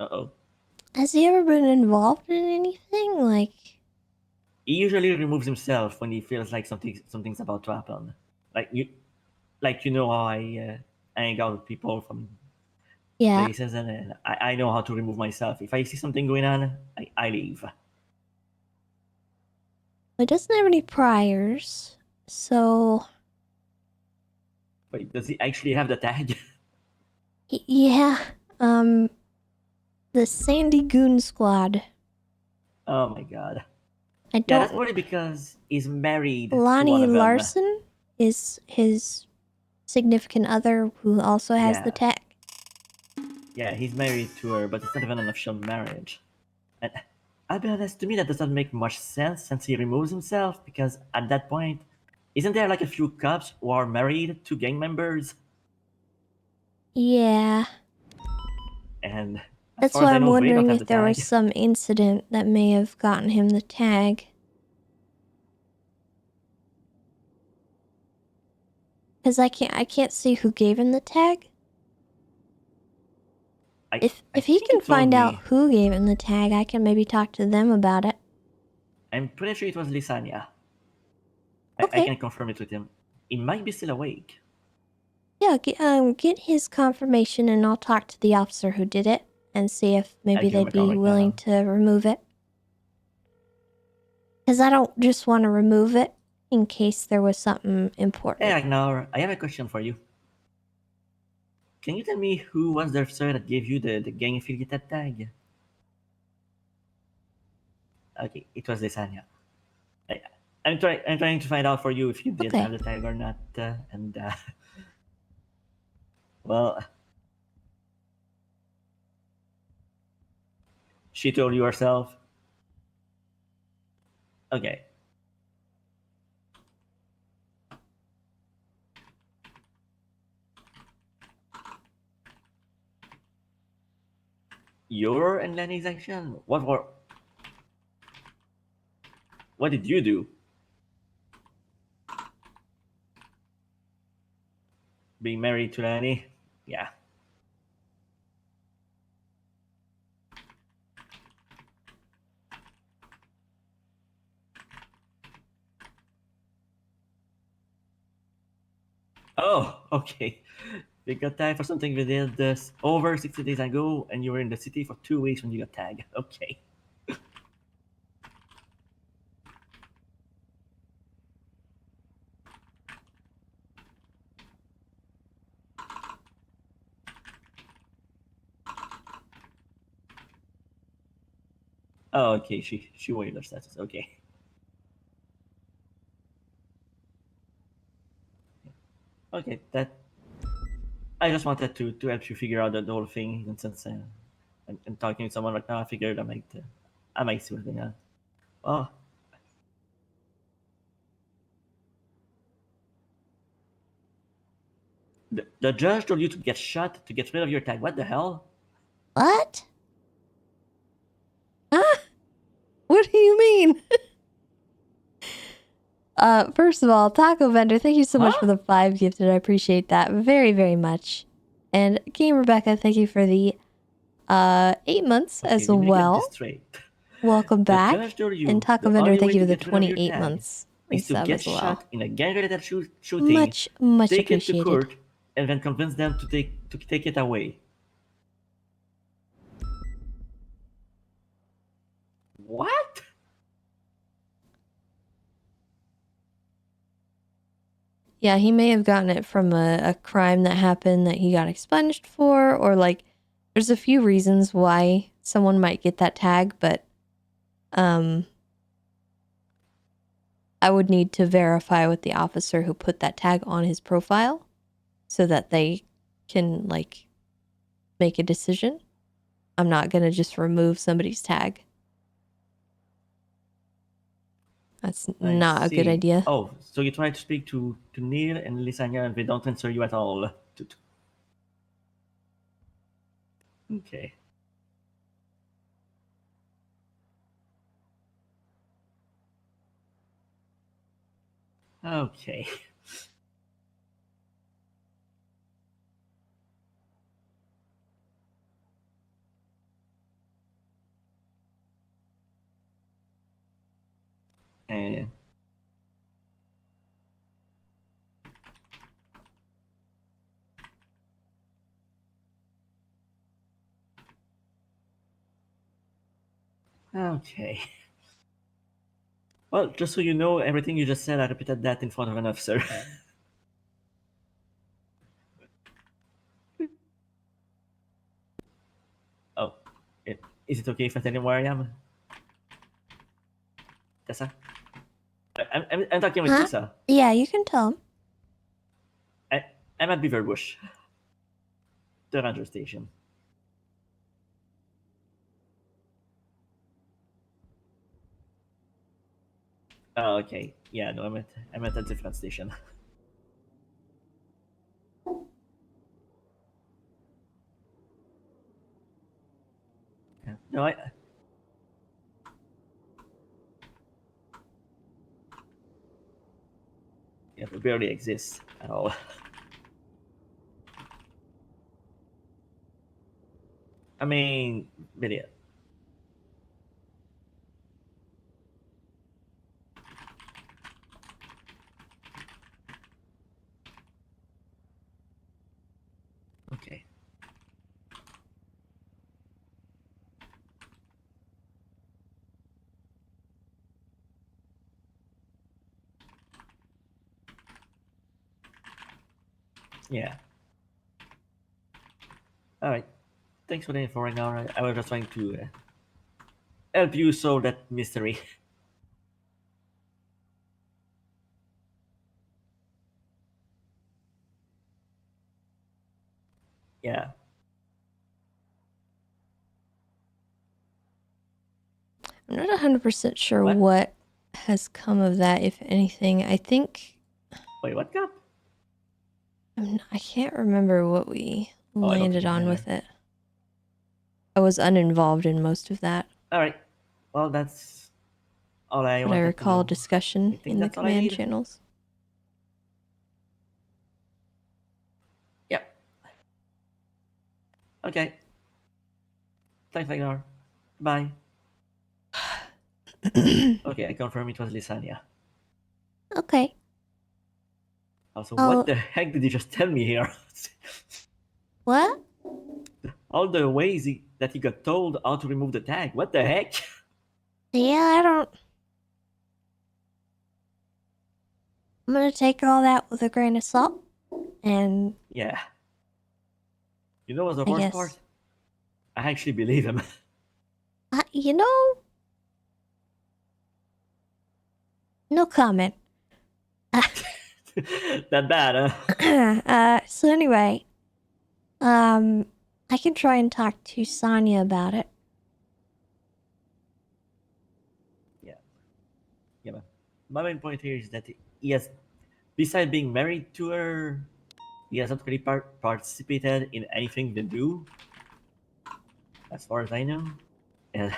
Uh-oh. Has he ever been involved in anything? Like... He usually removes himself when he feels like something's about to happen. Like you know how I hang out with people from places, and I know how to remove myself. If I see something going on, I leave. He doesn't have any priors, so... Wait, does he actually have the tag? Yeah, the Sandy Goon Squad. Oh my god. I don't... Yeah, that's probably because he's married Lonnie to one of them. Larson is his significant other who also has the tag. Yeah, he's married to her, but it's not even an official marriage. And I'll be honest, to me that doesn't make much sense since he removes himself, because at that point, isn't there like a few cops who are married to gang members? Yeah. And that's why I'm wondering if there was some incident that may have gotten him the tag. Because I can't see who gave him the tag. If he can find out who gave him the tag, I can maybe talk to them about it. I'm pretty sure it was Lisania. Okay. I can confirm it with him. He might be still awake. Yeah, get his confirmation and I'll talk to the officer who did it and see if maybe give him they'd a call be right willing now. to remove it. Because I don't just want to remove it in case there was something important. Hey, Ragnar, I have a question for you. Can you tell me who was the officer that gave you the gang affiliated tag? Okay, it was Lisania. I'm trying to find out for you if you did Okay. have the tag or not, well, she told you herself. Okay. Your and Lenny's action? What did you do? Being married to Lenny? Yeah. Oh, okay. They got tagged for something we did this over 60 days ago, and you were in the city for 2 weeks when you got tagged. Okay. Oh, okay. She waived her status. Okay. Okay, that. I just wanted to help you figure out the whole thing, and since I'm talking to someone right now, I figured I might see what's going on. Oh, the judge told you to get shot to get rid of your tag. What the hell? What? Huh? What do you mean? First of all, Taco Vendor, thank you so much for the 5 gifted. I appreciate that very, very much. And Game Rebecca, thank you for the 8 months Okay, as let me get well. this straight. Welcome The back. judge told you And Taco the Vendor, only thank way you to for the get rid of your 28 tag months is to resub get as well. shot in a gang-related shooting, Much take it to appreciated. court, and then convince them to take it away. What? Yeah, he may have gotten it from a crime that happened that he got expunged for, or like, there's a few reasons why someone might get that tag, but I would need to verify with the officer who put that tag on his profile so that they can like make a decision. I'm not gonna just remove somebody's tag. That's not a good See. idea. Oh, so you tried to speak to Neil and Lisania, and they don't answer you at all. Okay. Okay. Uh, okay. Well, just so you know, everything you just said, I repeated that in front of an officer. Oh, is it okay if I tell him where I am? Tessa? I'm talking with Huh? Tessa. Yeah, you can tell him. I'm at Beaver Bush, the ranger station. Oh, okay. Yeah, no, I'm at a different station. Yeah. No, yeah, it barely exists at all. I mean, really. Yeah. All right. Thanks for the info, Ragnar. I was just trying to help you solve that mystery. Yeah. I'm not 100% sure What? what has come of that, if anything. I think Wait, what got? I can't remember what we Oh, I don't landed think on either. with it. I was uninvolved in most of that, All right. Well, that's all I but I wanted to recall know. I discussion think in the that's all I command need. channels. Yep. Okay. Thanks, Ragnar. Bye. Okay, I confirm it was Lysania. Okay. Also, Oh. what the heck did you just tell me here? What? All the ways that he got told how to remove the tag. What the heck? Yeah, I don't. I'm gonna take all that with a grain of salt, and Yeah. You know what's the I worst guess. part? I actually believe him. You know, no comment. That bad, huh? So anyway, I can try and talk to Sonya about it. Yeah, but my main point here is that he has, besides being married to her, he hasn't really participated in anything they do, as far as I know. And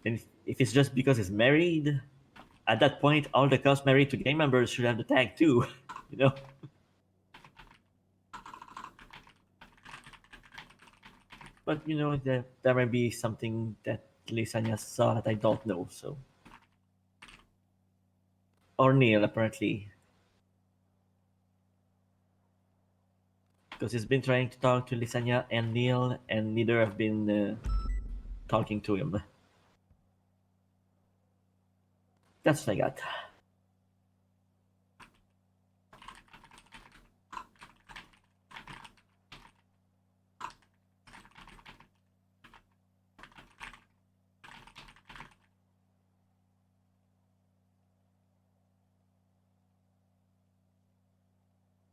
if it's just because he's married, at that point, all the cops married to gang members should have the tag too, you know? But you know, there might be something that Lysania saw that I don't know, so. Or Neil, apparently. Because he's been trying to talk to Lysania and Neil, and neither have been talking to him. That's what I got.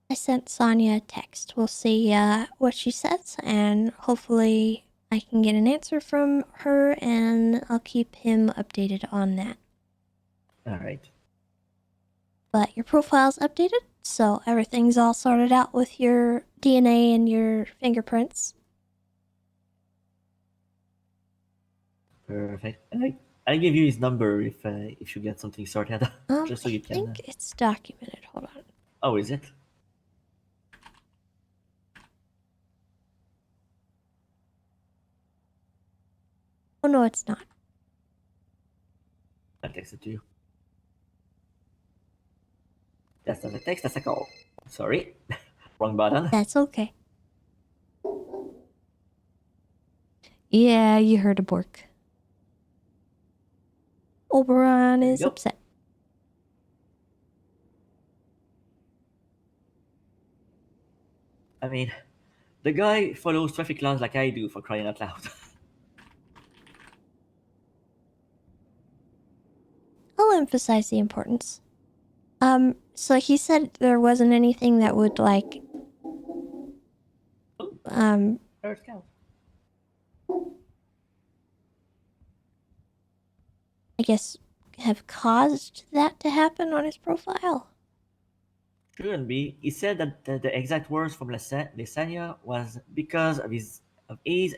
I sent Sonya a text. We'll see what she says, and hopefully I can get an answer from her, and I'll keep him updated on that. Alright. But your profile's updated, so everything's all sorted out with your DNA and your fingerprints. Perfect. I give you his number if you get something sorted, just so you can. I think it's documented. Hold on. Oh, is it? Oh no, it's not. I'll text it to you. That's not a text, that's a call. Sorry. Wrong button. That's okay. Yeah, you heard a bork. Oberon There you is go. upset. I mean, the guy follows traffic laws like I do, for crying out loud. I'll emphasize the importance. So he said there wasn't anything that would, like, Earth Scout. I guess, have caused that to happen on his profile. Shouldn't be. He said that the exact words from Lysania was because of his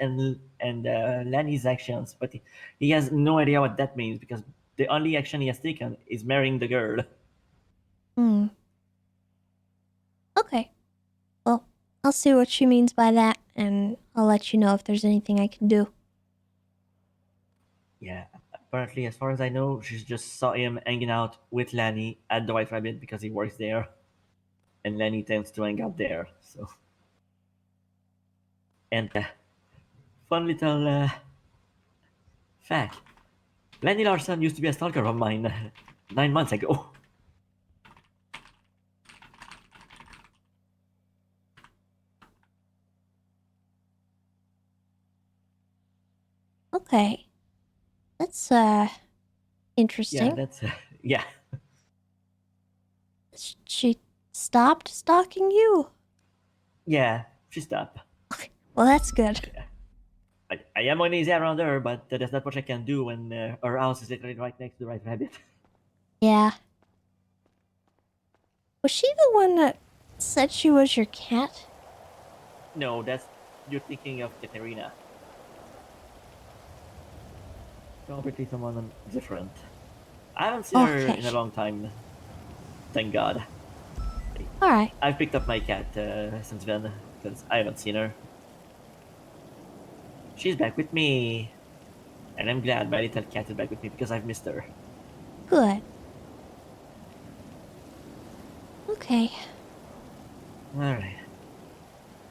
and Lanny's actions, but he has no idea what that means because the only action he has taken is marrying the girl. Okay. Well, I'll see what she means by that, and I'll let you know if there's anything I can do. Yeah, apparently, as far as I know, she just saw him hanging out with Lanny at the White Rabbit because he works there, and Lanny tends to hang out there. So, and fun little fact: Lanny Larson used to be a stalker of mine 9 months ago. Okay. That's Yeah, interesting. that's yeah. She stopped stalking you? Yeah, she stopped. Well, that's good. I am uneasy around her, but there's not much I can do when her house is literally right next to the right rabbit. Yeah. Was she the one that said she was your cat? No, that's you're thinking of Katerina. Probably someone different. I haven't seen her Okay. in a long time. Thank God. Alright. I've picked up my cat since then because I haven't seen her. She's back with me, and I'm glad my little cat is back with me because I've missed her. Good. Okay. Alright.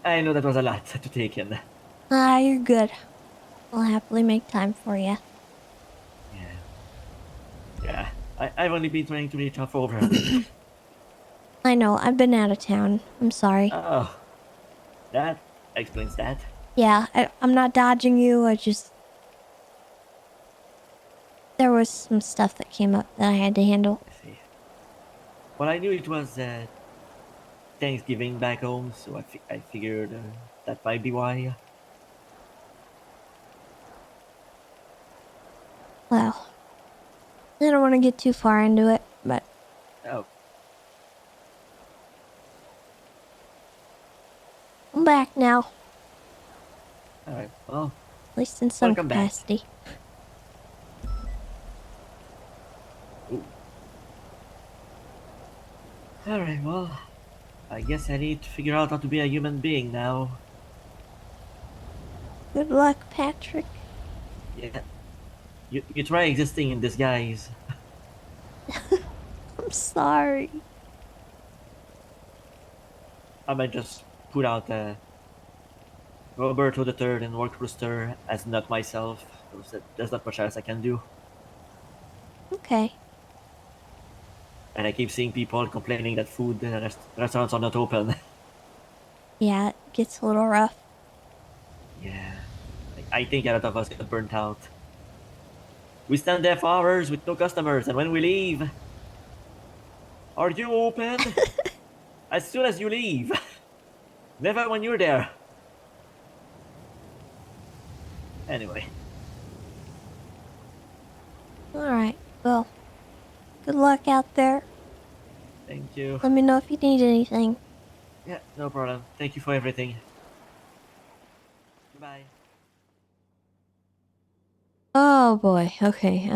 I know that was a lot to take in. You're good. I'll happily make time for you. Yeah. I've only been trying to reach off over a bit. I know, I've been out of town. I'm sorry. Oh, that explains that. Yeah, I'm not dodging you, there was some stuff that came up that I had to handle. I see. Well, I knew it was Thanksgiving back home, so I figured that might be why. Well, I don't want to get too far into it, but Oh, I'm back now. alright. Well, At least in some welcome back. capacity. Alright, well, I guess I need to figure out how to be a human being now. Good luck, Patrick. Yeah. You try existing in disguise. I'm sorry. I might just put out Roberto the Third and Work Rooster as not myself. There's not much else I can do. Okay. And I keep seeing people complaining that food restaurants are not open. Yeah, it gets a little rough. Yeah. I think a lot of us get burnt out. We stand there for hours with no customers, and when we leave, are you open? As soon as you leave. Never when you're there. Anyway. Alright, well, good luck out there. Thank you. Let me know if you need anything. Yeah, no problem. Thank you for everything. Bye. Oh boy, okay,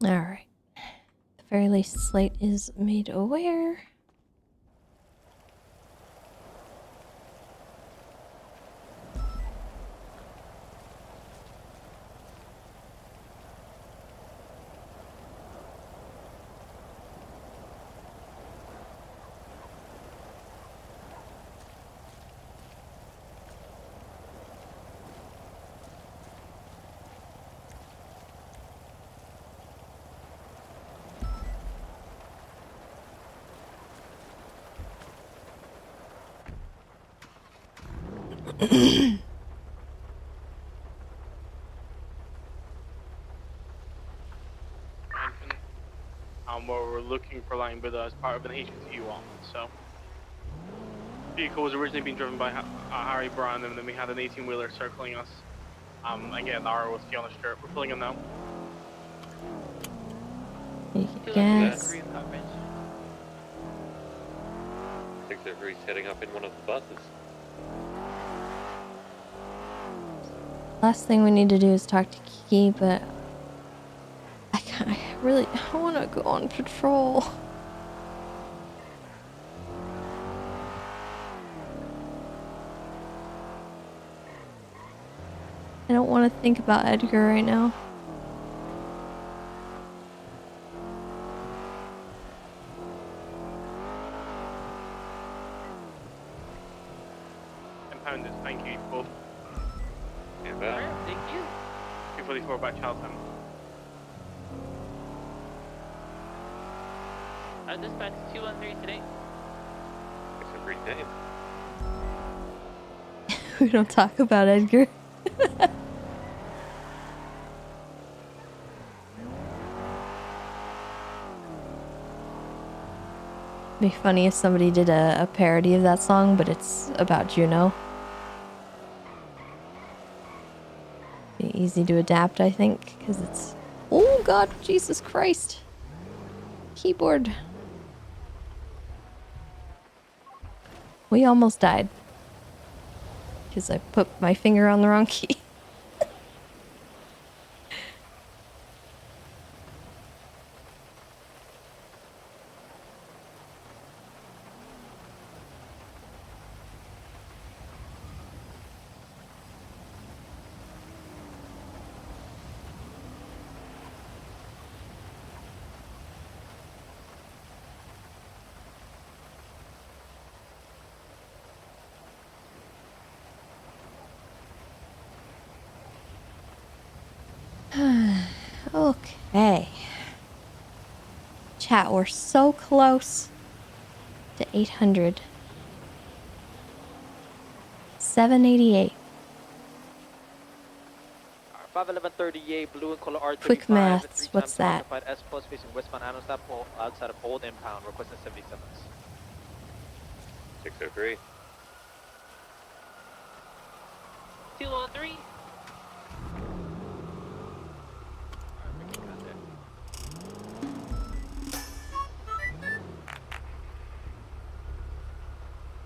Alright. At the very least, Slate is made aware. Where we're looking for line with as part of an HQ one. So, vehicle was originally being driven by Harry Brown, and then we had an 18-wheeler circling us. Again, our was on the strip. We're pulling him now. Yes. 603 setting up in one of the buses. Last thing we need to do is talk to Kiki, but I really want to go on patrol. I don't want to think about Edgar right now. Impounded, thank you both. Yeah, thank you. 244 back Charlton. Dispatch 213 today. It's a great name. We don't talk about Edgar. Be funny if somebody did a parody of that song, but it's about Juno. Be easy to adapt, I think, because it's... Oh god, Jesus Christ. Keyboard. We almost died. Because I put my finger on the wrong key. Okay. Chat, we're so close to 800. 788. 51138 blue and color R35. Quick maths, what's that? S plus facing westbound Amsterdam outside of Old Impound, requesting 77s. 603. 203.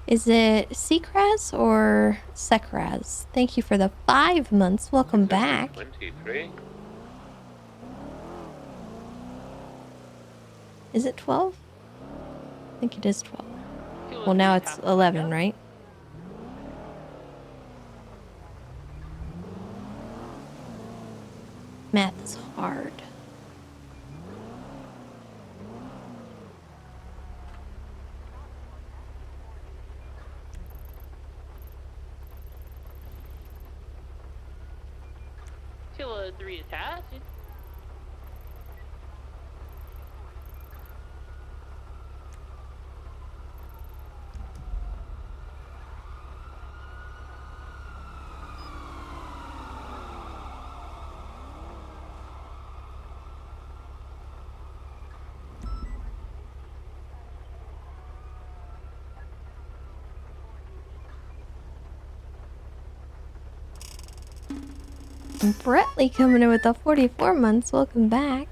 Is it Seacraz or Secraz? Thank you for the 5 months. Welcome back. 23. Is it 12? I think it is 12. Well, now it's 11, right? Math is hard. Kilo 3 attached. And Bretley coming in with the 44 months. Welcome back.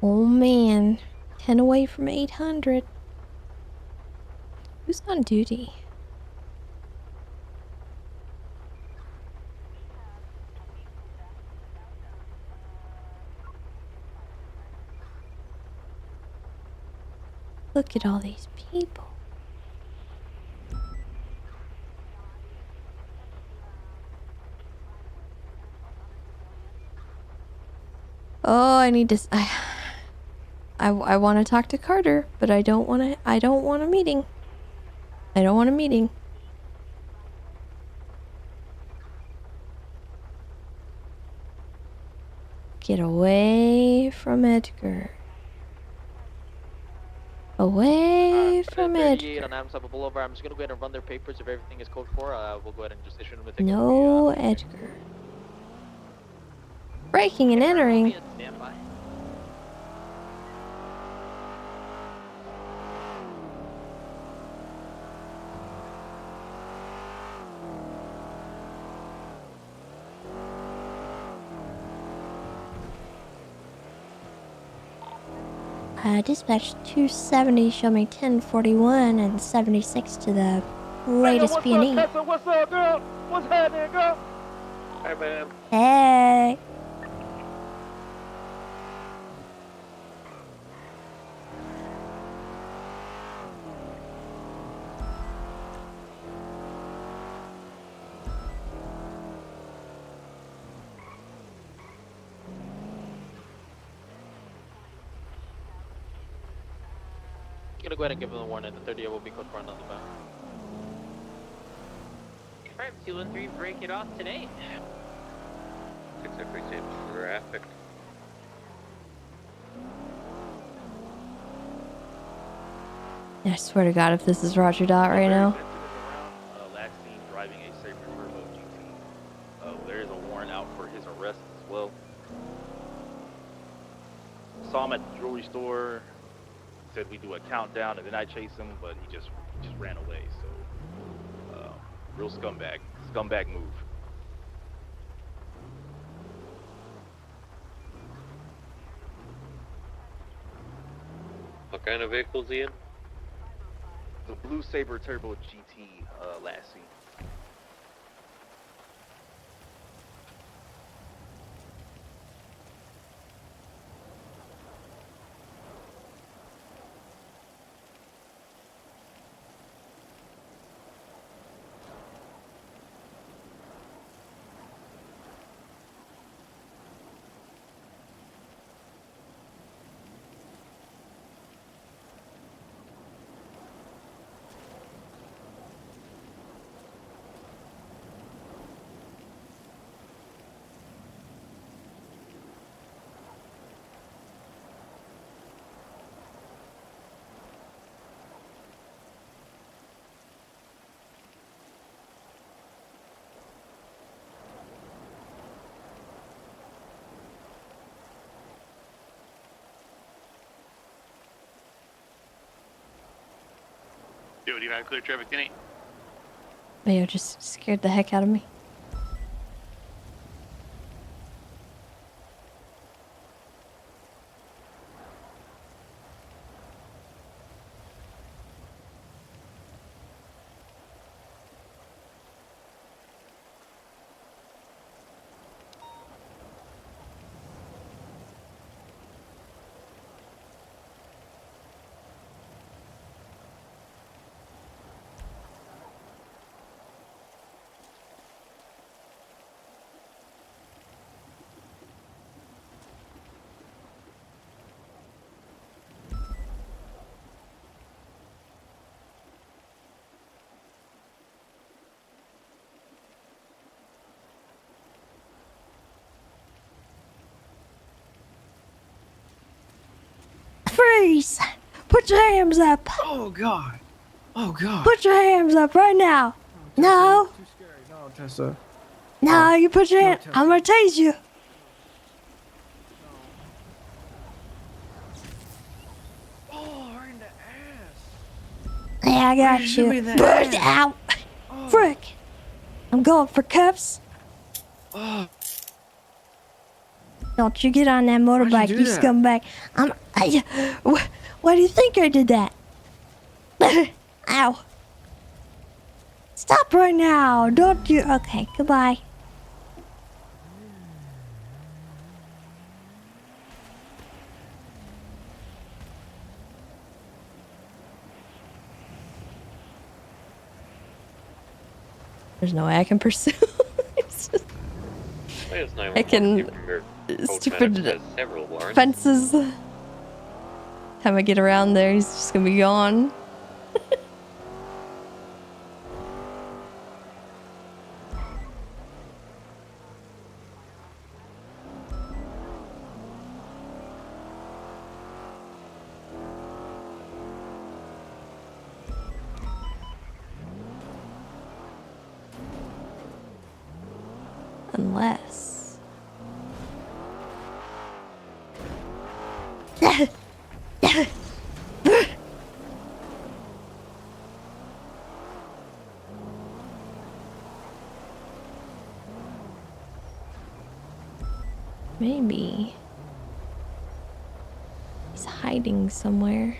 Oh man, 10 away from 800. Who's on duty? Look at all these people. Oh, I need to. I want to talk to Carter, but I don't want to. I don't want a meeting. I don't want a meeting. Get away from Edgar. Away from 38 Edgar. on Amsterdam Boulevard. I'm just gonna go ahead and run their papers. If everything is code 4, we'll go ahead and just issue them a ticket. No Edgar. Breaking and entering. Standby. Dispatch 270 show me 1041 and 76 to the latest B&E. What's up, girl? What's happening, girl? Hey, man. Hey. Gonna go ahead and give them a warning. The 38 will be code for another bound. Alright, 213, break it off today. 603 safe traffic. I swear to God, if this is Roger Dot right now. Last seen driving a Sabre Turbo GT. There is a warrant out for his arrest as well. Saw him at the jewelry store. Said we do a countdown, and then I chase him, but he just ran away. So, real scumbag move. What kind of vehicle is he in? The blue Sabre Turbo GT, last seen. Do you have clear traffic, Kenny? Mayo just scared the heck out of me. Freeze! Put your hands up! Oh God! Oh God! Put your hands up right now! No! Too scary. No, Tessa. No, you put your hand. I'm gonna tase you. Oh, right in the ass. Yeah, I got Shoot me you. in the Burst ass. out. Oh. Frick. I'm going for cuffs. Oh. Don't you get on that motorbike, do you that? scumbag. Why do you think I did that? Ow. Stop right now. Don't you... Okay, goodbye. There's no way I can pursue. I can... Stupid fences. Time I get around there, he's just gonna be gone. Unless... Maybe he's hiding somewhere.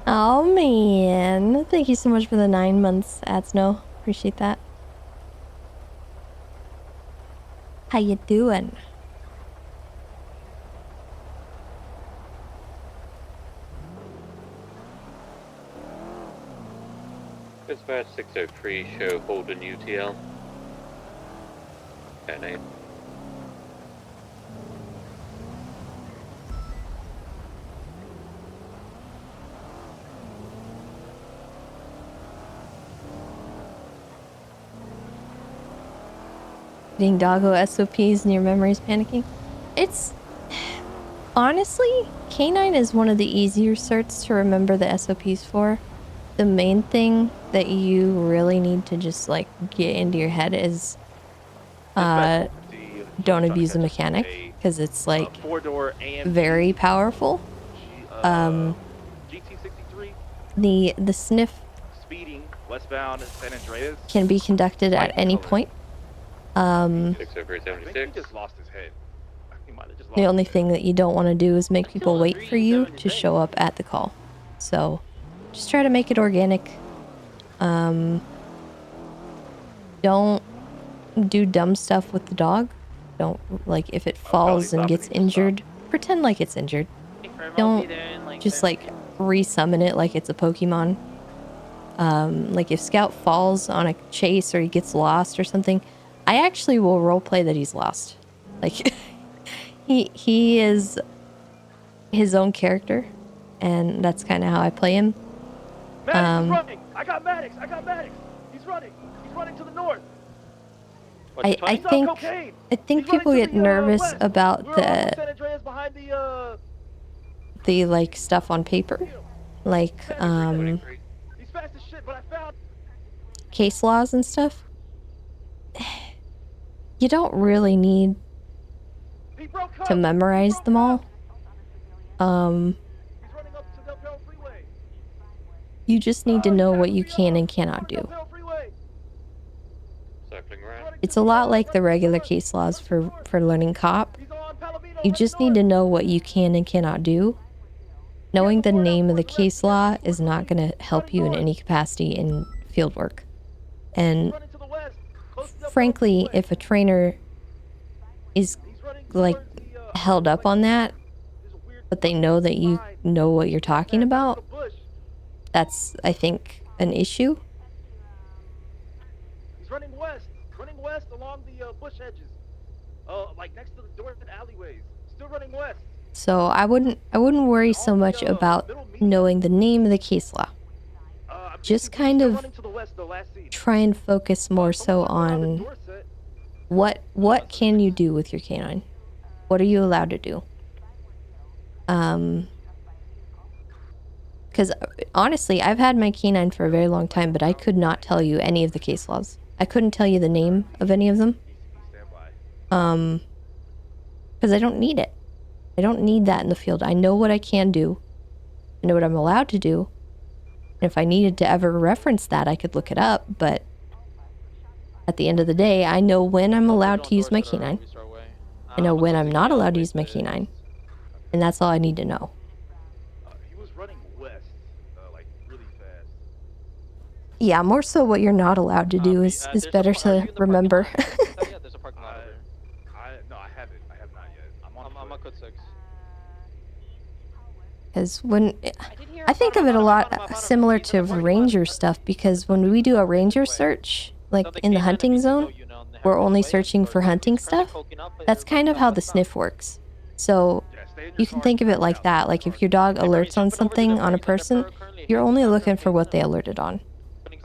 Oh man, thank you so much for the 9 months, Adsno. Appreciate that. How you doing? Dispatch 603, show Holden UTL. 10-8. Getting doggo SOPs and your memory's panicking. It's... Honestly, Canine is one of the easier certs to remember the SOPs for. The main thing that you really need to just, like, get into your head is... don't abuse a mechanic. Because it's, like, very powerful. GT63. The sniff Speeding westbound San Andreas. can be conducted at any point. 60376. I think he just lost his head. He might have just lost The only his head. thing that you don't want to do is make people wait for you to show up at the call. So, just try to make it organic. Don't do dumb stuff with the dog. Don't, like, if it falls and gets injured, pretend like it's injured. Don't just, like, resummon it like it's a Pokemon. Like, if Scout falls on a chase or he gets lost or something, I actually will roleplay that he's lost. Like, he is his own character, and that's kind of how I play him. Maddox is running! I got Maddox! He's running to the north! I think people get nervous about the like stuff on paper, like case laws and stuff. You don't really need to memorize them all. You just need to know what you can and cannot do. It's a lot like the regular case laws for learning cop. You just need to know what you can and cannot do. knowing the name of the case law is not going to help you in any capacity in field work. And frankly, if a trainer is like held up on that, but they know that you know what you're talking about, that's, I think, an issue. He's running west along the bush edges. Like next to the doors and alleyways. Still running west. So I wouldn't worry so much about knowing the name of the case law. Just kind of try and focus more so on what can you do with your canine? What are you allowed to do? Because honestly, I've had my canine for a very long time, but I could not tell you any of the case laws. I couldn't tell you the name of any of them. Because I don't need it. I don't need that in the field. I know what I can do. I know what I'm allowed to do. And if I needed to ever reference that, I could look it up, but at the end of the day, I know when I'm allowed to use my canine. I know when I'm not allowed to use my canine. And that's all I need to know. He was running west, like really fast. Yeah, more so what you're not allowed to do is better to remember. No, I haven't. I have not yet. I'm on code 6. Because when I think of it a lot similar to ranger stuff, because when we do a ranger search, like in the hunting zone, we're only searching for hunting stuff. That's kind of how the sniff works. So you can think of it like that. Like if your dog alerts on something on a person, you're only looking for what they alerted on.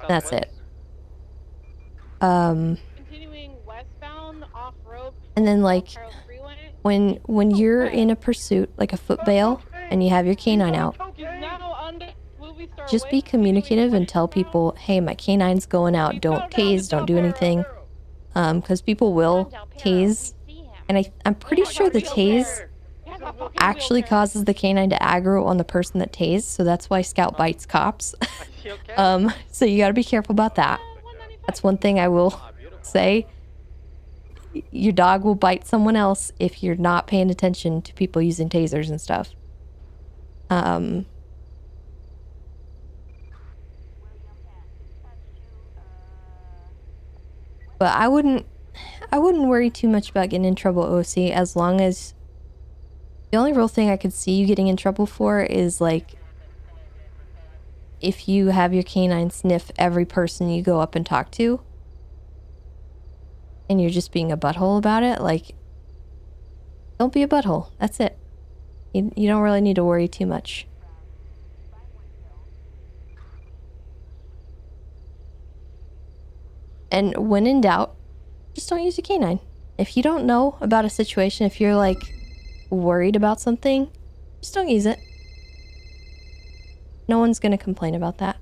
That's it. Continuing westbound off road. And then like when you're in a pursuit, like a foot bail, and you have your canine out, just be communicative and tell people, hey, my canine's going out. Don't tase, don't do anything. Because people will tase. And I'm pretty sure the tase actually causes the canine to aggro on the person that tased. So that's why Scout bites cops. So you gotta be careful about that. That's one thing I will say. Your dog will bite someone else if you're not paying attention to people using tasers and stuff. But I wouldn't worry too much about getting in trouble, OC, as long as the only real thing I could see you getting in trouble for is like if you have your canine sniff every person you go up and talk to and you're just being a butthole about it. Like, don't be a butthole. That's it. You don't really need to worry too much. And when in doubt, just don't use a canine. If you don't know about a situation, if you're like worried about something, just don't use it. No one's gonna complain about that.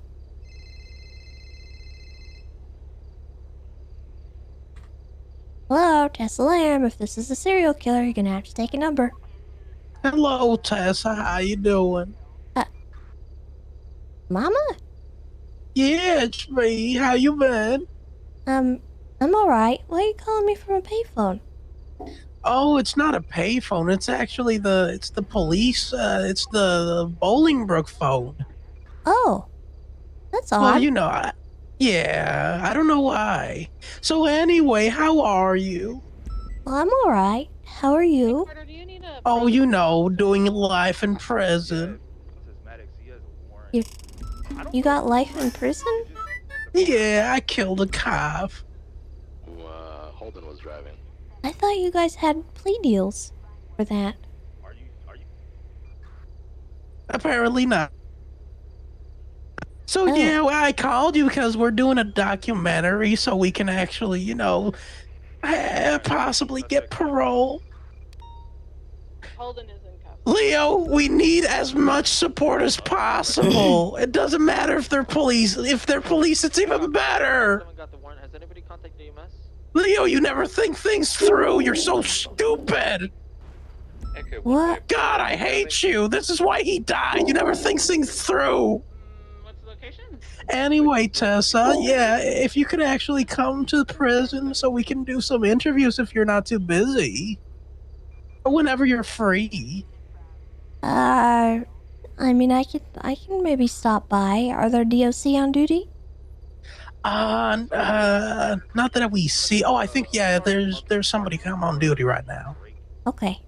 Hello, Tessa Lamb. If this is a serial killer, you're gonna have to take a number. Hello, Tessa. How you doing? Mama? Yeah, it's me. How you been? I'm alright. Why are you calling me from a payphone? Oh, it's not a payphone. It's actually the police. It's the Bolingbrook phone. Oh, that's odd. Well, you know, I don't know why. So anyway, how are you? Well, I'm alright. How are you? Oh, you know, doing life in prison. You got life in prison? Yeah, I killed a cop. Holden was driving. I thought you guys had plea deals for that. Apparently not. So yeah, well, I called you because we're doing a documentary so we can actually, you know, possibly get parole. Holden is in cuffs. Leo, we need as much support as possible. It doesn't matter if they're police. If they're police, it's even better. Has anybody contacted EMS? Leo, you never think things through. You're so stupid. What? God, I hate you. This is why he died. You never think things through. What's the location? Anyway, Tessa, yeah, if you could actually come to the prison so we can do some interviews if you're not too busy. Or whenever you're free. I'm I mean, I can maybe stop by. Are there DOC on duty? Not that we see. Oh, I think yeah. There's somebody come on duty right now. Okay.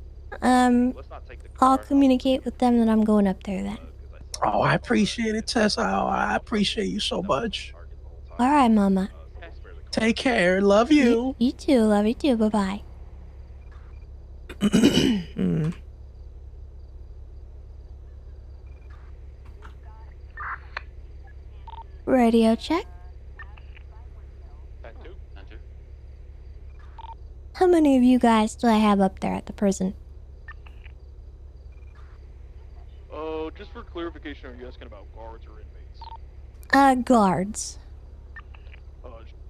I'll communicate with them that I'm going up there then. Oh, I appreciate it, Tessa. Oh, I appreciate you so much. All right, Mama. Take care. Love you. You too. Love you too. Bye-bye. Radio check. How many of you guys do I have up there at the prison? Just for clarification, are you asking about guards or inmates? Guards.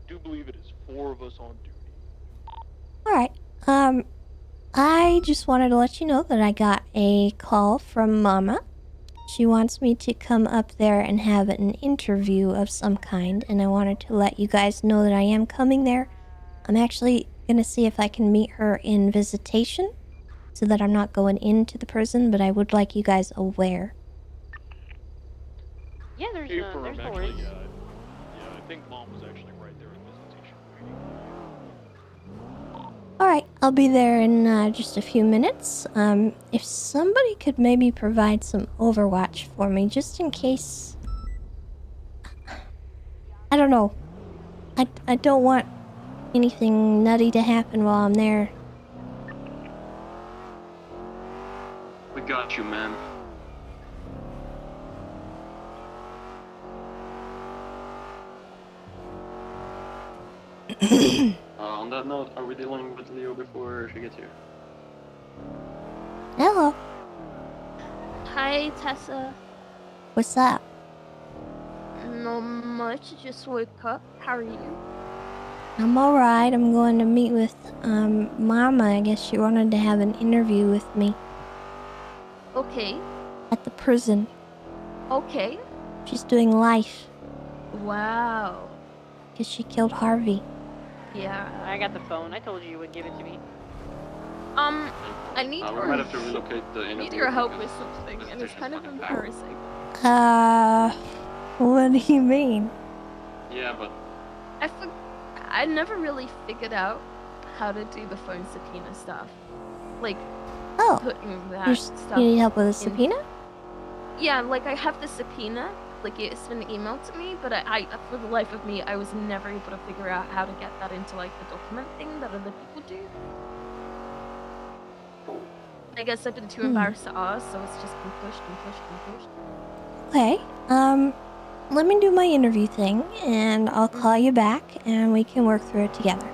Do believe it is 4 of us on duty. Alright. I just wanted to let you know that I got a call from Mama. She wants me to come up there and have an interview of some kind, and I wanted to let you guys know that I am coming there. I'm actually gonna see if I can meet her in visitation, so that I'm not going into the prison, but I would like you guys aware. Yeah, there's no Actually, worries. yeah, I think Mom was actually right there in visitation waiting. Alright, I'll be there in just a few minutes. If somebody could maybe provide some overwatch for me, just in case... I don't know. I don't want anything nutty to happen while I'm there. We got you, man. On that note, are we dealing with Leo before she gets here? Hello. Hi, Tessa. What's up? Not much, just woke up. How are you? I'm alright. I'm going to meet with, Mama. I guess she wanted to have an interview with me. Okay. At the prison. Okay. She's doing life. Wow. Because she killed Harvey. Yeah. I got the phone. I told you would give it to me. I need We might have to relocate the interview. need your help with something, and it's kind of embarrassing. What do you mean? Yeah, but... I never really figured out how to do the phone subpoena stuff. Like, putting that stuff You need help with a in- subpoena? Yeah, like I have the subpoena, like it's been emailed to me, but I for the life of me, I was never able to figure out how to get that into like the document thing that other people do. I guess I've been too embarrassed to ask, so it's just been pushed and pushed and pushed. Okay, let me do my interview thing, and I'll call you back, and we can work through it together.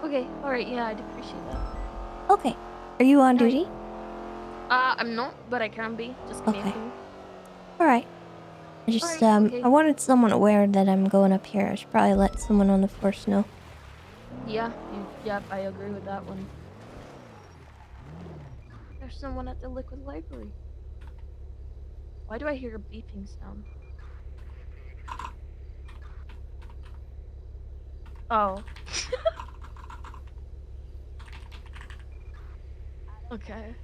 Okay, alright, yeah, I'd appreciate that. Okay. Are you on duty? I'm not, but I can be. Just give me a ping. Alright. I just, okay. I wanted someone aware that I'm going up here. I should probably let someone on the force know. Yeah, I agree with that one. There's someone at the liquid library. Why do I hear a beeping sound? Oh. Okay.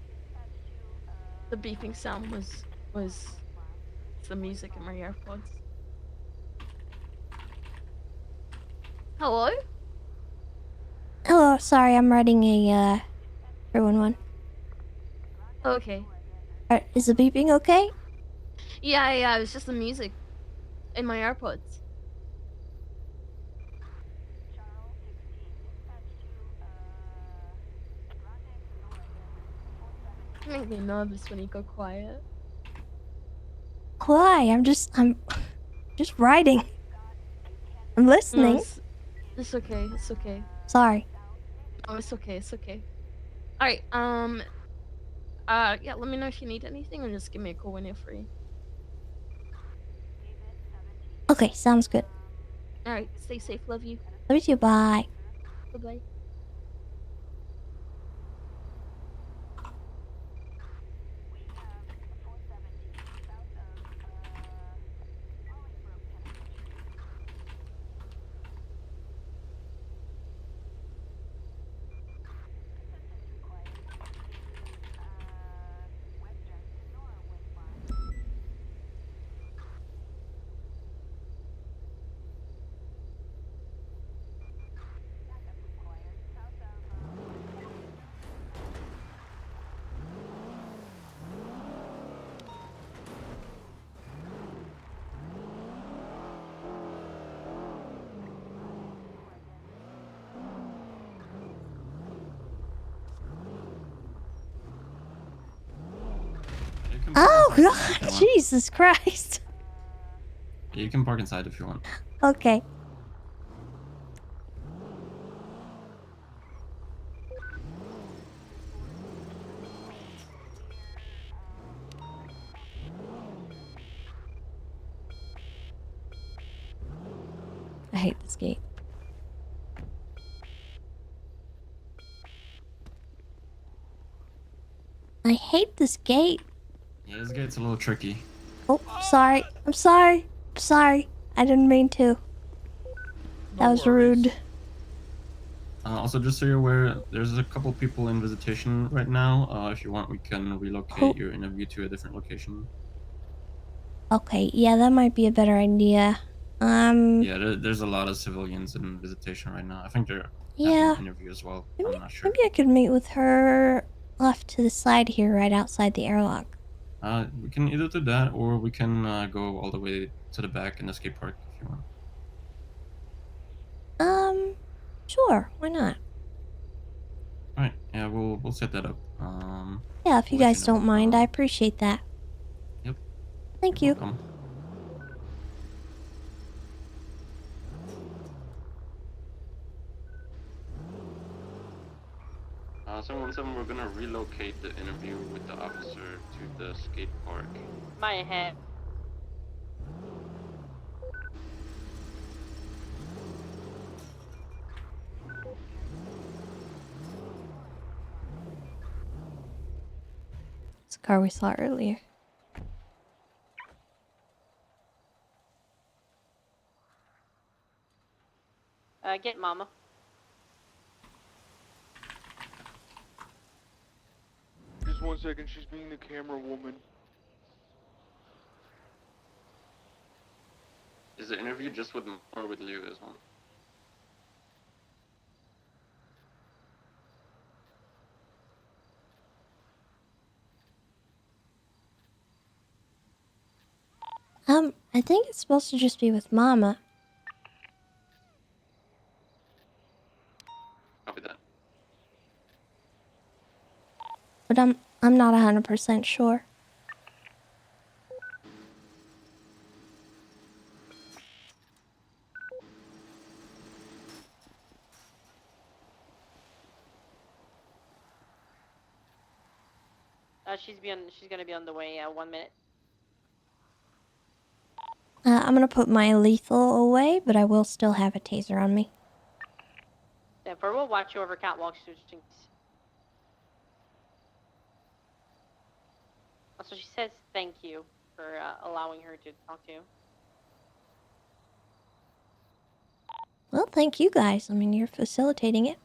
The beeping sound was the music in my AirPods. Hello? Hello, sorry, I'm writing a, 311. Okay. Is the beeping okay? Yeah, it was just the music in my AirPods. You make me nervous when you go quiet. Why? I'm just writing. I'm listening. No, it's okay, it's okay. Sorry. Oh, it's okay, it's okay. Alright, yeah, let me know if you need anything, or just give me a call when you're free. Okay, sounds good. Alright, stay safe, love you. Love you too, bye. Bye-bye. can park Oh inside if you God, want. Jesus Christ. Yeah, you can park inside if you want. Okay. I hate this gate. I hate this gate. Yeah, this gate's a little tricky. Oh, sorry. I'm sorry. I'm sorry. I didn't mean to. That was rude. Also, just so you're aware, there's a couple people in visitation right now. If you want, we can relocate your interview to a different location. Okay, yeah, that might be a better idea. Yeah, there's a lot of civilians in visitation right now. I think they're having Yeah. an interview as well. I'm not sure. Maybe I could meet with her off to the side here, right outside the airlock. We can either do that, or we can go all the way to the back in the skate park if you want. Sure, why not? All right, yeah, we'll set that up. Yeah, if you we'll let guys don't mind, I appreciate that. Yep. Thank you. Welcome. We're gonna relocate the interview with the officer to the skate park. My head. It's the car we saw earlier. Get Mama. Just 1 second, she's being the camera woman. Is the interview just with me or with Leo as well? I think it's supposed to just be with Mama. Copy that. But I'm not 100% sure. She's gonna be on the way. 1 minute. I'm gonna put my lethal away, but I will still have a taser on me. Therefore, we'll watch you over catwalks. Also, she says thank you for allowing her to talk to you. Well, thank you guys. I mean, you're facilitating it.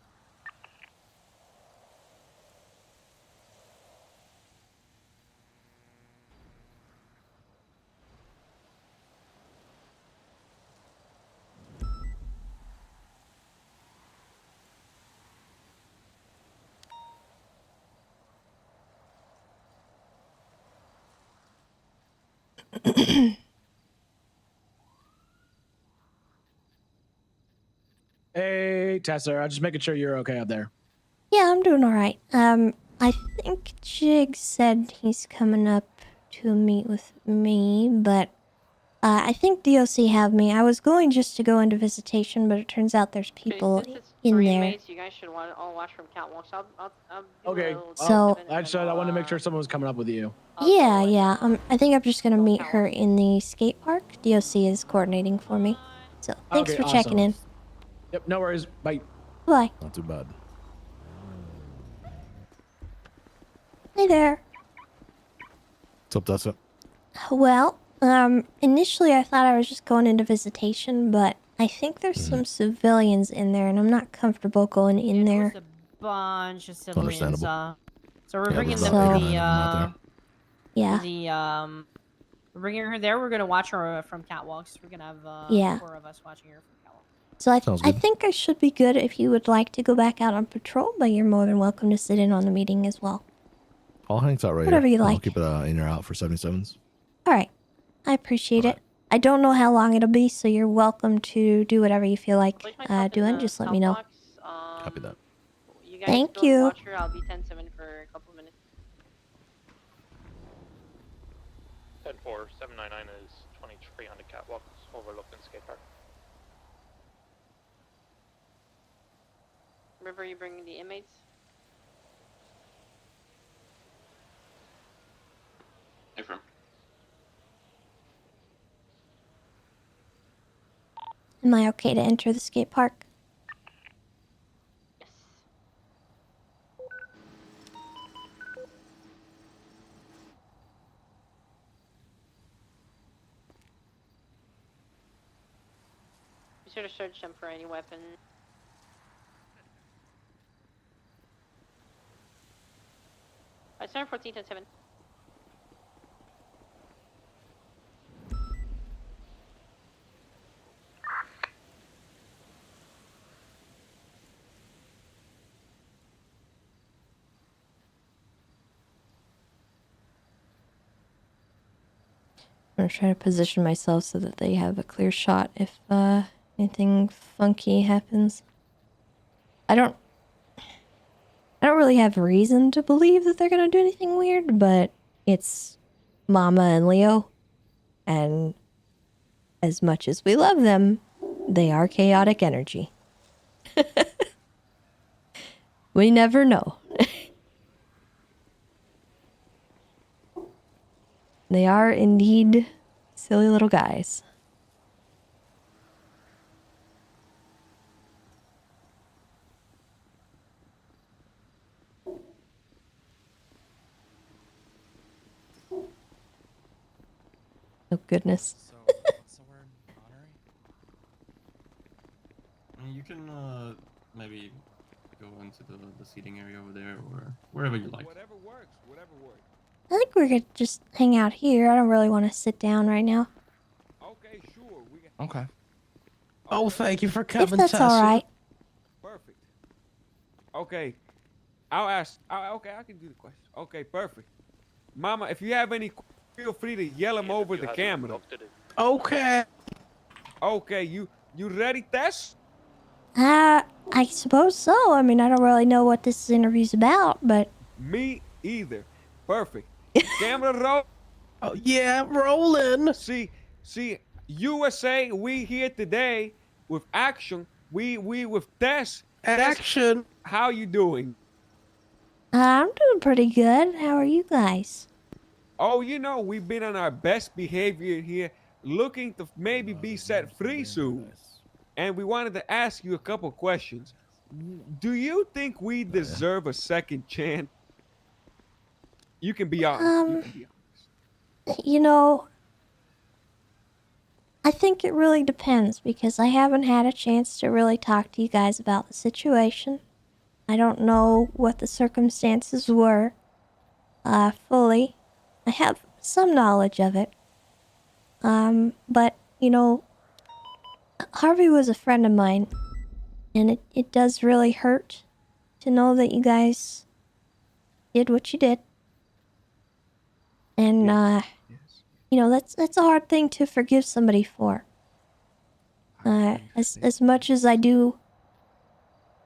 Hey, Tessa, I'm just making sure you're okay up there. Yeah, I'm doing all right. I think Jig said he's coming up to meet with me, but I think DOC have me. I was going just to go into visitation, but it turns out there's people in there. Mates, you guys should all watch from catwalks. I'll do Okay. a little So- I wanted to make sure someone was coming up with you. Yeah. I think I'm just gonna meet her in the skate park. DOC is coordinating for me. So thanks Okay, for checking in. Yep, no worries. Bye. Bye. Not too bad. Hey there. What's up, Tessa? Well, initially I thought I was just going into visitation, but I think there's some civilians in there, and I'm not comfortable going in there. There's a bunch of civilians. Understandable. So we're Yeah, bringing there's them about to 8 or 9 of them out Yeah. we're bringing her there. We're gonna watch her from catwalks. We're gonna have Yeah. 4 of us watching her from catwalks. So Sounds I good. think I should be good if you would like to go back out on patrol, but you're more than welcome to sit in on the meeting as well. I'll hang out right Whatever here. you I'll like. keep it in or out for 77s. All right. I appreciate it. I don't know how long it'll be, so you're welcome to do whatever you feel like doing. Just let me know. Copy that. You guys Thank go and you. watch her. I'll be 10-7 for a couple minutes. 10-4, 799 is 23 on the catwalk overlooking skate park. River, you bringing the inmates? Affirm. Am I okay to enter the skate park? Yes. Be sure to search them for any weapons. I started 14-7. I'm gonna try to position myself so that they have a clear shot if anything funky happens. I don't really have reason to believe that they're gonna do anything weird, but it's Mama and Leo, and as much as we love them, they are chaotic energy. We never know. They are indeed silly little guys. Oh goodness. So, what's the word? Honorary? You can maybe go into the seating area over there or wherever you like. Whatever works. Whatever works. I think we're gonna just hang out here. I don't really want to sit down right now. Okay, sure. We can... Okay. Oh, thank you for If coming, that's Tessa. all right. Perfect. Okay. I'll ask. Okay, I can do the question. Okay, perfect. Mama, if you have any, feel free to yell them over the camera. Okay. Okay, you ready, Tess? I suppose so. I mean, I don't really know what this interview's about, but... Me either. Perfect. Camera roll. Oh, yeah, I'm rolling. See, USA, we here today with action. We with Tess. Action. Tess, how you doing? I'm doing pretty good. How are you guys? Oh, you know, we've been on our best behavior here, looking to maybe be set free soon. And we wanted to ask you a couple questions. Do you think we deserve a second chance? You can be honest. You know, I think it really depends because I haven't had a chance to really talk to you guys about the situation. I don't know what the circumstances were, fully. I have some knowledge of it. But, you know, Harvey was a friend of mine, and it does really hurt to know that you guys did what you did. And, you know, that's a hard thing to forgive somebody for. As much as I do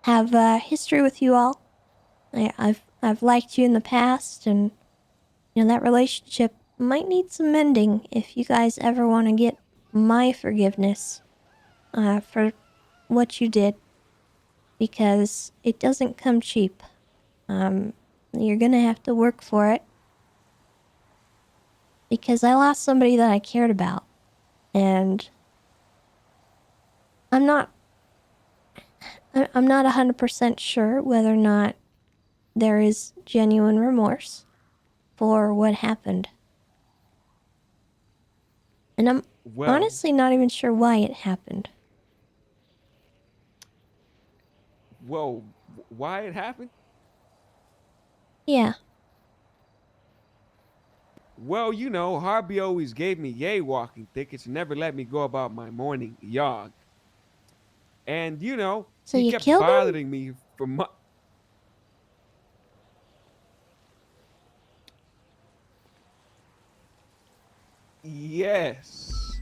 have history with you all, I've liked you in the past, and you know that relationship might need some mending if you guys ever want to get my forgiveness for what you did, because it doesn't come cheap. You're gonna have to work for it, because I lost somebody that I cared about, and I'm not 100% sure whether or not there is genuine remorse for what happened. And I'm honestly not even sure why it happened. Well, why it happened? Yeah. Well, you know, Harvey always gave me yay walking tickets and never let me go about my morning jog. And you know, So he you kept killed him? bothering me for Yes.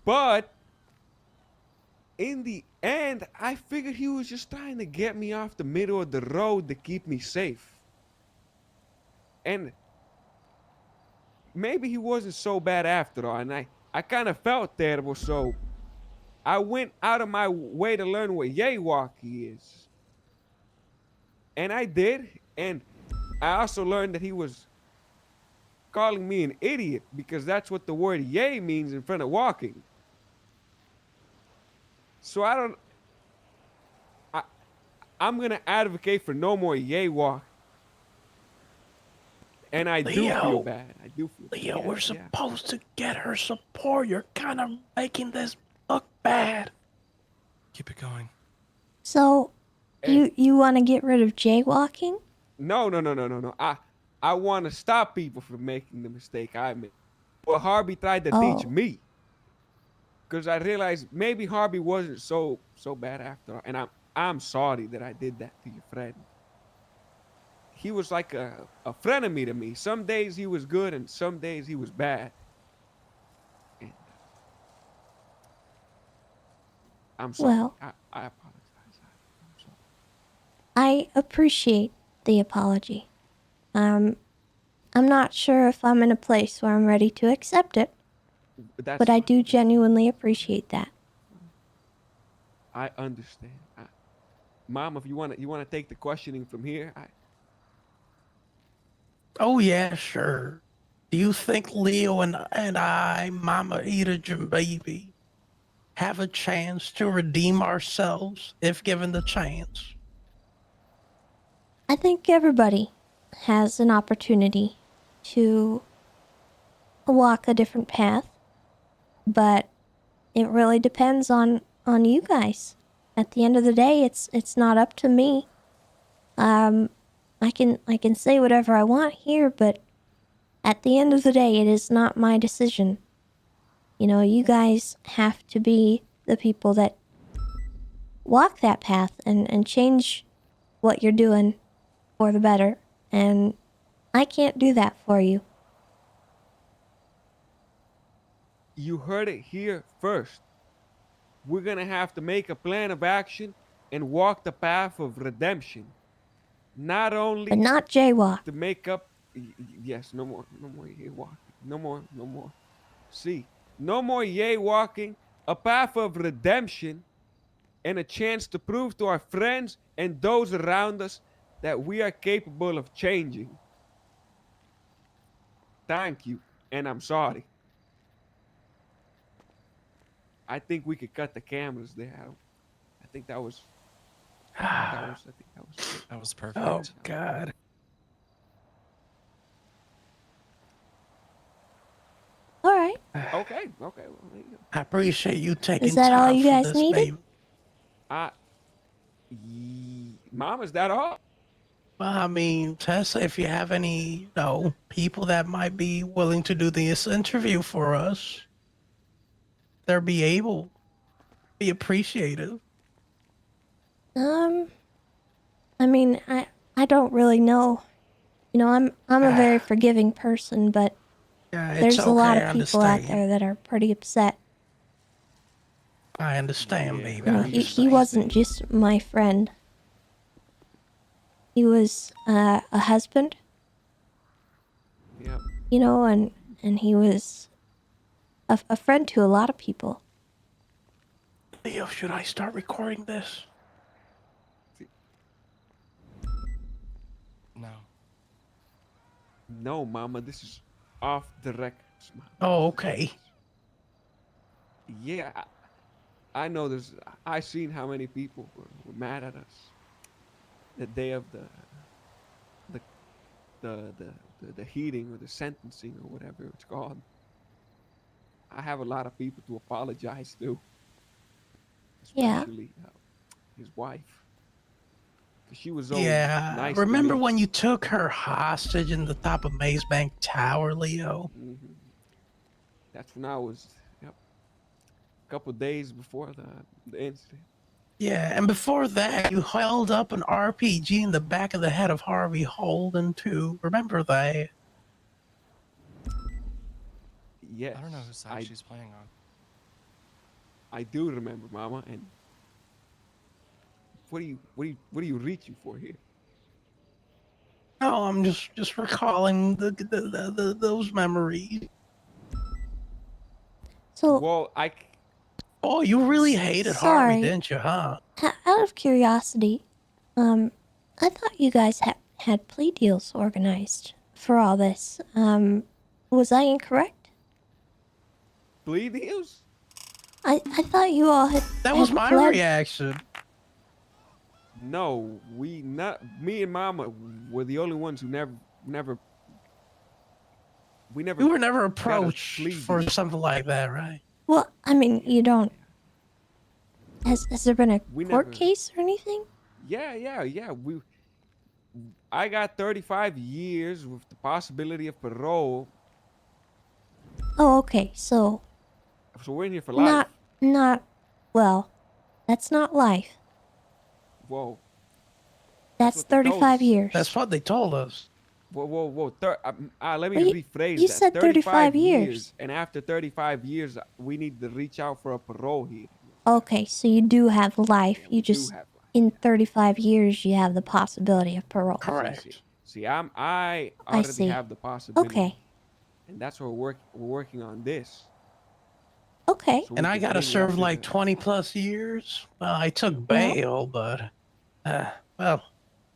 But in the end, I figured he was just trying to get me off the middle of the road to keep me safe. And maybe he wasn't so bad after all. And I kind of felt terrible, so I went out of my way to learn what yaywalking is. And I did. And I also learned that he was calling me an idiot because that's what the word yay means in front of walking. So I'm going to advocate for no more yaywalk. And I do feel bad. I do feel Leo, bad. we're supposed to get her support. You're kind of making this look bad. Keep it going. So, you want to get rid of jaywalking? No. I want to stop people from making the mistake I made. Well, Harvey tried to teach me. Because I realized maybe Harvey wasn't so bad after all. And I'm sorry that I did that to your friend. He was like a frenemy to me. Some days he was good and some days he was bad. And I'm sorry. Well, I apologize. I appreciate the apology. I'm not sure if I'm in a place where I'm ready to accept it, but I do genuinely appreciate that. I understand. Mom, if you want to take the questioning from here, Oh yeah, sure. Do you think Leo and I, Mama Eater and Baby, have a chance to redeem ourselves if given the chance? I think everybody has an opportunity to walk a different path, but it really depends on you guys. At the end of the day, it's not up to me. I can say whatever I want here, but at the end of the day, it is not my decision. You know, you guys have to be the people that walk that path and change what you're doing for the better. And I can't do that for you. you heard it here first. We're going to have to make a plan of action and walk the path of redemption. Not only But not jaywalk. to make up, yes, no more jaywalking. No more. See, no more jaywalking, a path of redemption, and a chance to prove to our friends and those around us that we are capable of changing. Thank you, and I'm sorry. I think we could cut the cameras there. I think that was. That was perfect. Oh God. All right. Okay. Well, there you go. I appreciate you taking Is that all time you for guys this, needed? baby. Mom, is that all? Well, I mean, Tessa, if you have any, people that might be willing to do this interview for us, they'll be appreciative. I mean, I don't really know. You know, I'm a very forgiving person, but Yeah, there's it's a lot okay, I of people out understand. there that are pretty upset. I understand, baby. You know, he wasn't just my friend. He was a husband. Yep. You know, and he was a friend to a lot of people. Leo, should I start recording this? No. No, Mama, this is off the records. Mama. Oh, okay. Yeah, I know there's. I seen how many people were mad at us the day of the hearing or the sentencing or whatever it's called. I have a lot of people to apologize to, especially his wife. She was always nice remember to me. when you took her hostage in the top of Maze Bank Tower, Leo? Mm-hmm. That's when I was a couple days before the incident. Yeah, and before that, you held up an RPG in the back of the head of Harvey Holden, too. Remember that? Yes. I don't know whose side she's playing on. I do remember, Mama. And what are you reaching for here? No, I'm just recalling those memories. So, Well, Oh, you really hated Harvey, sorry. didn't you, huh? Out of curiosity, I thought you guys had plea deals organized for all this. Was I incorrect? plea deals? I thought you all had. That was had my pled- reaction. No, me and Mama were the only ones who never. You were never got a approached plea for deal. something like that, right? Well, I mean, you don't. Has there been a We court never- case or anything? Yeah. I got 35 years with the possibility of parole, Oh, okay. So so we're in here for life. not. Well, that's not life. Whoa. That's what they told 35 us. years. That's what they told us. Whoa. Let me Well, rephrase you that. said 35 years. And after 35 years, we need to reach out for a parole hearing. Okay, so you do have life. You just have in 35 years you have the possibility of parole. Correct. See, I already see. have the possibility. Okay. And that's what we're working on this. Okay. So And we I can gotta bring you serve up to like the- 20 plus years. Well, I took bail, but well,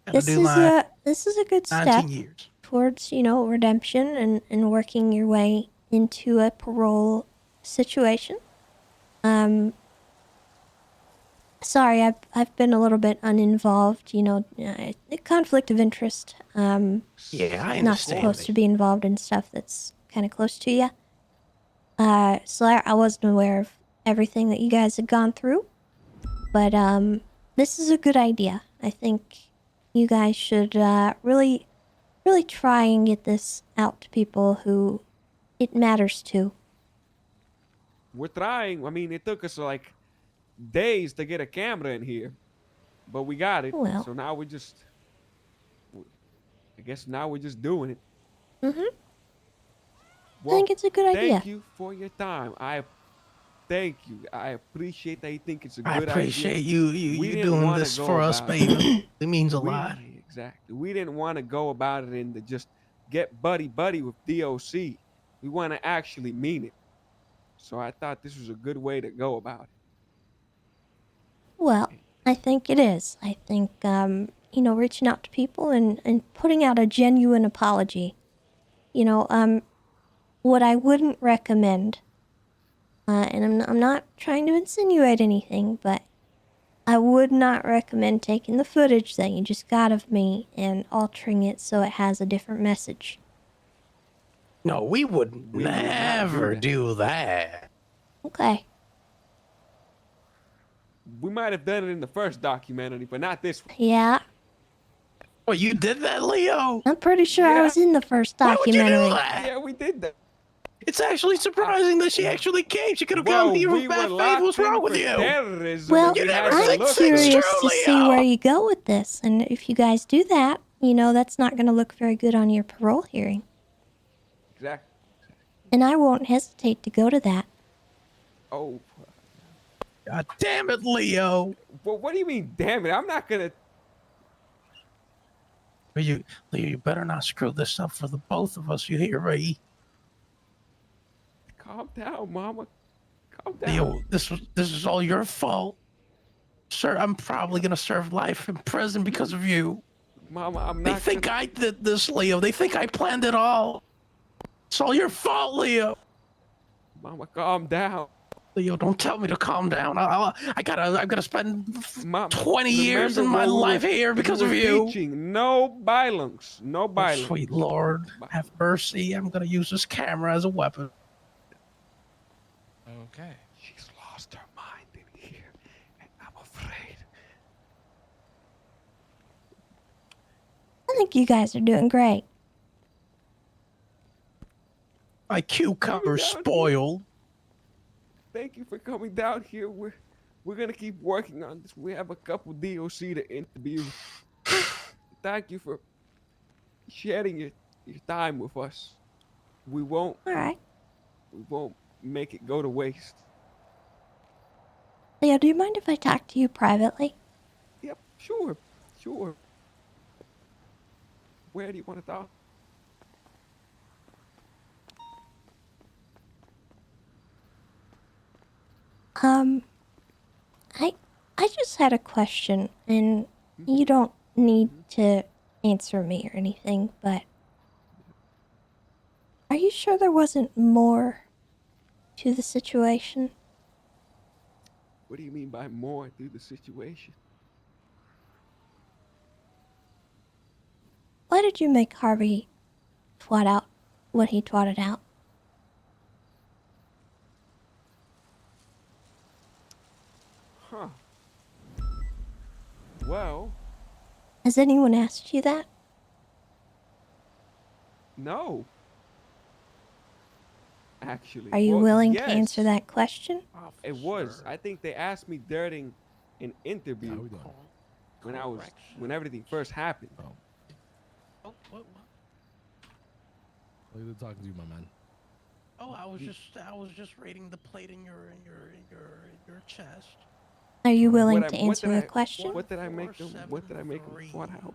gotta do my This is a good step 19 years. towards, redemption and working your way into a parole situation. Sorry, I've been a little bit uninvolved, conflict of interest. Yeah, I Not understand. supposed to be involved in stuff that's kind of close to you. So I wasn't aware of everything that you guys had gone through. But this is a good idea. I think you guys should really try and get this out to people who it matters to. We're trying. I mean, it took us like days to get a camera in here, but we got it. Well. So now I guess now we're just doing it. Mm-hmm. Well, I think it's a good idea. Thank you for your time. Thank you. I appreciate that you think it's a good I idea. appreciate you We didn't doing wanna this go for us, about it. baby. It means a lot. Exactly. We didn't want to go about it and to just get buddy with DOC. We want to actually mean it. So I thought this was a good way to go about it. Well, I think it is. I think, reaching out to people and putting out a genuine apology. What I wouldn't recommend, and I'm not trying to insinuate anything, but I would not recommend taking the footage that you just got of me and altering it so it has a different message. No, we would never do that. Okay. We might have done it in the first documentary, but not this one. Yeah. Well, you did that, Leo? I'm pretty sure I was in the first documentary. Why would you do that? Yeah, we did that. It's actually surprising that she actually came. She could have Well, come here we with were bad faith. locked What's in wrong with for you? terrorism. Well, You never I'm looked curious at to see where you go with this, and if you guys do that, that's not going to look very good on your parole hearing. Exactly. And I won't hesitate to go to that. Oh. God damn it, Leo. Well, what do you mean, damn it? I'm not going to. Leo, you better not screw this up for the both of us. You hear me? Calm down, Mama. Calm down. Leo, this is all your fault. Sir, I'm probably gonna serve life in prison because of you. Mama, I'm They not. think I did this, Leo. They think I planned it all. It's all your fault, Leo. Mama, calm down. Leo, don't tell me to calm down. I gotta spend 20 years Remember in my what we life were- here because we of were you. Teaching no violence. No Oh, violence. sweet Lord, have mercy. I'm gonna use this camera as a weapon. Okay. She's lost her mind in here, and I'm afraid. I think you guys are doing great. My cucumber's spoiled. Thank you for coming down here. We're gonna keep working on this. We have a couple DOC to interview. Thank you for sharing your time with us. We won't. All right. We won't make it go to waste. Leo, do you mind if I talk to you privately? Yep. Sure. Where do you want to talk? I just had a question, and you don't need to answer me or anything, but are you sure there wasn't more to the situation? What do you mean by more through the situation? Why did you make Harvey twat out what he twatted out? Huh. Well, Has anyone asked you that? no. Actually, Are you well, willing to yes, answer that question? it was. I think they asked me during an interview when everything first happened. Oh, what? What are you talking to you, my man? Oh, I was just reading the plate in your chest. Are you willing What to I- what answer did the I- question? What did I make them? What did I make them twat out?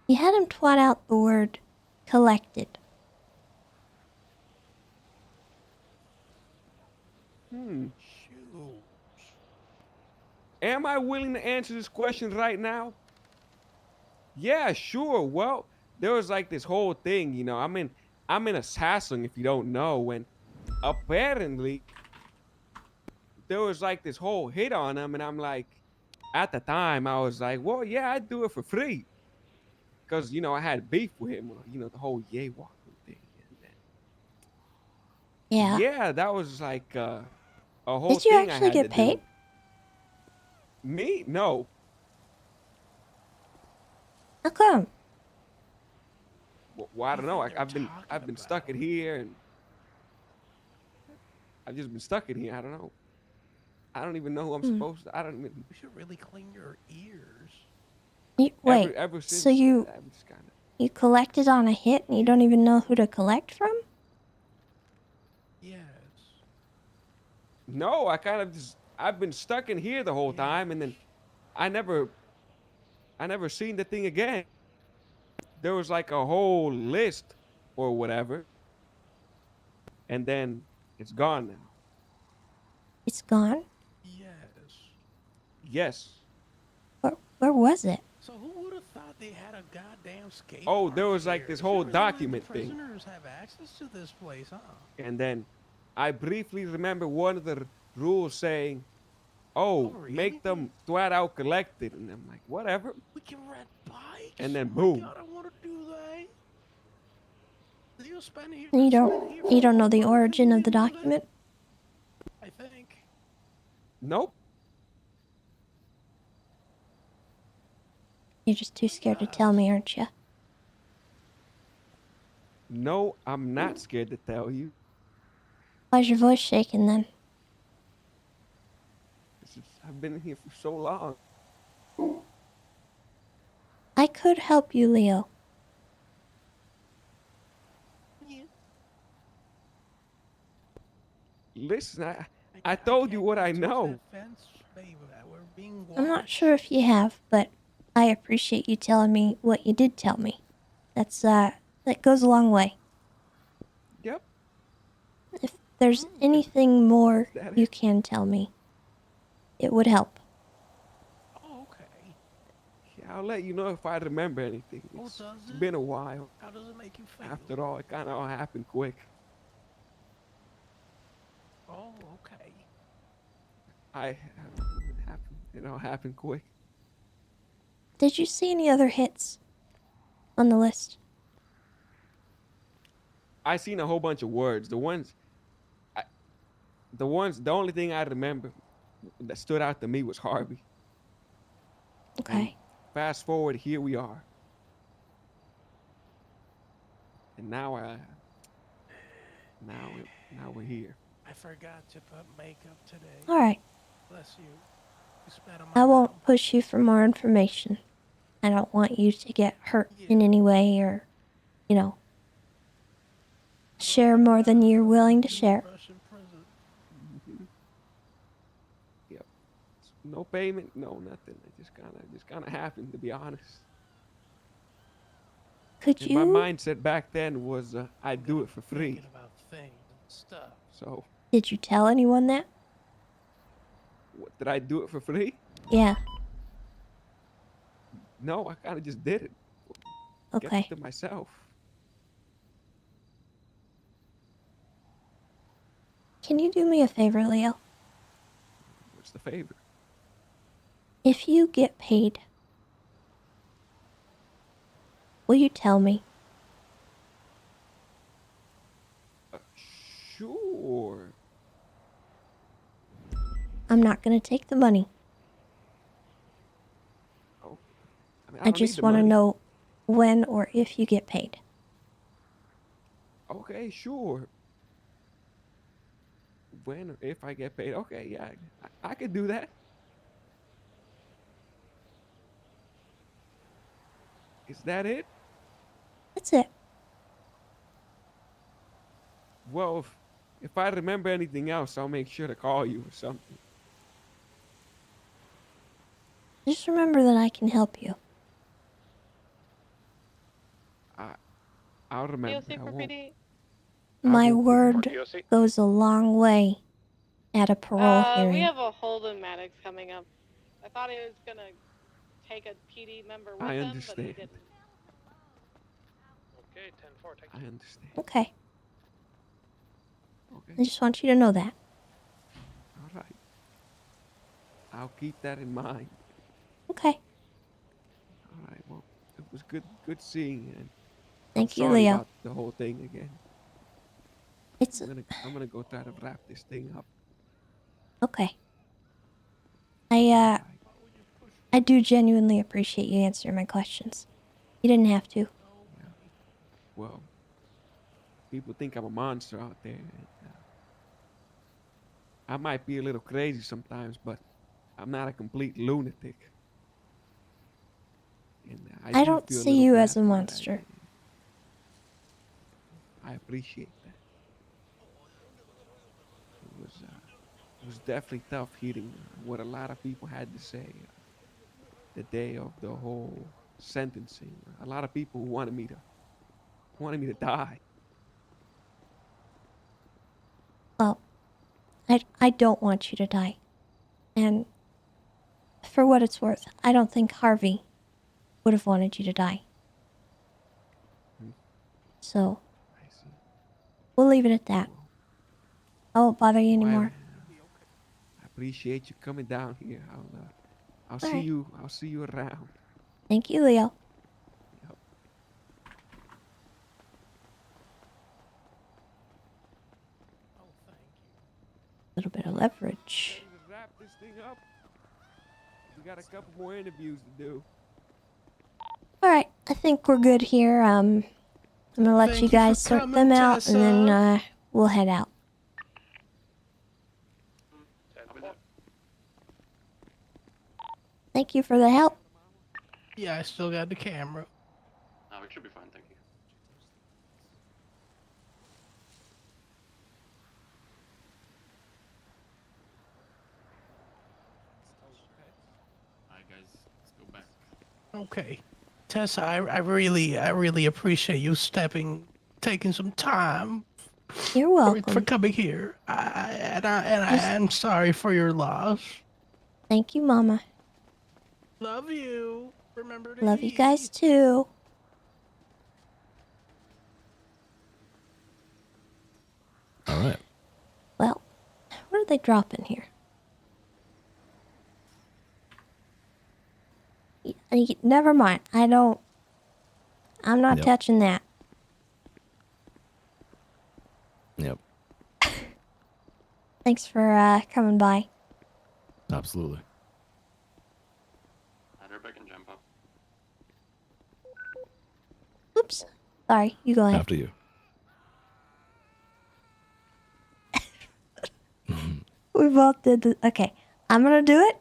You had him twat out the word collected. Am I willing to answer this question right now? Yeah, sure. Well, there was like this whole thing, you know. I'm in a Samsung if you don't know, and apparently there was like this whole hit on him, and I'm like, at the time I was like, well, yeah, I'd do it for free, because you know I had beef with him, you know, the whole yay walking thing, and then yeah, that was like a whole Did you thing I actually had to get paid? do. Me? No. How come? Well, I don't know. I've been stuck in here, and I've just been stuck in here. I don't know. I don't even know who I'm supposed to. I don't even. You should really clean your ears. Wait, Ever since so you I've just kind of. you collected on a hit and you don't even know who to collect from? Yes. No, I kind of just. I've been stuck in here the whole time, and then I never seen the thing again. There was like a whole list or whatever, and then it's gone now. It's gone? Yes. Where was it? So who would have thought they had a goddamn skate Oh, park there was like here? this You whole really let document the thing. prisoners have access to this place, huh? And then I briefly remember one of the rules saying, "Oh, make them twat out collected," and I'm like, "Whatever." We can rent bikes. And then Oh my boom. God, I want to do that. You spend here. You don't know the origin of the document? I think. Nope. You're just too scared to tell me, aren't you? No, I'm not scared to tell you. Why's your voice shaking then? I've been here for so long. I could help you, Leo. Listen, I told you what I know. I'm not sure if you have, but I appreciate you telling me what you did tell me. That goes a long way. Yep. If there's anything more you can tell me, it would help. Yeah, I'll let you know if I remember anything. It's been a while. How does it make you feel? After all, it kind of all happened quick. Oh, okay. It all happened quick. Did you see any other hits on the list? I seen a whole bunch of words. The only thing I remember that stood out to me was Harvey. Okay. And fast forward, here we are. And now we're here. I forgot to put makeup today. All right. Bless you. You spat on my I won't push you for more information. I don't want you to get hurt in any way or, share more than you're willing to share. Yep. No payment, no nothing. It just kind of happened, to be honest. Could And you? my mindset back then was I'd do it for free. About things and stuff. So, Did you tell anyone that? what, did I do it for free? Yeah. No, I kind of just did it. Kept Okay. it to myself. Can you do me a favor, Leo? What's the favor? If you get paid, will you tell me? Sure. I'm not gonna take the money. Oh, I I don't need just the want to money. know when or if you get paid. Okay, sure. When or if I get paid. Okay, yeah, I could do that. Is that it? That's it. Well, if I remember anything else, I'll make sure to call you or something. Just remember that I can help you. I'll remember. POC I for won't. PD. My won't word forget. goes a long way at a parole We hearing. have a Holden Maddox coming up. I thought he was gonna take a PD member with I him, but he understand. didn't. Okay, 10-4, take I understand. Okay. Okay. I just want you to know that. All right. I'll keep that in mind. Okay. All right. Well, it was good seeing you. And Thank you, sorry Leo. about the whole thing again. It's I'm gonna go try to wrap this thing up. okay. I do genuinely appreciate you answering my questions. You didn't have to. Well, people think I'm a monster out there. And, I might be a little crazy sometimes, but I'm not a complete lunatic. And I do don't feel a see little you bad as a for it. monster. I appreciate that. It was definitely tough hearing what a lot of people had to say the day of the whole sentencing. A lot of people wanted me to die. Well, I don't want you to die. And for what it's worth, I don't think Harvey would have wanted you to die. So, we'll leave it at that. I won't bother you anymore. I appreciate you coming down here. I'll see Alright. you. I'll see you around. Thank you, Leo. Yep. A little bit of leverage. Ready to wrap this thing up? We got a couple more interviews to do. Alright, I think we're good here. I'm gonna let Thank you you for guys sort coming, them out, and then Tessa. we'll head out. Thank you for the help. Yeah, I still got the camera. No, we should be fine, thank you. Alright, guys, let's go back. Okay. Tessa, I really appreciate you taking some time. You're For welcome. coming here. I'm sorry for your loss. Thank you, Mama. Love you. Remember to Love you guys too. All right. Well, what are they dropping here? Never mind. I'm not Yep. touching that. Yep. Thanks for coming by. Absolutely. Everybody can jump up. Oops. Sorry, you go ahead. After you. We both did the. Okay, I'm gonna do it.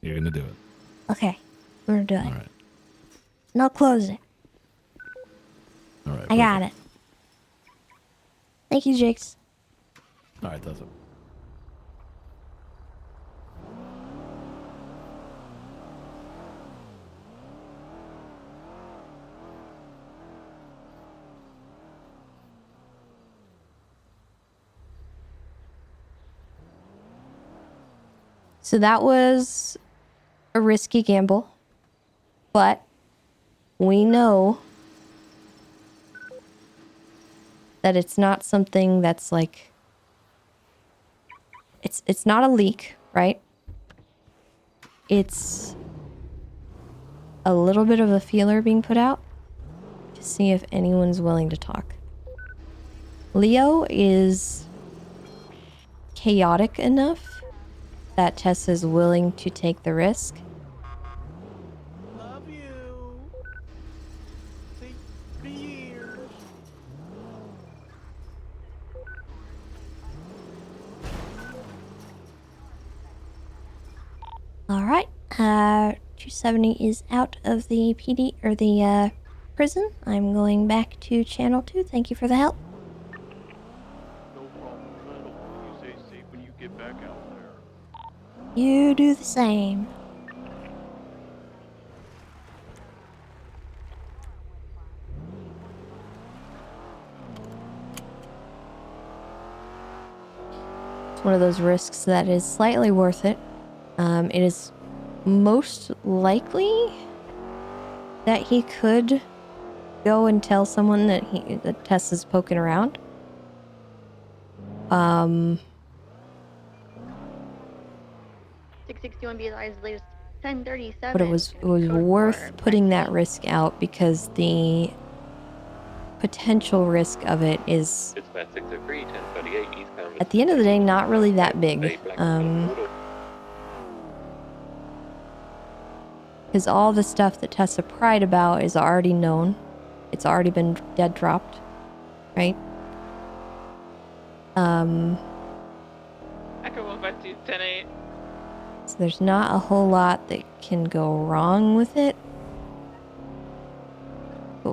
You're gonna do it. Okay, I'm gonna do it. All right. And I'll close it. All right. I got it. Thank you, Jakes. All right, that's it. So that was a risky gamble, but we know that it's not something that's like, it's not a leak, right? It's a little bit of a feeler being put out to see if anyone's willing to talk. Leo is chaotic enough that Tessa's willing to take the risk. Love you. See, 3 years. All right. 270 is out of the PD or the prison. I'm going back to channel 2. Thank you for the help. No problem at all. You stay safe when you get back out there. You do the same. It's one of those risks that is slightly worth it. It is most likely that he could go and tell someone that Tess is poking around. Um, 661 be advised latest 1037. but it was worth putting that risk out because the potential risk of it is, Dispatch 603, 1038 eastbound. at the end of the day, not really that big. Because all the stuff that Tessa pried about is already known. It's already been dead dropped, right? Echo 152, 10-8. So there's not a whole lot that can go wrong with it. But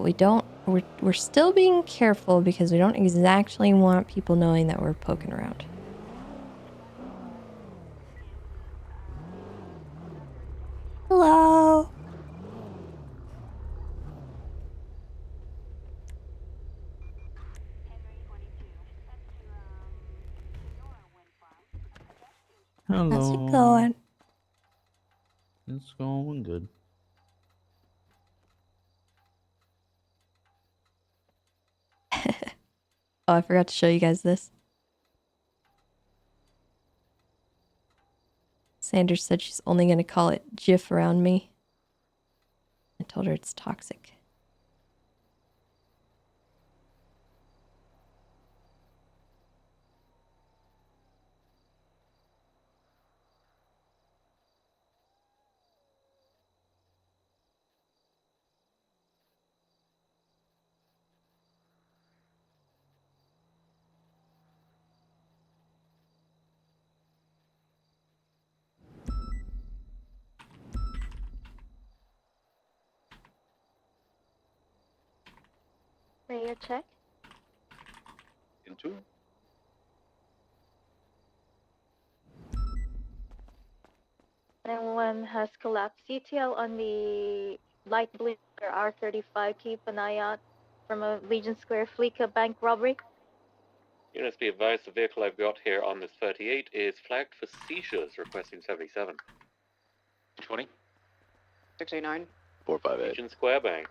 we're still being careful because we don't exactly want people knowing that we're poking around. Hello. Hello. How's it going? It's going good. Oh, I forgot to show you guys this. Sanders said she's only going to call it GIF around me. I told her it's toxic. Layer check. Into. And one has collapsed. CTL on the light blinker R35. Keep an eye out from a Legion Square Fleeca bank robbery. Units be advised the vehicle I've got here on this 38 is flagged for seizures, requesting 77. 20. 689. 458. Legion Square Bank.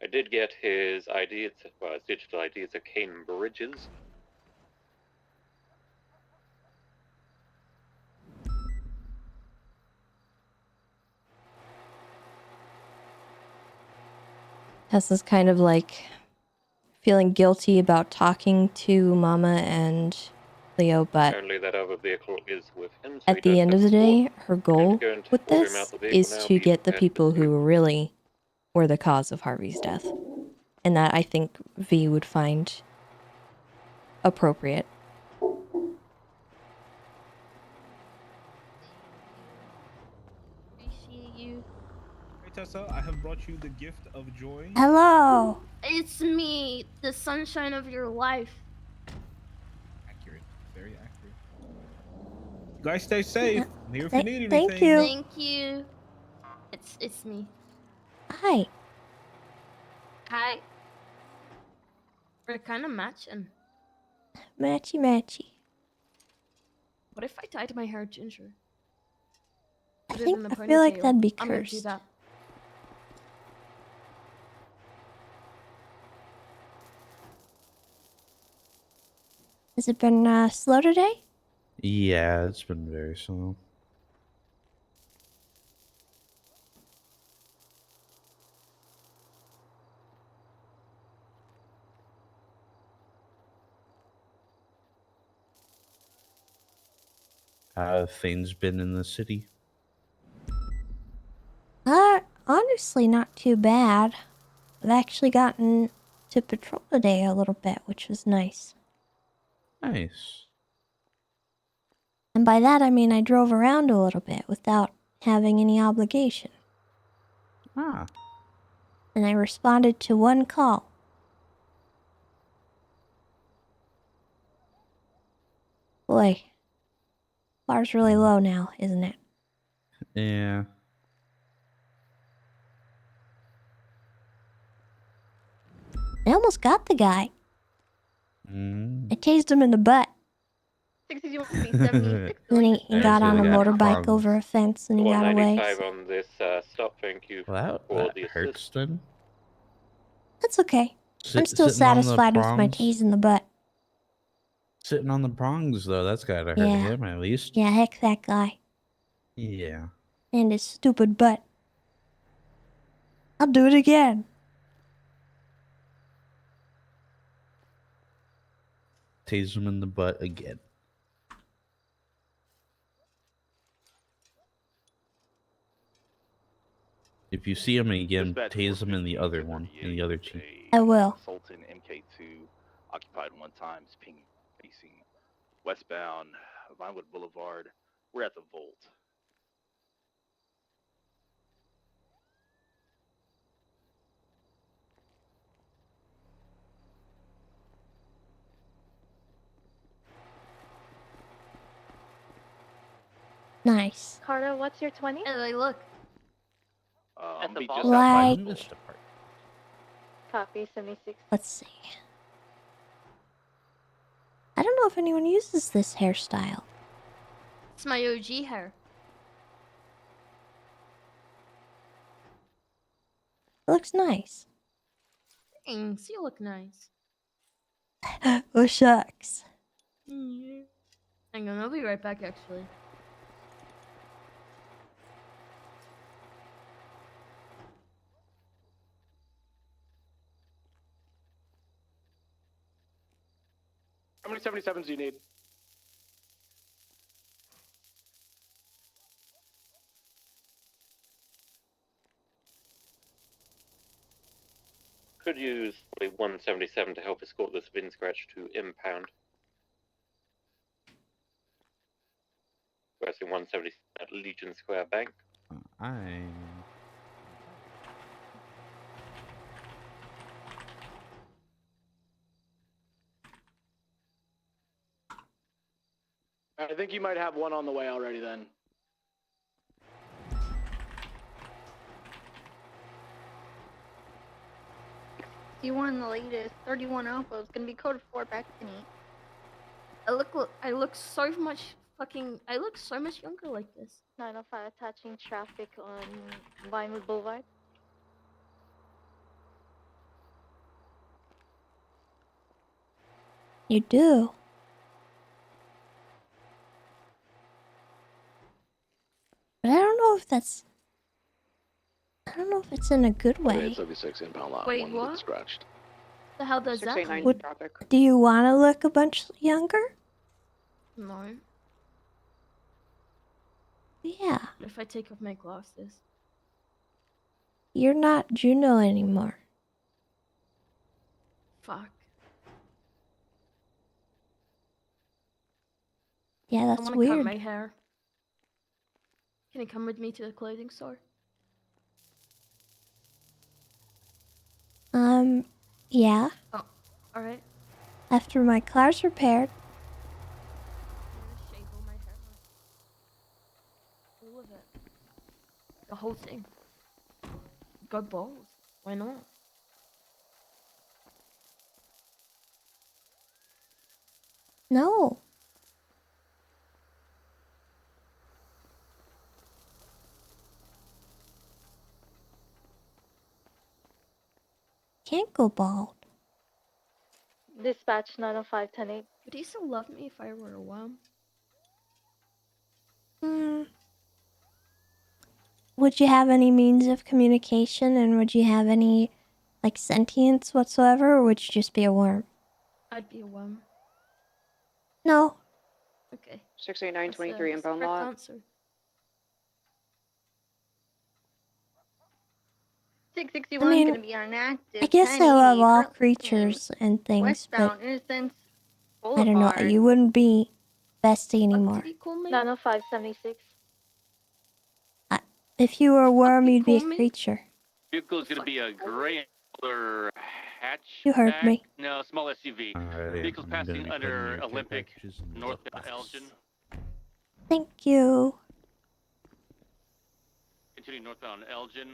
I did get his ID, his digital ID, it's a Kane Bridges. Tessa's kind of like feeling guilty about talking to Mama and Leo, but Apparently that other vehicle is with him, so at the end of the day, her goal with order him this out the vehicle is now, to be get the prepared people who really were the cause of Harvey's death. And that I think V would find appropriate. Appreciate you. Hey Tessa, I have brought you the gift of joy. Hello. It's me, the sunshine of your life. Accurate, very accurate. You guys stay safe. I'm here if you need anything. Thank you. Thank you. It's me. Hi. Hi. We're kind of matching. Matchy matchy. What if I dyed my hair ginger? I Put it think in a I feel like ponytail? that'd be I'm gonna do cursed. that. Has it been slow today? Yeah, it's been very slow. How have things been in the city? Honestly, not too bad. I've actually gotten to patrol today a little bit, which was nice. Nice. And by that I mean I drove around a little bit without having any obligation. Ah. And I responded to one call. Boy, bar's really low now, isn't it? Yeah. I almost got the guy. Mm. I tased him in the butt. 6076. Then he got on a motorbike over a fence and he got away. 195 on this stop. Thank you Well, for that the hurts assist. then. That's okay. I'm still Sitting on the satisfied with my prongs? tase in the butt. Sitting on the prongs, though, that's gotta hurt Yeah. him at least. Yeah, heck that guy. Yeah. And his stupid butt. I'll do it again. Tase him in the butt again. If you see him again, Dispatch tase him in the other one, in the other cheek. I will. Sultan MK2 occupied 1 times ping facing westbound Vinewood Boulevard. We're at the Volt. Nice. Carter, what's your 20? Hey, like, look. I'm the be vault? just outside Like- the Volt. Copy, 76. Let's see. I don't know if anyone uses this hairstyle. It's my OG hair. It looks nice. Thanks, you look nice. Oh, shucks. Yeah. Hang on, I'll be right back, actually. How many 77s do you need? Could use probably 177 to help escort this VIN scratch to impound. Requesting 170 at Legion Square Bank. I think you might have one on the way already then. You want the latest 31 Alpha. It's gonna be code 4 back to me. I look so much younger like this. 905 attaching traffic on Vinewood Boulevard. You do. But I don't know if that's... I don't know if it's in a good way. 76 inbound lot. Wait, 1 what? been scratched. The hell does that mean? Would- Do you want to look a bunch younger? No. Yeah. What if I take off my glasses? You're not Juno anymore. Fuck. Yeah, I that's wanna cut weird. my hair. Can you come with me to the clothing store? Yeah. Oh, alright. After my car's repaired. I'm gonna shave all my hair off. All of it. The whole thing. Got balls. Why not? No. Can't go bald. Dispatch 905-10-8. Would he still love me if I were a worm? Would you have any means of communication, and would you have any, like, sentience whatsoever, or would you just be a worm? I'd be a worm. No. Okay. 68923 That's inbound correct lot. answer. 661 I mean, gonna be on active. I guess I 1080, love all currently creatures and things, but westbound Innocence I don't know. Boulevard. You wouldn't be bestie anymore. Did he call me? 905-76. If you were a worm, he you'd be a call me? creature. Vehicle is going to be a gray color hatchback. You heard me. No, small SUV. Alrighty, Vehicle's I'm gonna passing be putting under your care Olympic, packages in the glove northbound box. Elgin. Thank you. Continuing northbound Elgin.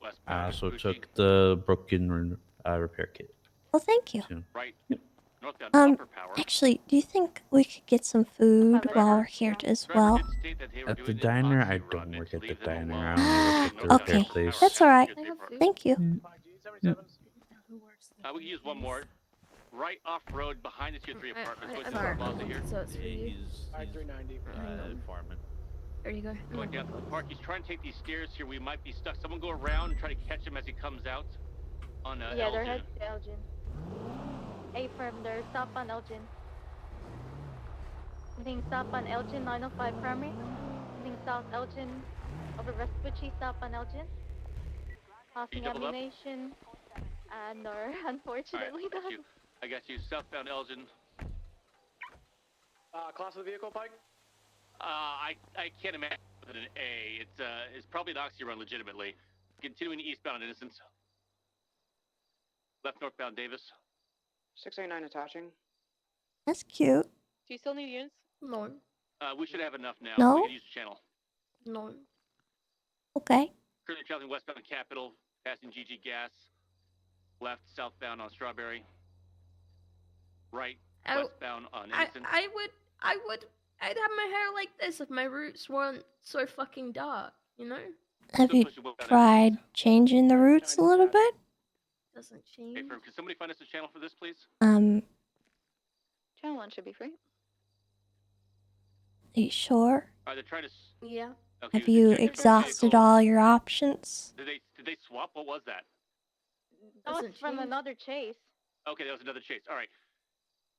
I Westbound also Vespucci. took the broken repair kit. Well, thank you. Right, northbound Upper Power. Actually, do you think we could get some food while we're here as well? At the diner, I don't work at the diner. I only work at the repair Okay, place. that's all right. I have food. Thank you. Who works there? We can use one more. Right off road behind the tier 3 apartments. What's I'm the sorry. plaza here? So it's for you. He's 390. farming. There you go. Going down to the park. He's trying to take these stairs here. We might be stuck. Someone go around and try to catch him as he comes out on Yeah, they're Elgin. headed to Elgin. A-firm, they're stop on Elgin. Heading stop on Elgin, 905 primary. Heading south Elgin, over Vespucci, stop on Elgin. Passing doubled up? ammunition. No, unfortunately All right, I got you. Southbound Elgin. Class of the vehicle, Pike? I can't imagine with an A. It's probably an oxy run legitimately. Continuing eastbound Innocence. Left northbound Davis. 689 attaching. That's cute. Do you still need units? No. We should have enough now. No? We can use the channel. No. Okay. Currently traveling westbound Capitol, passing GG Gas. Left southbound on Strawberry. Right westbound on Innocence. I'd have my hair like this if my roots weren't so fucking dark, you know? Have you tried changing the roots a little bit? Doesn't change. Hey, firm, can somebody find us a channel for this, please? Channel 1 should be free. Are you sure? They're trying to. Yeah. Okay, Have you exhausted all your options? Did they swap? What was that? That was from another chase. Okay, that was another chase. All right.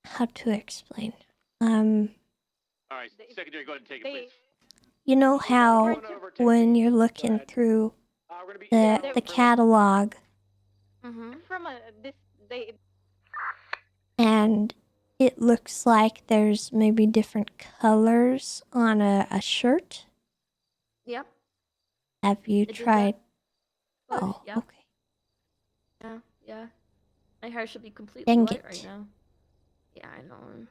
How to explain? All right, secondary, go ahead and take it, please. You know how when you're looking through the catalog From and it looks like there's maybe different colors on a shirt? Yep. Have you did that. tried? Both, Oh, yeah. okay. Yeah. My hair should be completely Dang white it. right now. Yeah, I know.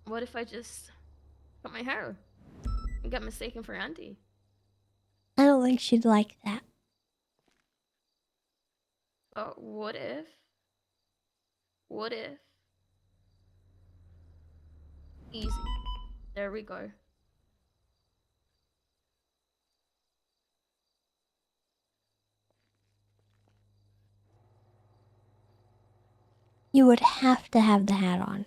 What if I just cut my hair and got mistaken for Auntie? I don't think she'd like that. What if? What if? Easy. There we go. You would have to have the hat on.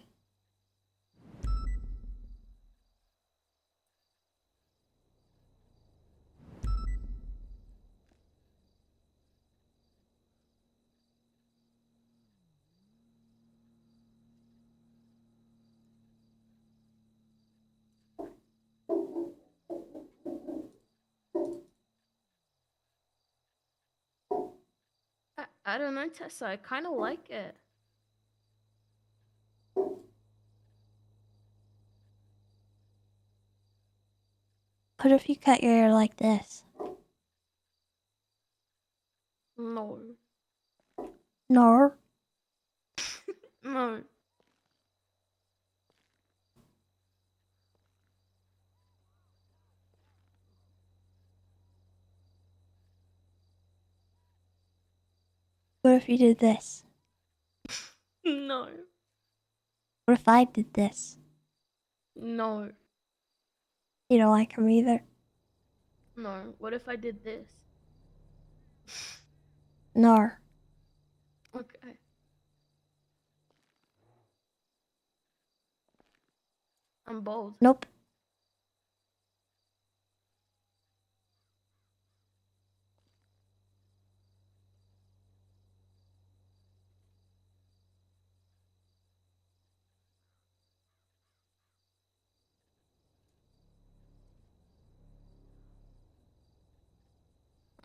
I don't know, Tessa. I kind of like it. What if you cut your hair like this? No. No. No. What if you did this? No. What if I did this? No. You don't like him either? No. What if I did this? Nar. Okay. I'm bold. Nope.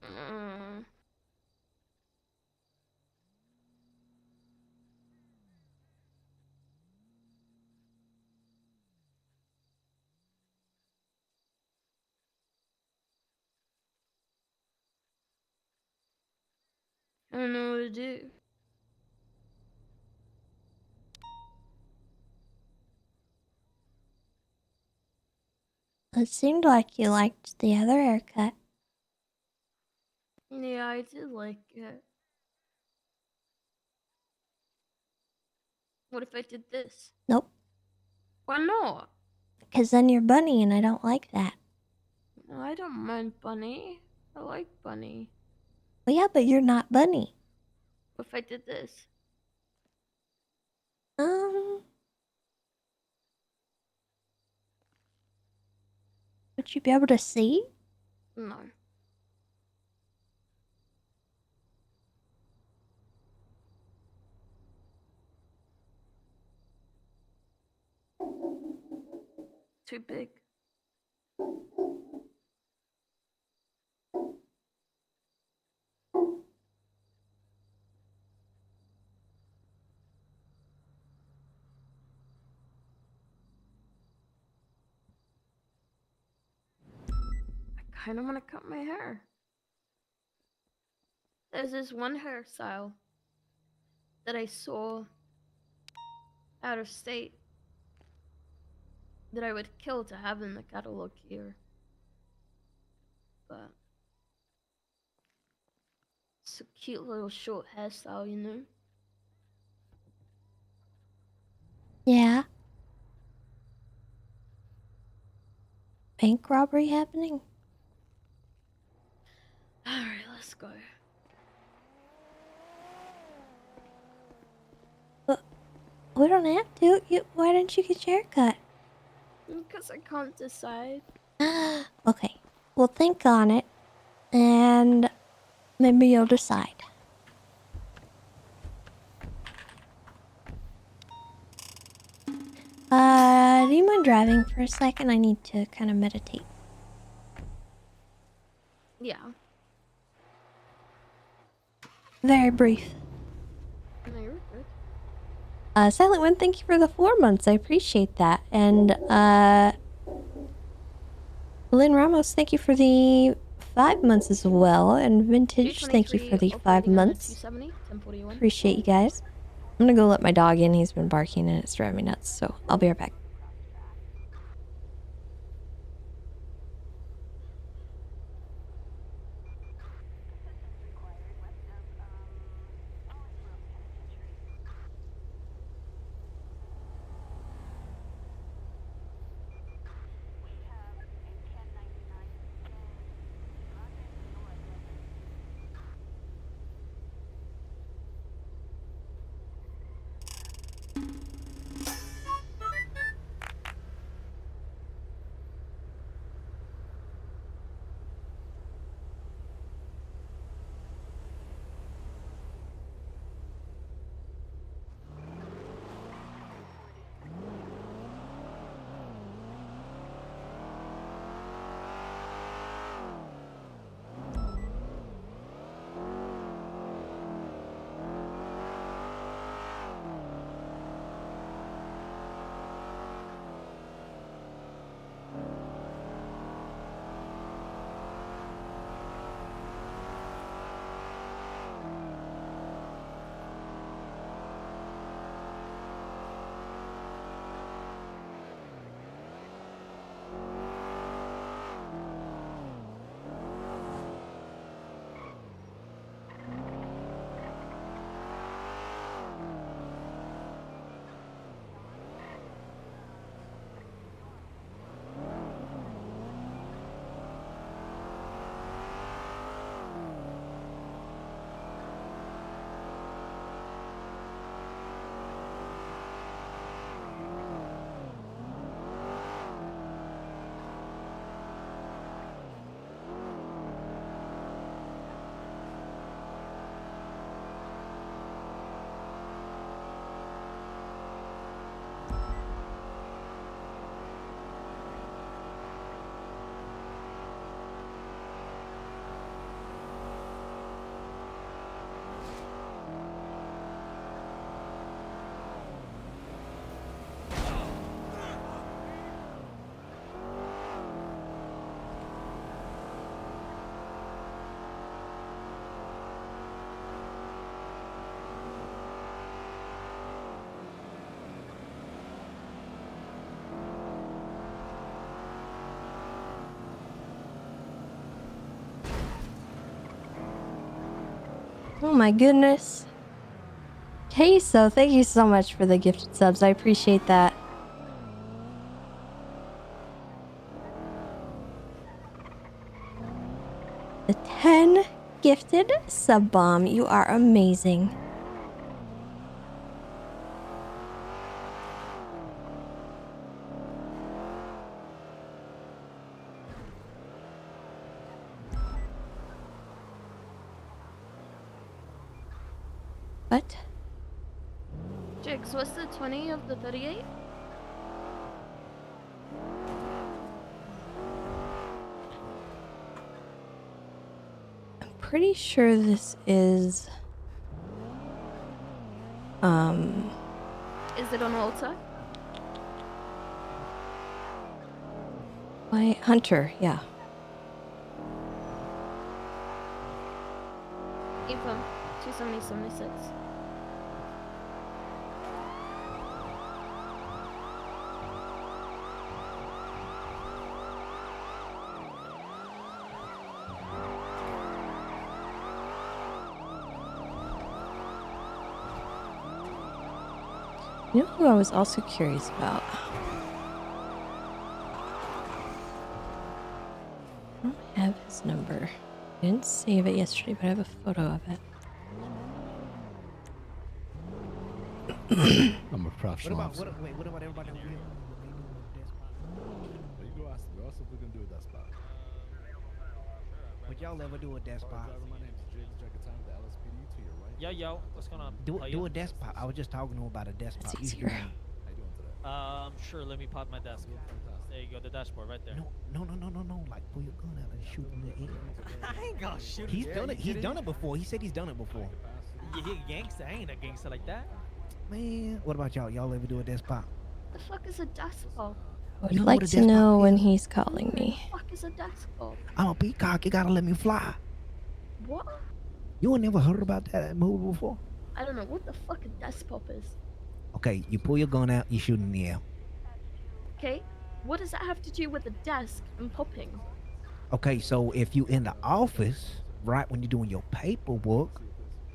Mm. I don't know what to do. It seemed like you liked the other haircut. Yeah, I did like it. What if I did this? Nope. Why not? Because then you're Bunny and I don't like that. No, I don't mind Bunny. I like Bunny. Well, yeah, but you're not Bunny. What if I did this? Would you be able to see? No. Too big. I kind of want to cut my hair. There's this one hairstyle that I saw out of state that I would kill to have in the catalog here. But it's a cute little short hairstyle, you know? Yeah. Bank robbery happening? Alright, let's go. We don't have to. Why don't you get your hair cut? Because I can't decide. Okay. We'll think on it. And maybe you'll decide. Do you mind driving for a second? I need to kind of meditate. Yeah. Very brief. No, you're good. Silent One, thank you for the 4 months. I appreciate that. And, Lynn Ramos, thank you for the 5 months as well. And Vintage, thank you for the 5 months. Appreciate you guys. I'm gonna go let my dog in. He's been barking and it's driving me nuts. So I'll be right back. Oh my goodness. Queso, thank you so much for the gifted subs. I appreciate that. The 10 gifted sub bomb. You are amazing. What? Jigs, what's the 20 of the 38? I'm pretty sure this is... Is it on altar? My Hunter, yeah. Info 27076. You know who I was also curious about? I don't have his number. I didn't save it yesterday, but I have a photo of it. I'm a professional officer. What about everybody over here? You go ask if we can do a desk spot. Would y'all ever do a desk spot? My name's Jigs Jackatime, the LSPD to your right. Yo, what's going on? Do a desk spot. I was just talking to him about a desk spot. How you doing today? Sure, let me pop my desk. There you go, the dashboard right there. No. Like pull your gun out and shoot him in the air. I ain't gonna shoot He's him. done it. He's done it before. He said he's done it before. You a gangster? I ain't a gangster like that. Man, what about y'all? Y'all ever do a desk spot? The fuck is a desk spot? I would like to know when he's calling me. The fuck is a desk spot? I'm a peacock. You gotta let me fly. What? You ain't never heard about that movie before? I don't know what the fuck a desk pop is. Okay, you pull your gun out. You shoot in the air. Okay, what does that have to do with the desk and popping? Okay, so if you in the office, right when you're doing your paperwork,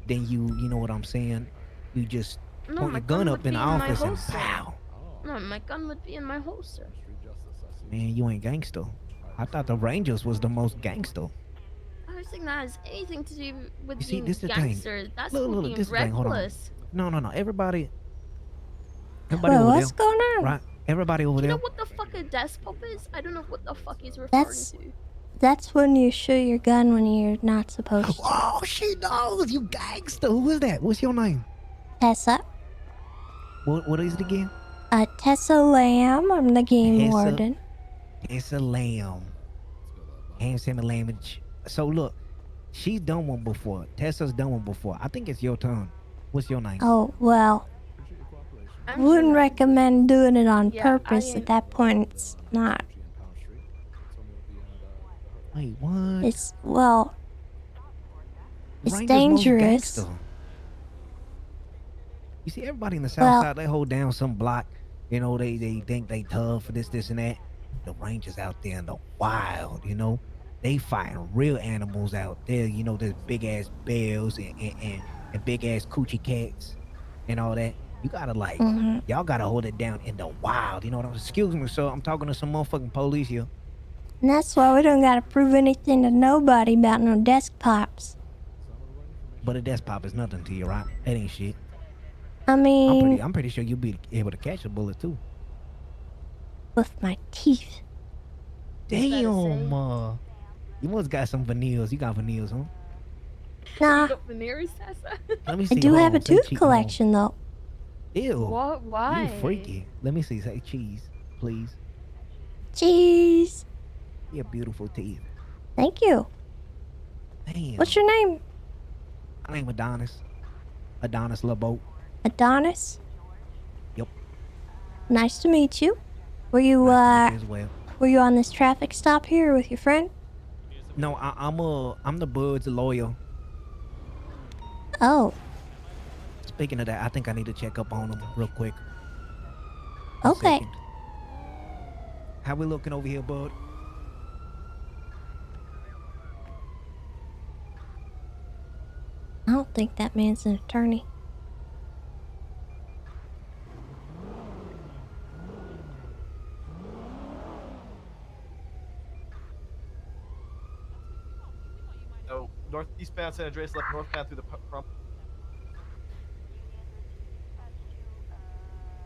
then you know what I'm saying? You just No, point my your gun would up in be the my office and holster. pow. No, my gun would be in my holster. Man, you ain't gangster. I thought the Rangers was the most gangster. I don't think that has anything to do with You see, being this the gangster. thing. That's Look, called look, being this the thing. Hold on. reckless. No. Everybody Whoa, over what's there. going on? Right? Everybody over Do you there. know what the fuck a desk pop is? I don't know what the fuck he's referring to. That's when you shoot your gun when you're not supposed to. Oh, she knows. You gangster. Who is that? What's your name? Tessa. What is it again? Tessa Lamb. I'm the game Tessa- warden. It's a lamb. Ham salmon lamb. So look, she's done one before. Tessa's done one before. I think it's your turn. What's your name? Oh, well. I wouldn't recommend doing it on purpose. At that point, it's not. Wait, what? It's, well. It's Ranger's most dangerous. gangster. You see, everybody in the South Well- Side, they hold down some block. You know, they think they tough for this, and that. The Rangers out there in the wild, you know, they fighting real animals out there. You know, there's big ass bears and big ass coochie cats and all that. You gotta like, y'all gotta hold it down in the wild. You know what I'm? Excuse me, sir. I'm talking to some motherfucking police here. And that's why we don't gotta prove anything to nobody about no desk pops. But a desk pop is nothing to you, right? That ain't shit. I mean, I'm pretty sure you'll be able to catch a bullet too. with my teeth. Damn, you must got some veneers. You got veneers, huh? Nah, You got veneers, Tessa? Let me I see. do Hold have on, a say tooth cheese. collection though. Ew. What? Why? You freaky. Let me see. Say cheese, please. Cheese. You have beautiful teeth. Thank you. Damn. What's your name? My name Adonis. Adonis LeBeau. Adonis? Yep. Nice to meet you. Were you, As well. were you on this traffic stop here with your friend? No, I'm the Bud's lawyer. Oh, Speaking of that, I think I need to check up on him real quick. okay. How we looking over here, Bud? I don't think that man's an attorney. No, northeastbound San Andreas, left northbound through the front.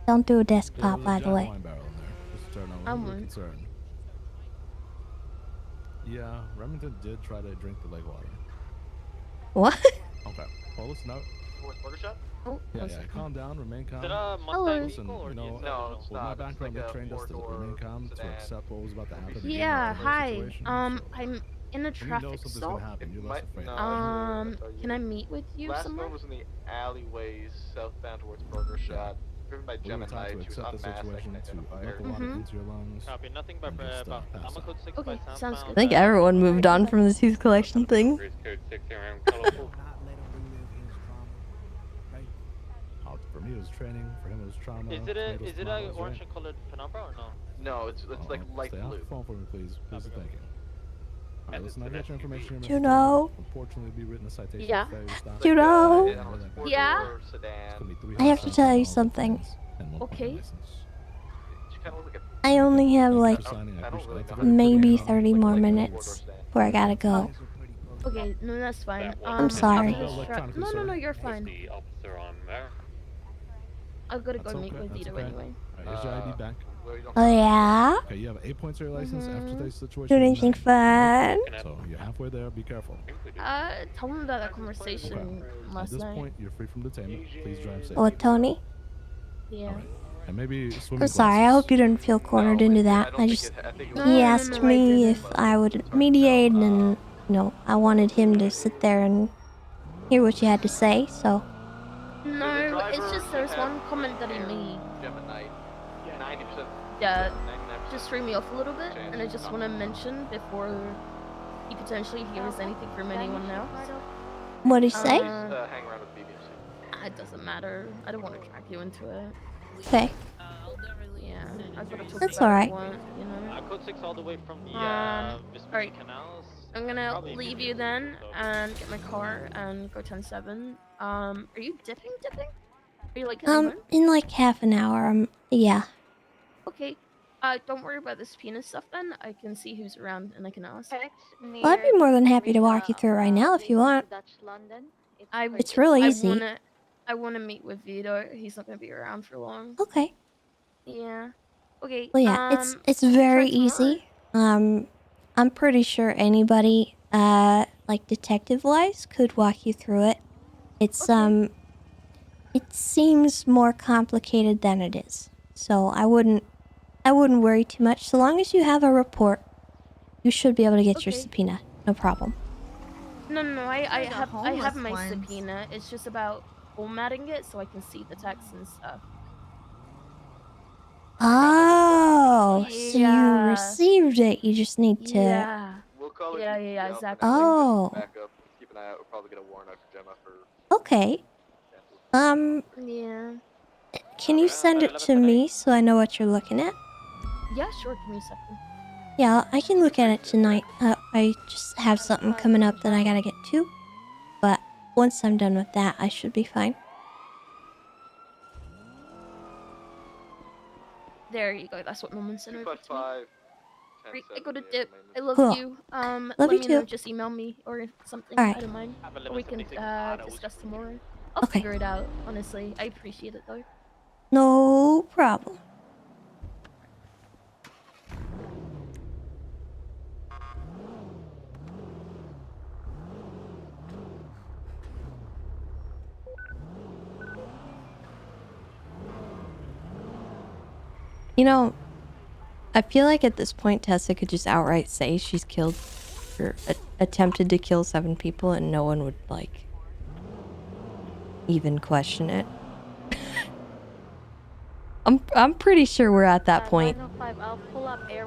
Don't do a desk Yeah, pop, there's a by the giant way. wine barrel in there. Just a turn I over. won't. Concern. Yeah, Remington did try to drink the lake water. What? Okay. Well, listen up. Towards Burger Shot? Oh, Yeah, calm down, remain calm. Is it a Hello. Mustang Listen, vehicle or you know, no, it's with not. my It's background, like they a trained us to remain calm, to accept what was about to happen. and be Yeah, in the hi. situation, so I'm in a when you know traffic something's stop. gonna happen, you're less afraid. Can I meet with you Last somewhere? known was in the alleyways southbound towards Burger Shot. Driven by We're gonna Gemini. talk to She was accept the unmasked. I can situation, to identify let her. the water into your lungs. Copy. Nothing but and just, about pass I'm a out. code 6 Okay, by sounds southbound. good. I think everyone moved on from the tooth collection thing. Code 6 around colorful. For me, it was training. For him, it was trauma. Is it a orange and colored penumbra or no? No, it's like light Stay off blue. the phone for me, please. Please and thank you. Alright, listen, I got your information here, You Mr. know? Unfortunately, be written a citation Yeah. for failure to stop. You know? Yeah. I have to tell you something. Okay. I only have like I don't really know. maybe 30 more minutes before I gotta go. Okay, no, that's fine. I'm sorry. No, you're fine. The officer on there. I've got to go That's meet okay, with that's Vito okay. anyway. Alright, here's your ID back. Oh yeah? Okay, you have 8 points on your license. After today's situation, Do anything fun? so you're halfway there. Be careful. Tell him about that conversation At last this night. point, you're free from detainment. Please drive safe. What, Tony? Yeah. And maybe swimming I'm sorry, I hope you didn't feel cornered into that. He asked me if I would mediate, and I wanted him to sit there and hear what you had to say. So No, it's just there's one comment that he made. Gemini. 90%. Yeah, just threw me off a little bit, and I just want to mention before he potentially hears anything from anyone else. what'd he say? Hang around with BBMC. It doesn't matter. I don't want to drag you into it. Okay. Yeah, I've got to talk That's about alright. what, you know. Code 6 all the way from the Alright. canals. I'm gonna leave you then and get my car and go 10-7. Are you dipping? Are you like heading home? In like half an hour. Yeah. Okay. Don't worry about this penis stuff then. I can see who's around and I can ask. Well, I'd be more than happy to walk you through it right now if you want. It's really easy. I wanna meet with Vito. He's not gonna be around for long. Okay. Yeah. Okay. Well, yeah, it's very easy. I'm pretty sure anybody, like detective-wise, could walk you through it. It's it seems more complicated than it is. So I wouldn't worry too much. So long as you have a report, you should be able to get your subpoena. No problem. No, I the have homeless my ones. subpoena. It's just about formatting it so I can see the text and stuff. Oh, so you Yeah. received it. You just need to. Yeah. We'll call it. Yeah, exactly. Oh. Back up. Keep an eye out. We'll probably get a warrant out for Gemma for. Okay. Yeah. Can you send it to me so I know what you're looking at? Yeah, sure. Give me a second. Yeah, I can look at it tonight. I just have something coming up that I gotta get to. But once I'm done with that, I should be fine. There you go. That's what Norman sent over to me. 5. Great, I got a dip. I love Cool. you. Love let you me know. too. Just email me or something. Alright. I don't mind. Or we can discuss tomorrow. I'll Okay. figure it out. Honestly, I appreciate it though. No problem. You know, I feel like at this point Tessa could just outright say she's killed or attempted to kill 7 people and no one would like even question it. I'm pretty sure we're at that point.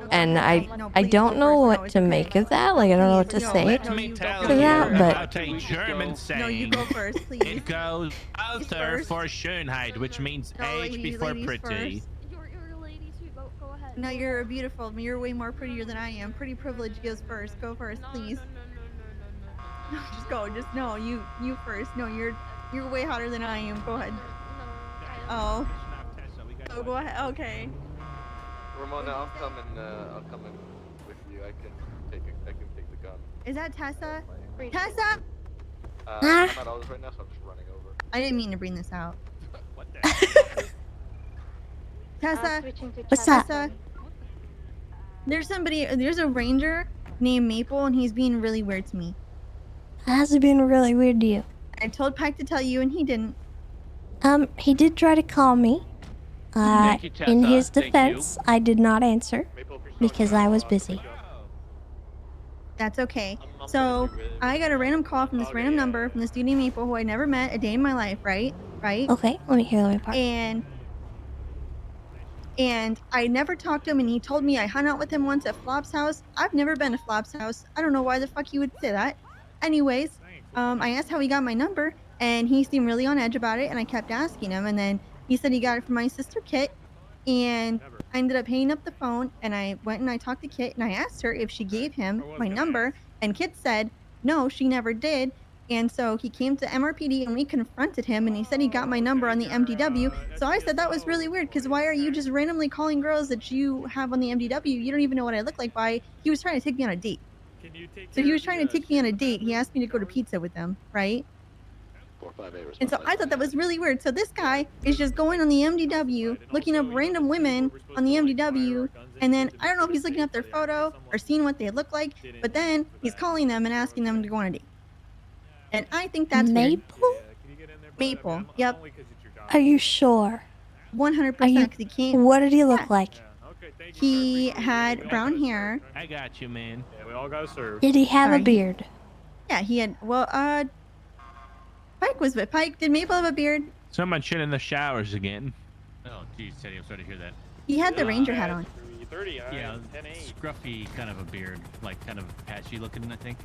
And I don't know what to make of that. Like I don't know what to say Let me tell to you that, but about a German saying. No, you go first, please. It goes Alter for Schönheit, which means age before pretty. No, you're beautiful. You're way more prettier than I am. Pretty privilege goes first. Go first, please. Just go. Just no. You first. No, you're way hotter than I am. Go ahead. Oh. Oh, go ahead. Okay. Ramona, I'll come in with you. I can take the gun. Is that Tessa? Tessa! I'm at Ollie's right now, so I'm just running over. I didn't mean to bring this out. What the Tessa. What's up? Tessa. There's a ranger named Maple, and he's being really weird to me. How's it been really weird to you? I told Pike to tell you, and he didn't. He did try to call me. Thank you, In Tessa. his Thank defense, I did not answer because I was busy. That's okay. So I got a random call from this random number from this dude named Maple who I never met a day in my life, right? Okay, let me hear the part. And I never talked to him, and he told me I hung out with him once at Flop's house. I've never been to Flop's house. I don't know why the fuck he would say that. Anyways, I asked how he got my number, and he seemed really on edge about it, and I kept asking him, and then he said he got it from my sister Kit, and I ended up hanging up the phone, and I went and I talked to Kit, and I asked her if she gave him my number, and Kit said no, she never did. And so he came to MRPD, and we confronted him, and he said he got my number on the MDW. So I said that was really weird, because why are you just randomly calling girls that you have on the MDW? You don't even know what I look like. Why? He was trying to take me on a date. So he was trying to take me on a date. He asked me to go to pizza with him, right? 458. And so I thought that was really weird. So this guy is just going on the MDW, looking up random women on the MDW, and then I don't know if he's looking up their photo or seeing what they look like, but then he's calling them and asking them to go on a date. And I think that's Maple? weird. Maple, yep. Are you sure? 100%, because he can't. What did he look like? He had brown hair. I got you, man. Yeah, we all gotta serve. Did he have Sorry, a beard? Yeah, he had. Well, Pike was with Pike. Did Maple have a beard? Someone shit in the showers again. Oh, geez, Teddy, I'm sorry to hear that. He had the ranger hat on. Yeah, scruffy kind of a beard, like kind of patchy looking, I think.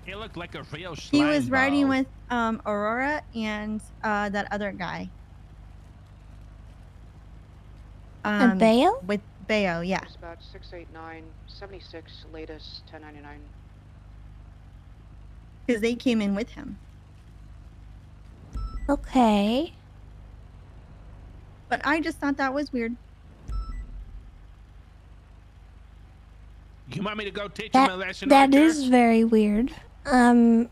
He looked like a real slime He was riding ball. with Aurora and that other guy. And Bayo? With Bayo, yeah. Dispatch 689, 76, latest 1099. Because they came in with him. Okay. But I just thought that was weird. You want me to go teach him a lesson? That Archer? is very weird. Mm-mm.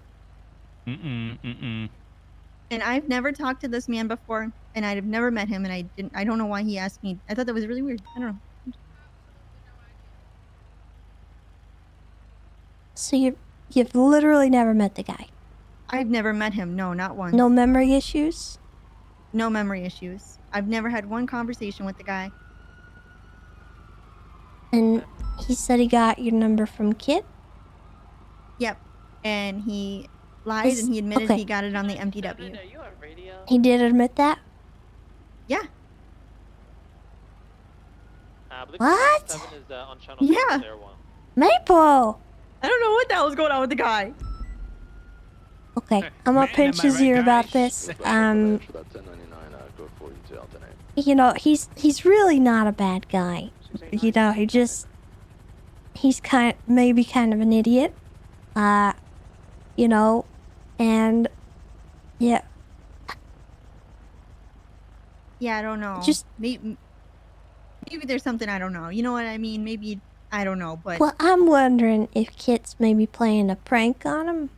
And I've never talked to this man before, and I've never met him, and I don't know why he asked me. I thought that was really weird. I don't know. So you've literally never met the guy? I've never met him. No, not once. No memory issues? No memory issues. I've never had one conversation with the guy. And he said he got your number from Kit? Yep. And he lied, and he admitted he got it on the MDW. He did admit that? Yeah. What? 7 is on channel Yeah. there one. Maple! I don't know what the hell is going on with the guy. Okay, I'm gonna pinch his ear about this. You know, he's really not a bad guy. You know, he's maybe kind of an idiot. You know, and yeah. Yeah, I don't know. Just maybe there's something I don't know. You know what I mean? Maybe I don't know, but well, I'm wondering if Kit's maybe playing a prank on him.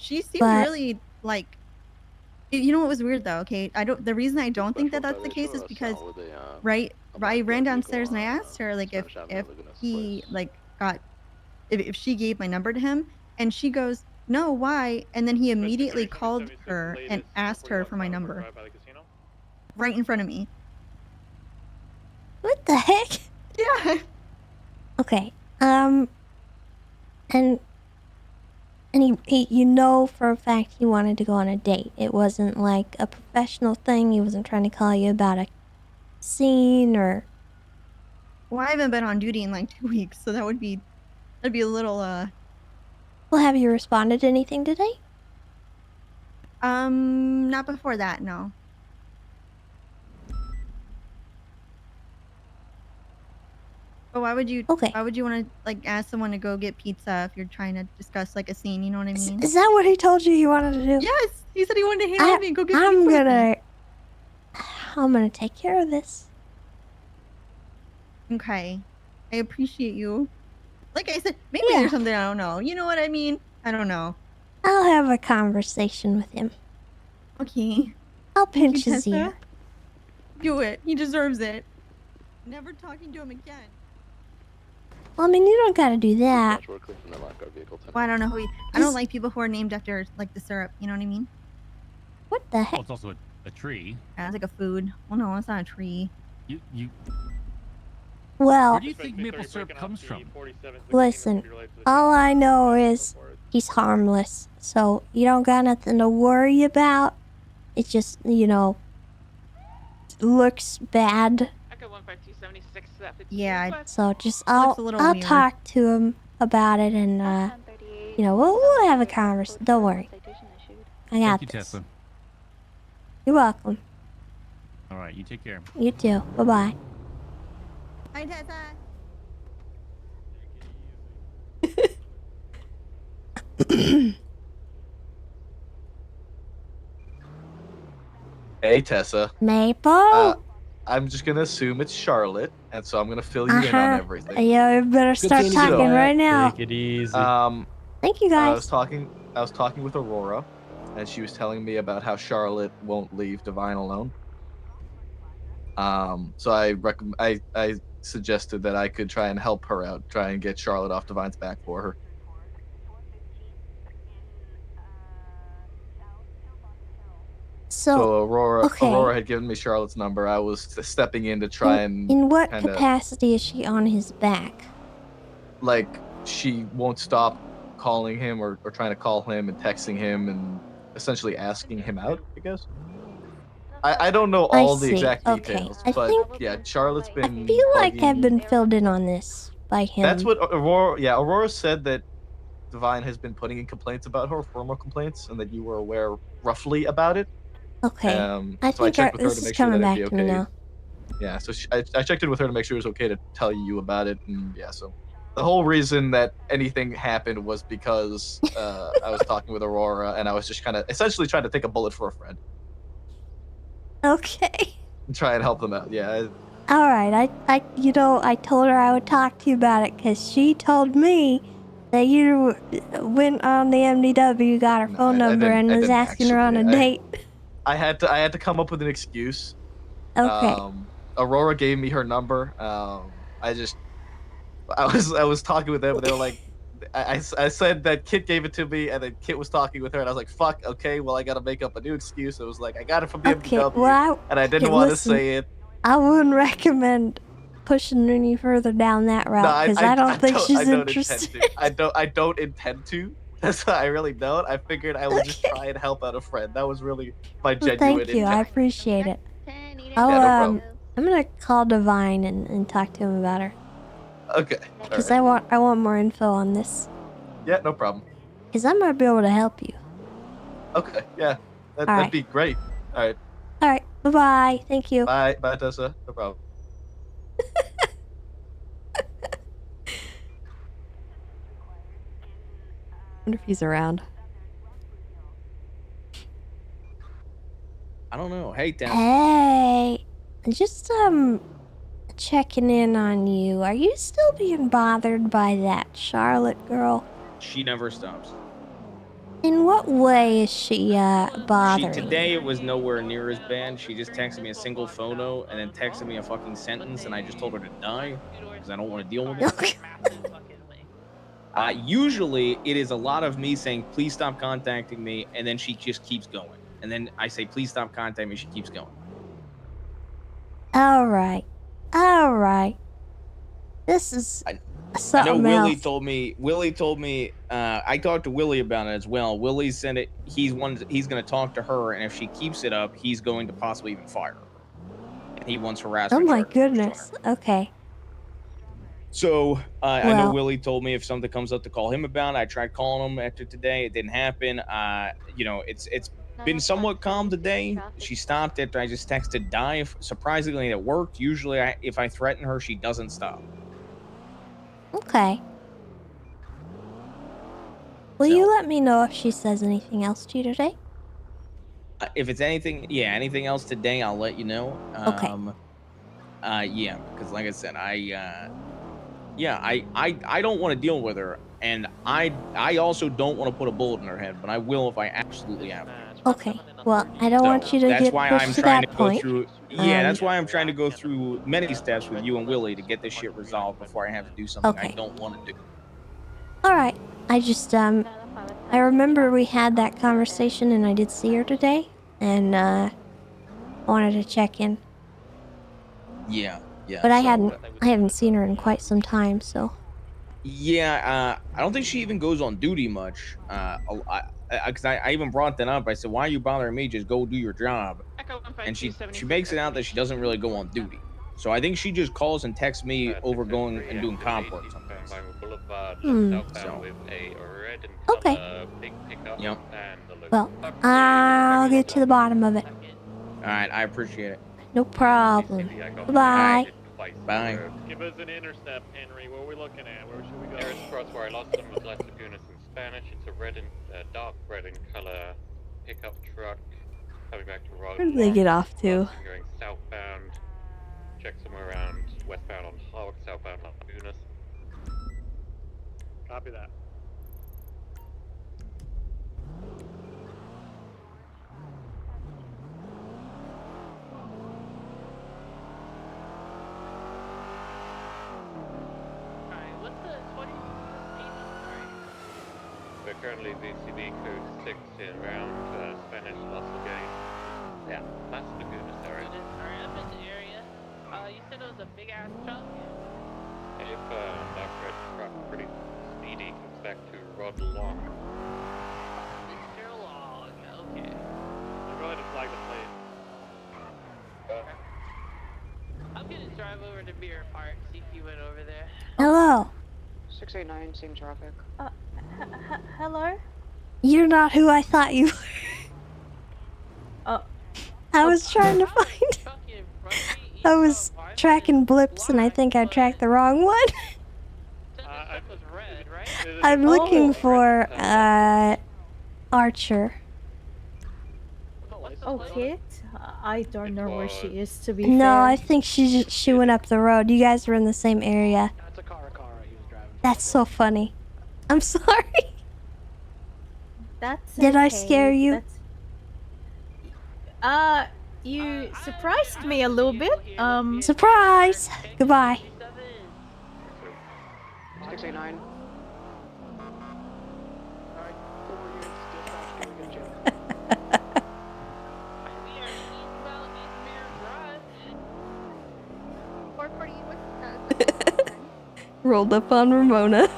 she seemed really like. You know what was weird though? Okay, the reason I don't think that that's the case is because I ran downstairs and I asked her like if he like got if she gave my number to him, and she goes, no, why? And then he immediately called her and asked her for my number right in front of me. What the heck? Yeah. Okay. And he you know for a fact he wanted to go on a date. It wasn't like a professional thing. He wasn't trying to call you about a scene or. Well, I haven't been on duty in like 2 weeks, so that'd be a little Well, have you responded to anything today? Not before that, no. But why would you? Okay. Why would you want to like ask someone to go get pizza if you're trying to discuss like a scene? You know what I mean? Is that what he told you he wanted to do? Yes, he said he wanted to hang out with me and go get I'm pizza. With me. gonna take care of this. Okay, I appreciate you. Like I said, maybe there's something I don't know. You know what I mean? I don't know. I'll have a conversation with him. Okay. I'll Thank pinch you, his Tessa. ear. Do it. He deserves it. Never talking to him again. Well, I mean, you don't gotta do that. Well, I don't know who. I don't like people who are named after like the syrup. You know what I mean? What the heck? Well, it's also a tree. Yeah, it's like a food. Well, no, it's not a tree. You. Well, Where do you think maple syrup comes from? listen, all I know is he's harmless, so you don't got nothing to worry about. It just, you know, looks bad. Yeah. So just Looks a little I'll weird. talk to him about it, and you know, we'll have a conversation. Don't worry, I got Thank you, this. Tessa. You're welcome. All right, you take care. You too. Bye bye. Hi, Tessa. Hey, Tessa. Maple. I'm just gonna assume it's Charlotte, and so I'm gonna fill you in on everything. Yeah, you better start talking right now. Take it easy. Thank you, I guys. was talking with Aurora, and she was telling me about how Charlotte won't leave Divine alone. So I suggested that I could try and help her out, try and get Charlotte off Divine's back for her. So Aurora okay. Aurora had given me Charlotte's number. I was stepping in to try and In what kinda, capacity is she on his back? like, she won't stop calling him or trying to call him and texting him and essentially asking him out, I guess. I don't know all the see. exact Okay. details, I but think- yeah, Charlotte's been. I feel like bugging I've me. been filled in on this by him. That's what Aurora. Yeah, Aurora said that Divine has been putting in complaints about her, formal complaints, and that you were aware roughly about it. Okay. So I I think checked with her this to is make sure that coming it'd be back to me okay. now. Yeah, so I checked in with her to make sure it was okay to tell you about it, and yeah, so the whole reason that anything happened was because I was talking with Aurora, and I was just kind of essentially trying to take a bullet for a friend Okay. and try and help them out. Yeah. All right. I told her I would talk to you about it because she told me that you went on the MDW, got her phone number, and was asking her on a date. I had to come up with an excuse. Okay. Aurora gave me her number. I was talking with them, and they were like, I said that Kit gave it to me, and then Kit was talking with her, and I was like, fuck, okay, well, I gotta make up a new excuse. It was like, I got it from the MDW, well, and I didn't okay, want to listen, say it. I wouldn't recommend pushing any further down that route because I don't think she's interested. I don't intend to. That's why I really don't. I figured I would just try and help out a friend. That was really my Well, genuine thank you. I intent. appreciate it. no problem. I'm gonna call Divine and talk to him about her Okay. because alright. I want more info on this Yeah, no problem. because I might be able to help you. Okay, yeah, that'd Alright. be great. All right. All right. Bye bye. Thank you. Bye, Tessa. No problem. Wonder if he's around. I don't know. Hey, Dan. Hey, just checking in on you. Are you still being bothered by that Charlotte girl? She never stops. In what way is she bothering? Today it was nowhere near as bad. She just texted me a single photo and then texted me a fucking sentence, and I just told her to die because I don't want to deal with it. Usually it is a lot of me saying, please stop contacting me, and then she just keeps going. And then I say, please stop contacting me, she keeps going. All right. This is I know something Willie else. told me, I talked to Willie about it as well. Willie said it, he's going to talk to her, and if she keeps it up, he's going to possibly even fire her. And he wants Oh harassment my charges. goodness. Okay. So I know Well- Willie told me if something comes up to call him about. I tried calling him after today. It didn't happen. It's been somewhat calm today. She stopped after I just texted die. Surprisingly, it worked. Usually, if I threaten her, she doesn't stop. Okay. Will you let me know if she says anything else to you today? If it's anything, yeah, anything else today, I'll let you know. Okay. Yeah, because like I said, yeah, I don't want to deal with her, and I also don't want to put a bullet in her head, but I will if I absolutely have to. Okay. Well, I don't want you to That's get why I'm pushed to trying to that go point. through. Yeah, that's why I'm trying to go through many steps with you and Willie to get this shit resolved before I have to do something I Okay. don't want to do. All right. I just I remember we had that conversation and I did see her today and wanted to check in. Yeah, yeah. But I So, haven't seen her in quite some time, so. yeah, I don't think she even goes on duty much. Because I even brought that up. I said, "Why are you bothering me? Just go do your job." And she makes it out that she doesn't really go on duty. So I think she just calls and texts me over going and doing comp work sometimes. So, Okay. yep. Well, I'll get to the bottom of it. All right, I appreciate it. No problem. Bye. Bye. Give us an intercept, Henry. What are we looking at? Where should we go? Nearest crosswire, I lost some with Las Lagunas in Spanish. It's a red and dark red in color pickup truck coming back to Rod. Where did they get off to? Going southbound. Check somewhere around westbound on Hawk, southbound Las Lagunas. Copy that. We're currently VCB code 6 in around Spanish Las Lagunas. Yeah, Las Lagunas area. I'm in the area. You said it was a big ass truck? If that red truck pretty speedy comes back to Rod Long. Mr. Long, okay. We'll go ahead and flag the plate. I'm gonna drive over to Mirror Park, see if you went over there. Hello. 689, same traffic. Hello? You're not who I thought you were. I was trying to find. I was tracking blips and I think I tracked the wrong one. I'm looking for Archer. Oh, Kit? I don't know where she is, to be No, fair. I think she went up the road. You guys were in the same area. That's a car he was driving. That's so funny. I'm sorry. That's Did I okay. scare you? You surprised me a little bit. Surprise! Goodbye. 689. Alright, 4 units, dispatch, can we get you? Rolled up on Ramona.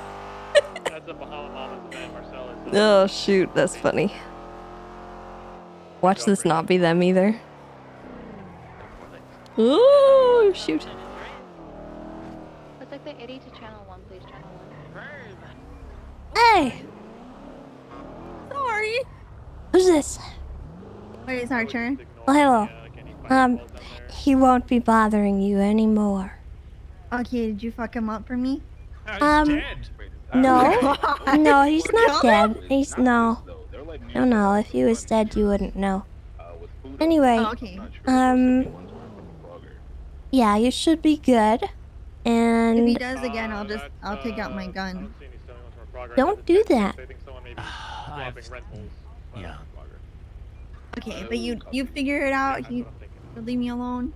That's a Bahama Mama's event, Marcellus. Oh shoot, that's funny. Watch this not be them either. Oh shoot. Let's take the 80 to channel 1, please, channel 1. Hey! Sorry. Who's this? Where's Archer? Oh, hello. He won't be bothering you anymore. Okay, did you fuck him up for me? No. No, he's not dead. He's no. No, if he was dead, you wouldn't know. Anyway, Oh, okay. yeah, you should be good. If And he does again, I'll take out my gun. don't do that. Yeah. Okay, but you figure it out. You leave me alone.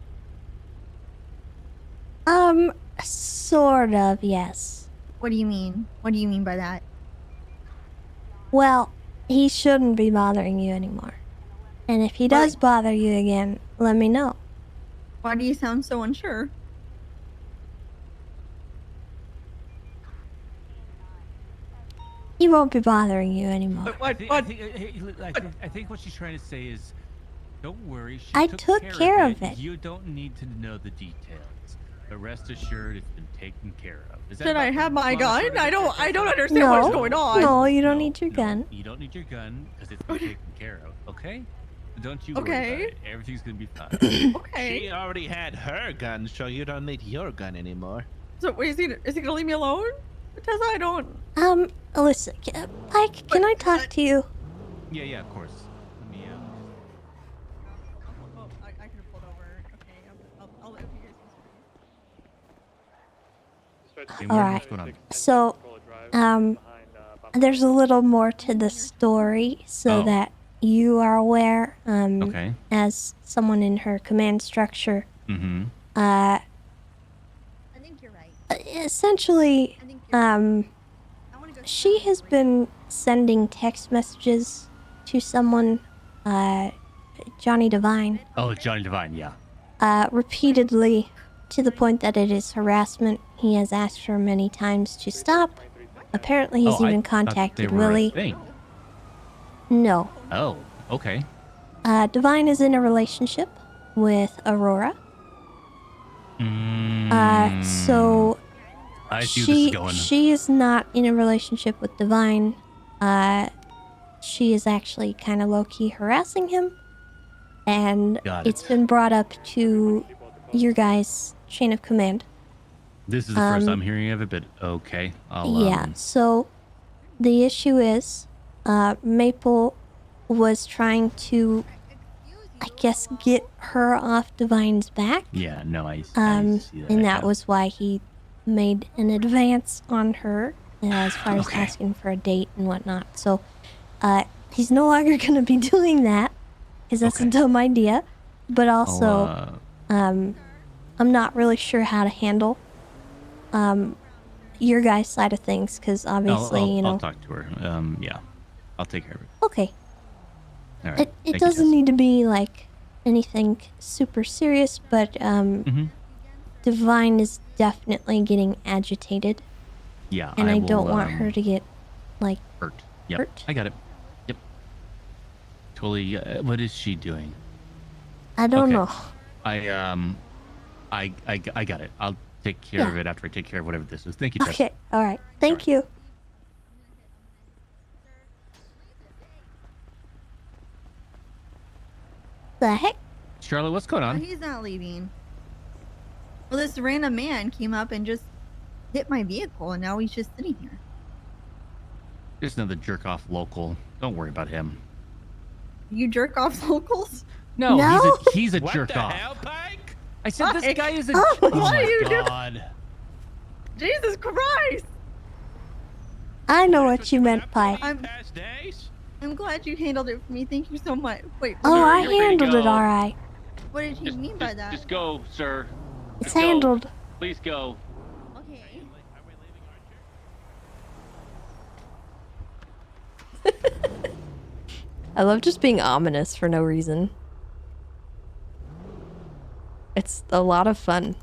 Sort of, yes. What do you mean? What do you mean by that? Well, he shouldn't be bothering you anymore. And if he does bother you again, let me know. Why do you sound so unsure? He won't be bothering you anymore. I think what she's trying to say is, don't worry. She I took care of it. You don't need to know the details, but rest assured, it's been taken care of. Is that Should I about have my the gun? sort of I don't understand No, what's going on. no, you don't need your gun. You don't need your gun because it's been taken care of. Okay? Don't you worry Okay. about it. Everything's gonna be fine. Okay. She already had her gun, so you don't need your gun anymore. So wait, is he gonna leave me alone? Tessa, I don't. Listen, Pike, can I talk to you? Yeah, of course. Let me, Oh, I could have pulled over. Okay, I'll let you guys Hey, All Morgan, right. what's going on? So, there's a little more to the story so Oh. that you are aware, Okay. as someone in her command structure. Mm-hmm. I think you're right. Essentially, she has been sending text messages to someone, Johnny Devine, Oh, Johnny Devine, yeah. repeatedly, to the point that it is harassment. He has asked her many times to stop. Apparently, he's Oh, I even thought contacted they were a Willie. thing. No. Oh, okay. Devine is in a relationship with Aurora. So I see where this is going. she is not in a relationship with Devine. She is actually kind of low-key harassing him. And it's been brought up to your guys' chain of command. This is the first I'm hearing of it, but okay. So the issue is, Maple was trying to, I guess, get her off Divine's back. Yeah, no, I see And that. that was why he made an advance on her as far as asking for a date and whatnot. So, he's no longer going to be doing that because that's a dumb idea. But also, I'm not really sure how to handle your guys' side of things because obviously, I'll talk to her. Yeah, I'll take care of it. Okay. All right. It doesn't need to be like anything super serious, but Divine is definitely getting agitated. Yeah, and I will, don't want her to get like hurt. Yep, hurt. I got it. Yep. Totally. What is she doing? I don't know. I got it. I'll take care of it after I take care of whatever this is. Thank you, Tess. Okay. All right. Thank you. The heck? Charlotte, what's going Oh, on? he's not leaving. Well, this random man came up and just hit my vehicle, and now he's just sitting here. Just another jerk off local. Don't worry about him. You jerk off locals? No, he's a jerk off. Hell, Pike? I said this guy is a. What are you doing? God. Jesus Christ! I know what you meant, Pike. I'm glad you handled it for me. Thank you so much. Wait. Oh, I handled it all right. What did he mean by that? Just go, sir. It's Just go. handled. Please go. Okay. I love just being ominous for no reason. It's a lot of fun.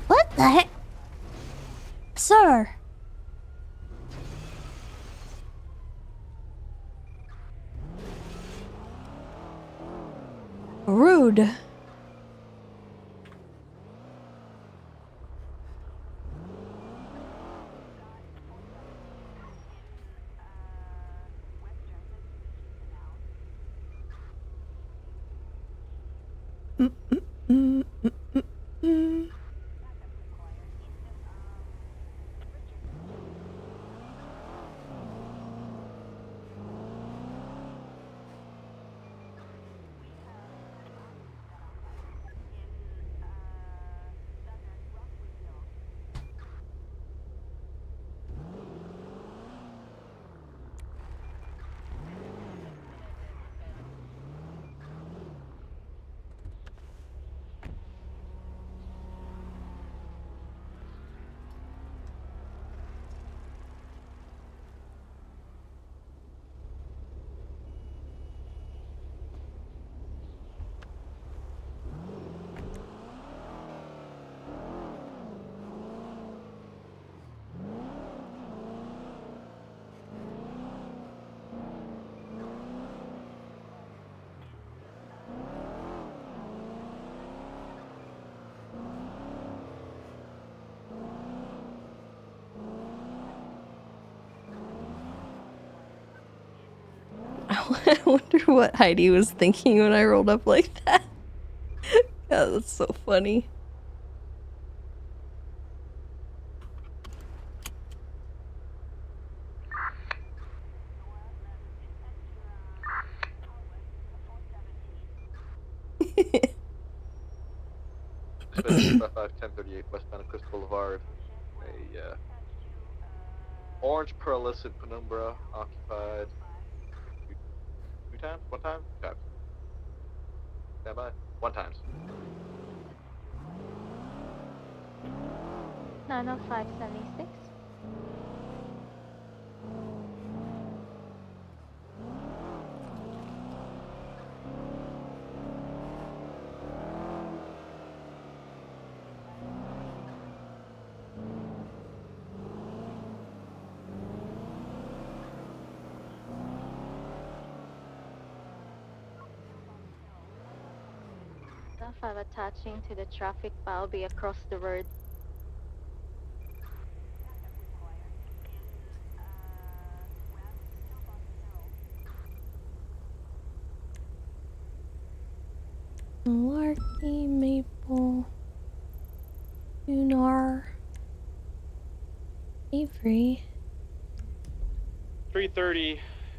What the heck? Sir. Rude. I wonder what Heidi was thinking when I rolled up like that. God, that's so funny. Dispatch 255 1038 westbound of Cliffs Boulevard. A orange pearlescent penumbra occupied two times? One time? Two times. Stand by. One times. 90576. Five attaching to the traffic, but I'll be across the road. Larky, Maple, Unar, Avery. 330,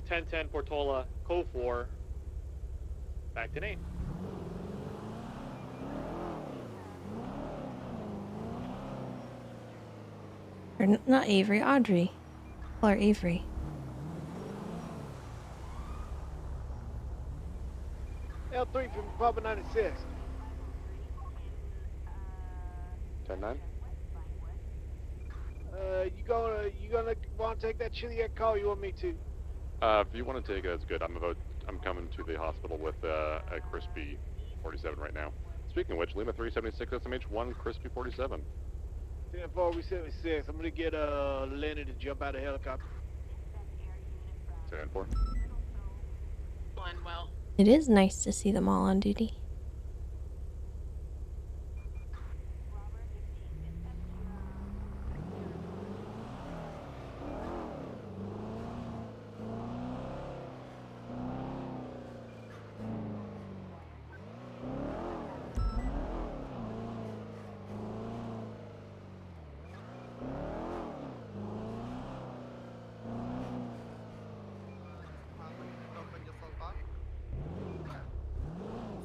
1010 Portola, code 4. Back to name. Or not Avery, Audrey. Call her Avery. L3 from Papa 96. 10-9. You gonna want to take that Chiliad call? You want me to? If you want to take it, that's good. I'm coming to the hospital with a Crispy 47 right now. Speaking of which, Lima 376 SMH 1 Crispy 47. 10-4, we 76. I'm gonna get Lenny to jump out of helicopter. 10-4. Well. It is nice to see them all on duty.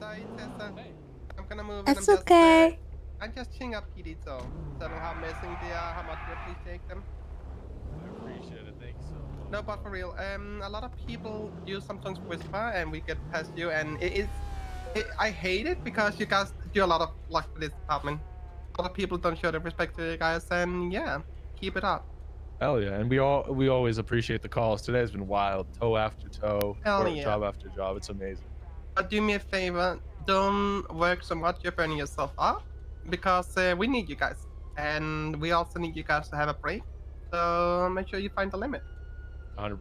Sorry, Tessa. I'm gonna move That's in. okay. I'm just checking up PD so tell them how amazing they are, how much you appreciate them. I appreciate it. Thanks so much. No, but for real, a lot of people use sometimes whisper and we get past you, and I hate it because you guys do a lot of luck for this department. A lot of people don't show the respect to you guys, and yeah, keep it up. Hell yeah, and we always appreciate the calls. Today's been wild, toe after toe, Hell or yeah. job after job. It's amazing. But do me a favor, don't work so much you're burning yourself up, because we need you guys, and we also need you guys to have a break. So make sure you find the limit. 100%.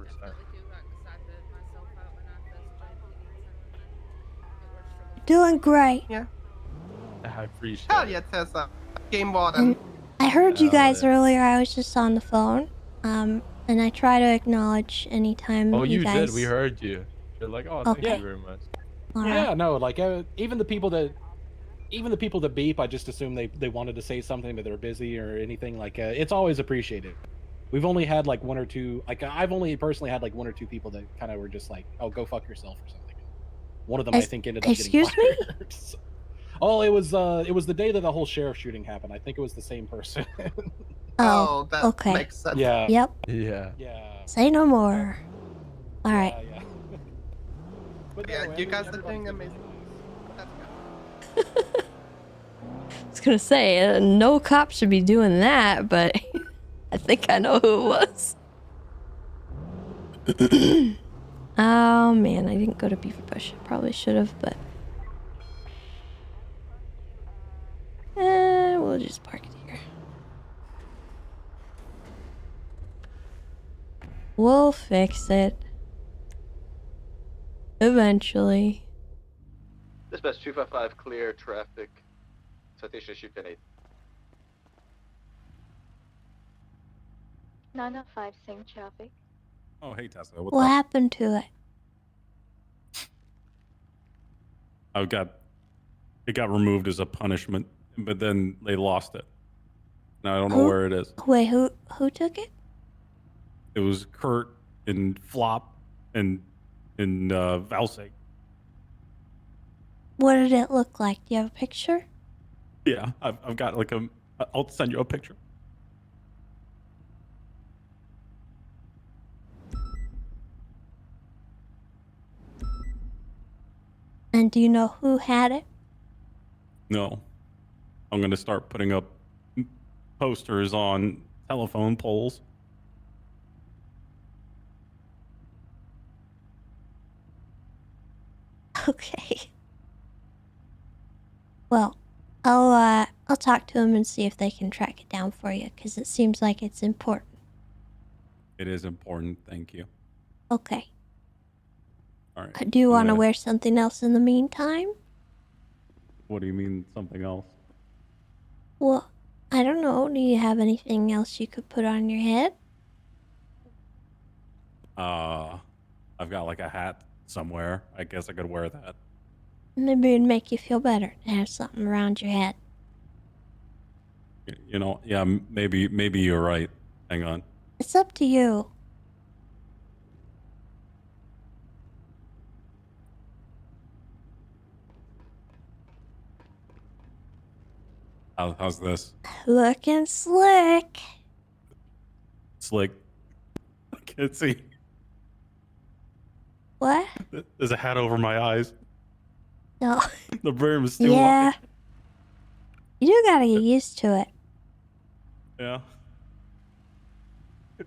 Doing great. Yeah. I appreciate Hell it. yeah, Tessa. Game warden. And I heard you Hell guys yeah. earlier. I was just on the phone. And I try to acknowledge anytime Oh, you guys. did. We heard you. You're like, oh, Okay. thank you very much. All Yeah, right. no, like even the people that beep, I just assume they wanted to say something, but they're busy or anything. Like it's always appreciated. We've only had like one or two. Like I've only personally had like one or two people that kind of were just like, "Oh, go fuck yourself" or something. One of them I think ended up getting Excuse me? fired. So- oh, it was the day that the whole sheriff shooting happened. I think it was the same person. Oh, that okay. makes sense. Yeah. Yep. Yeah. Yeah. Say no more. All right. Yeah. But no, Yeah, you guys are everybody's doing been amazing. really That's good. I was gonna say no cop should be doing that, but I think I know who it was. Oh man, I didn't go to Beaver Bush. Probably should have, but we'll just park it here. We'll fix it. Eventually. Dispatch 255 clear traffic. Citation issued 10-8. 905 same traffic. Oh, hey, Tessa. What What's up? happened to it? I've got It got removed as a punishment, but then they lost it. Now I don't know Who? where it is. Wait, who took it? It was Kurt and Flop and Valsig. What did it look like? Do you have a picture? Yeah, I've got like I'll send you a picture. And do you know who had it? No, I'm gonna start putting up posters on telephone poles. Okay. Well, I'll talk to them and see if they can track it down for you, because it seems like it's important. It is important. Thank you. Okay. All right. Do you I'm want to gonna- wear something else in the meantime? What do you mean something else? Well, I don't know. Do you have anything else you could put on your head? I've got like a hat somewhere. I guess I could wear that. Maybe it'd make you feel better to have something around your head. You know, yeah, maybe you're right. Hang on. It's up to you. How's this? Looking slick. Slick. I can't see. What? There's a hat over my eyes. No. The brim is too Yeah. wide. You do gotta get used to it. Yeah.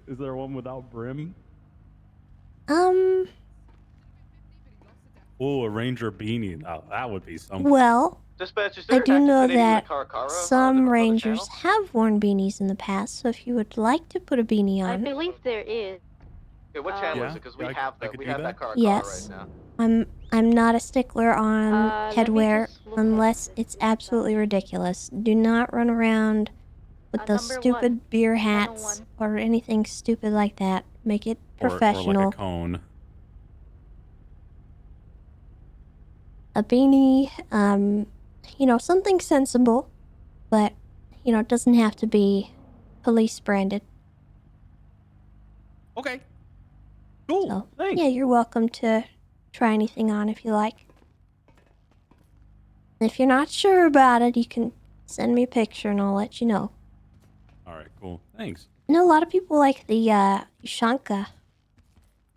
Is there one without brim? Oh, a Ranger beanie. Now that would be something. Well, Dispatch, is I there do an active know Canadian in that Caracara some Rangers have worn beanies in the past, so if you would like to put a beanie I on, believe there is. Okay, what channel Yeah, is it? Because we I have could do that that. Caracara yes. right now. I'm not a stickler on Let me headwear just look unless it's absolutely ridiculous. Do not run around with those number stupid one. beer hats or anything stupid like that. Make it Or professional. like a cone. A beanie, you know, something sensible, but, you know, it doesn't have to be police branded. Okay. Cool. So, Thanks. yeah, you're welcome to try anything on if you like. And if you're not sure about it, you can send me a picture and I'll let you know. All right, cool. Thanks. I know a lot of people like the Ushanka.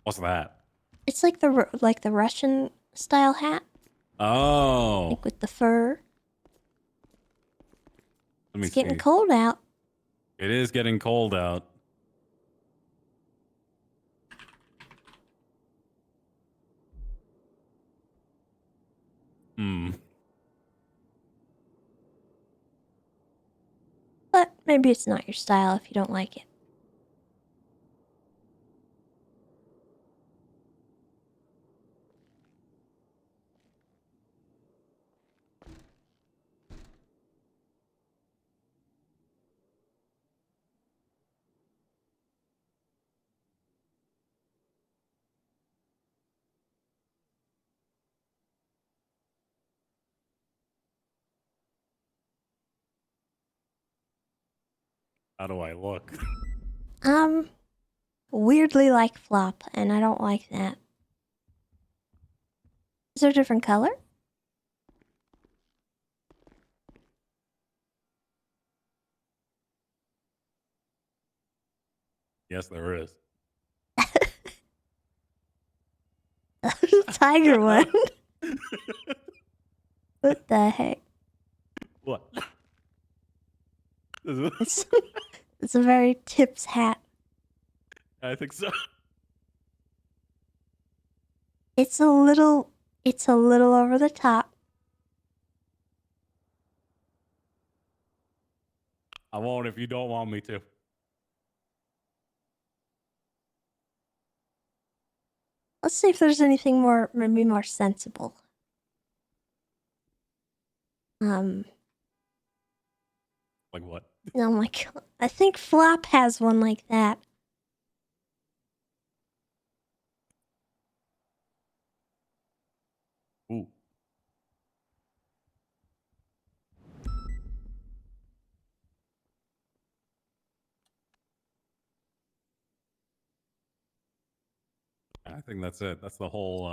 What's that? It's like the Russian style hat, Oh. like with the fur. Let me It's getting see. cold out. It is getting cold out. But maybe it's not your style if you don't like it. How do I look? Weirdly like Flop, and I don't like that. Is there a different color? Yes, there is. Tiger one. What the heck? What? It's a very Tips hat. I think so. It's a little over the top. I won't if you don't want me to. Let's see if there's anything more, maybe more sensible. Like what? Oh my god. I think Flop has one like that. Ooh. I think that's it. That's the whole.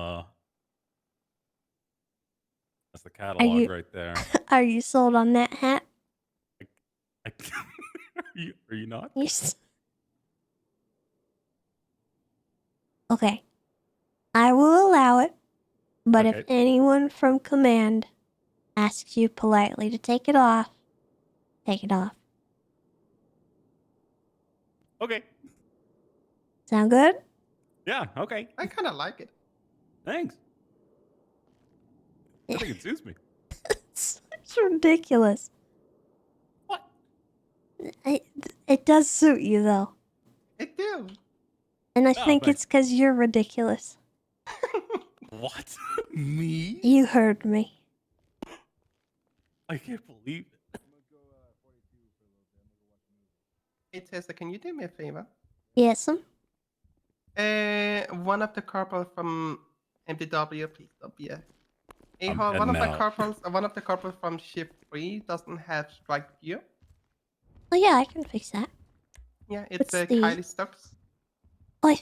That's the Are catalog you right there. are you sold on that hat? Are you not? Yes. Okay. I will allow it, but if Okay. anyone from command asks you politely to take it off, take it off. Okay. Sound good? Yeah. Okay. I kind of like it. Thanks. I think it suits me. It's ridiculous. What? It does suit you though. It do. And I Oh, think thanks. it's because you're ridiculous. What? Me? You heard me. I can't believe it. Hey Tessa, can you do me a favor? Yes'm. One of the corporals from MDW, please don't be a a-hole. I'm heading out. One of the corporals from shift 3 doesn't have strike view. Oh yeah, I can fix that. Yeah, it's What's the- Kylie Stokes. Oh, I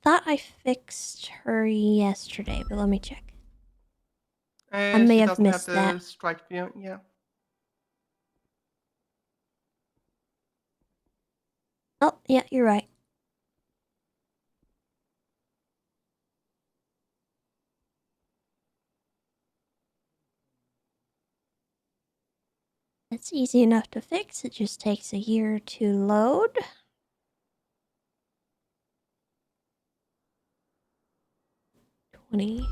thought I fixed her yesterday, but let me check. I may She have doesn't missed have that. the strike view. Yeah. Oh, yeah, you're right. It's easy enough to fix. It just takes a year to load. $20.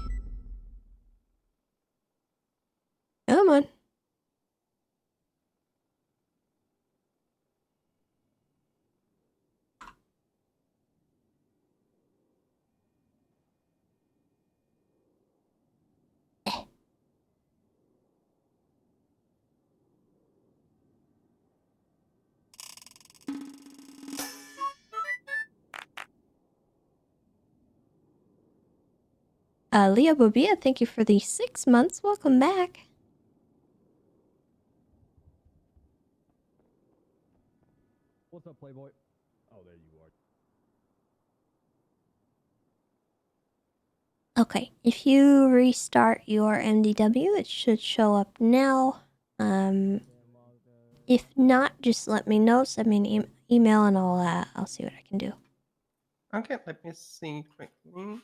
Come on. Leah Bobia, thank you for the 6 months. Welcome back. What's up, Playboy? Oh, there you are. Okay, if you restart your MDW, it should show up now. If not, just let me know. Send me an email, and I'll see what I can do. Okay, let me see quickly.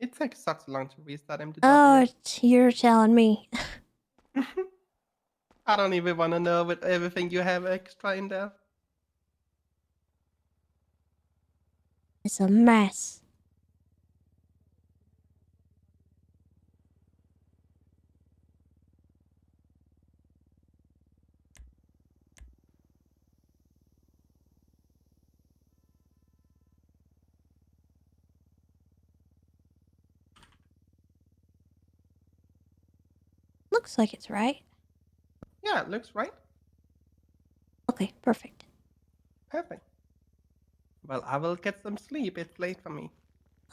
It takes such long to restart MDW. Oh, you're telling me. I don't even want to know with everything you have extra in there. It's a mess. Looks like it's right. Yeah, it looks right. Okay, perfect. Perfect. Well, I will get some sleep. It's late for me.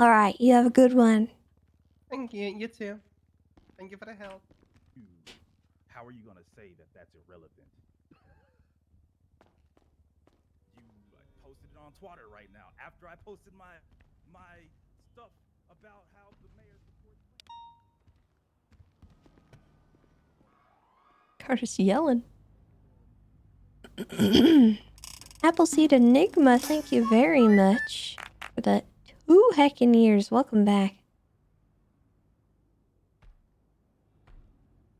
Alright, you have a good one. Thank you. You too. Thank you for the help. How are you gonna say that that's irrelevant? You posted it on Twitter right now after I posted my stuff about how the mayor supports. Carter's yelling. Appleseed Enigma, thank you very much for the 2 heckin' years. Welcome back.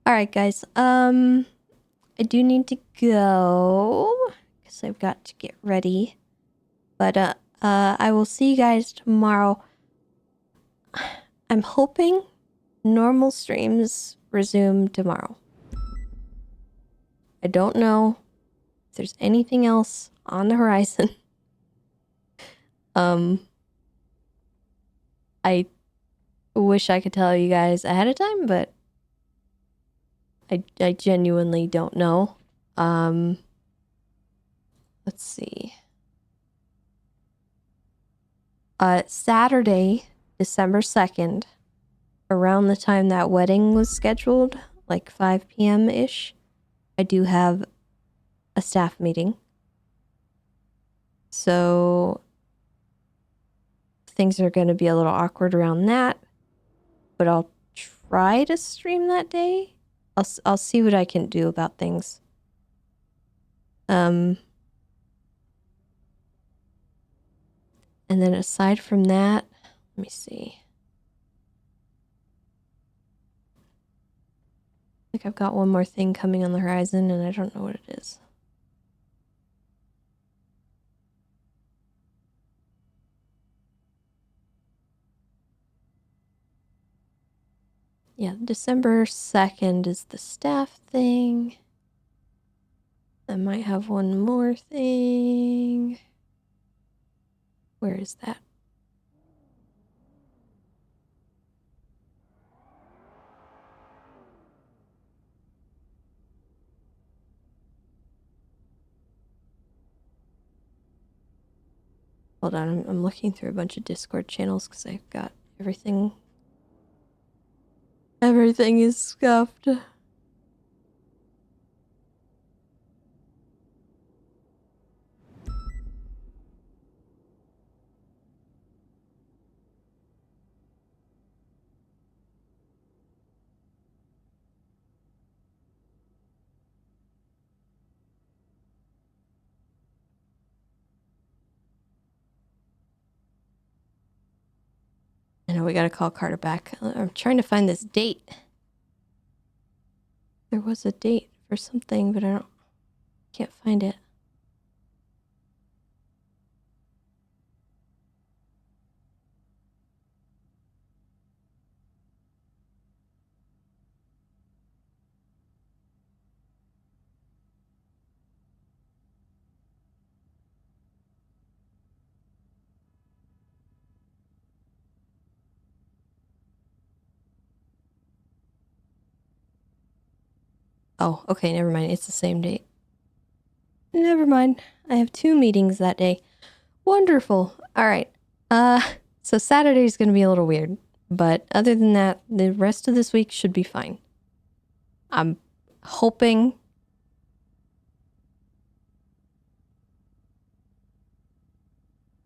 Alright, guys. I do need to go because I've got to get ready. But I will see you guys tomorrow. I'm hoping normal streams resume tomorrow. I don't know if there's anything else on the horizon. I wish I could tell you guys ahead of time, but I genuinely don't know. Let's see. Saturday, December 2nd, around the time that wedding was scheduled, like 5 p.m. ish, I do have a staff meeting. So things are going to be a little awkward around that, but I'll try to stream that day. I'll see what I can do about things. And then aside from that, let me see. I think I've got one more thing coming on the horizon and I don't know what it is. Yeah, December 2nd is the staff thing. I might have one more thing. Where is that? Hold on, I'm looking through a bunch of Discord channels because I've got everything. Everything is scuffed. I know we gotta call Carter back. I'm trying to find this date. There was a date for something, but can't find it. Oh, okay, never mind. It's the same date. Never mind. I have 2 meetings that day. Wonderful. All right. So Saturday's gonna be a little weird, but other than that, the rest of this week should be fine. I'm hoping.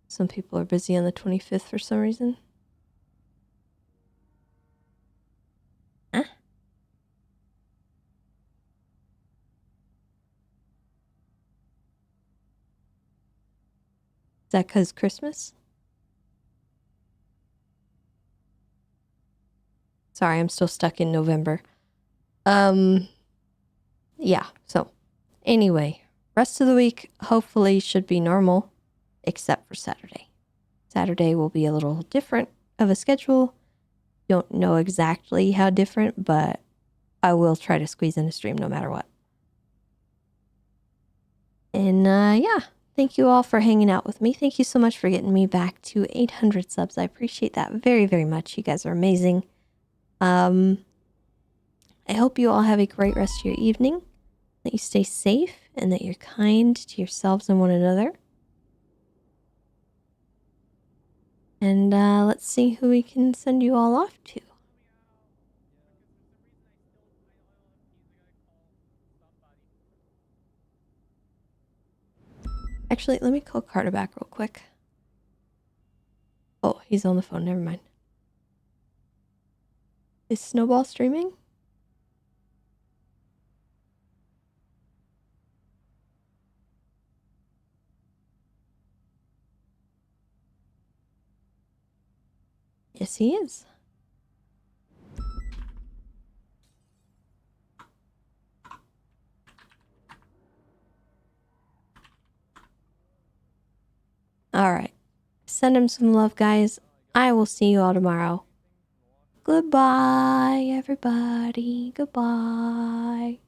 Some people are busy on the 25th for some reason. Huh? Is that 'cause Christmas? Sorry, I'm still stuck in November. Yeah, so anyway, rest of the week hopefully should be normal, except for Saturday. Saturday will be a little different of a schedule. Don't know exactly how different, but I will try to squeeze in a stream no matter what. And yeah, thank you all for hanging out with me. Thank you so much for getting me back to 800 subs. I appreciate that very, very much. You guys are amazing. I hope you all have a great rest of your evening, that you stay safe, and that you're kind to yourselves and one another. And let's see who we can send you all off to. Actually, let me call Carter back real quick. Oh, he's on the phone. Never mind. Is Snowball streaming? Yes, he is. All right. Send him some love, guys. I will see you all tomorrow. Goodbye, everybody. Goodbye.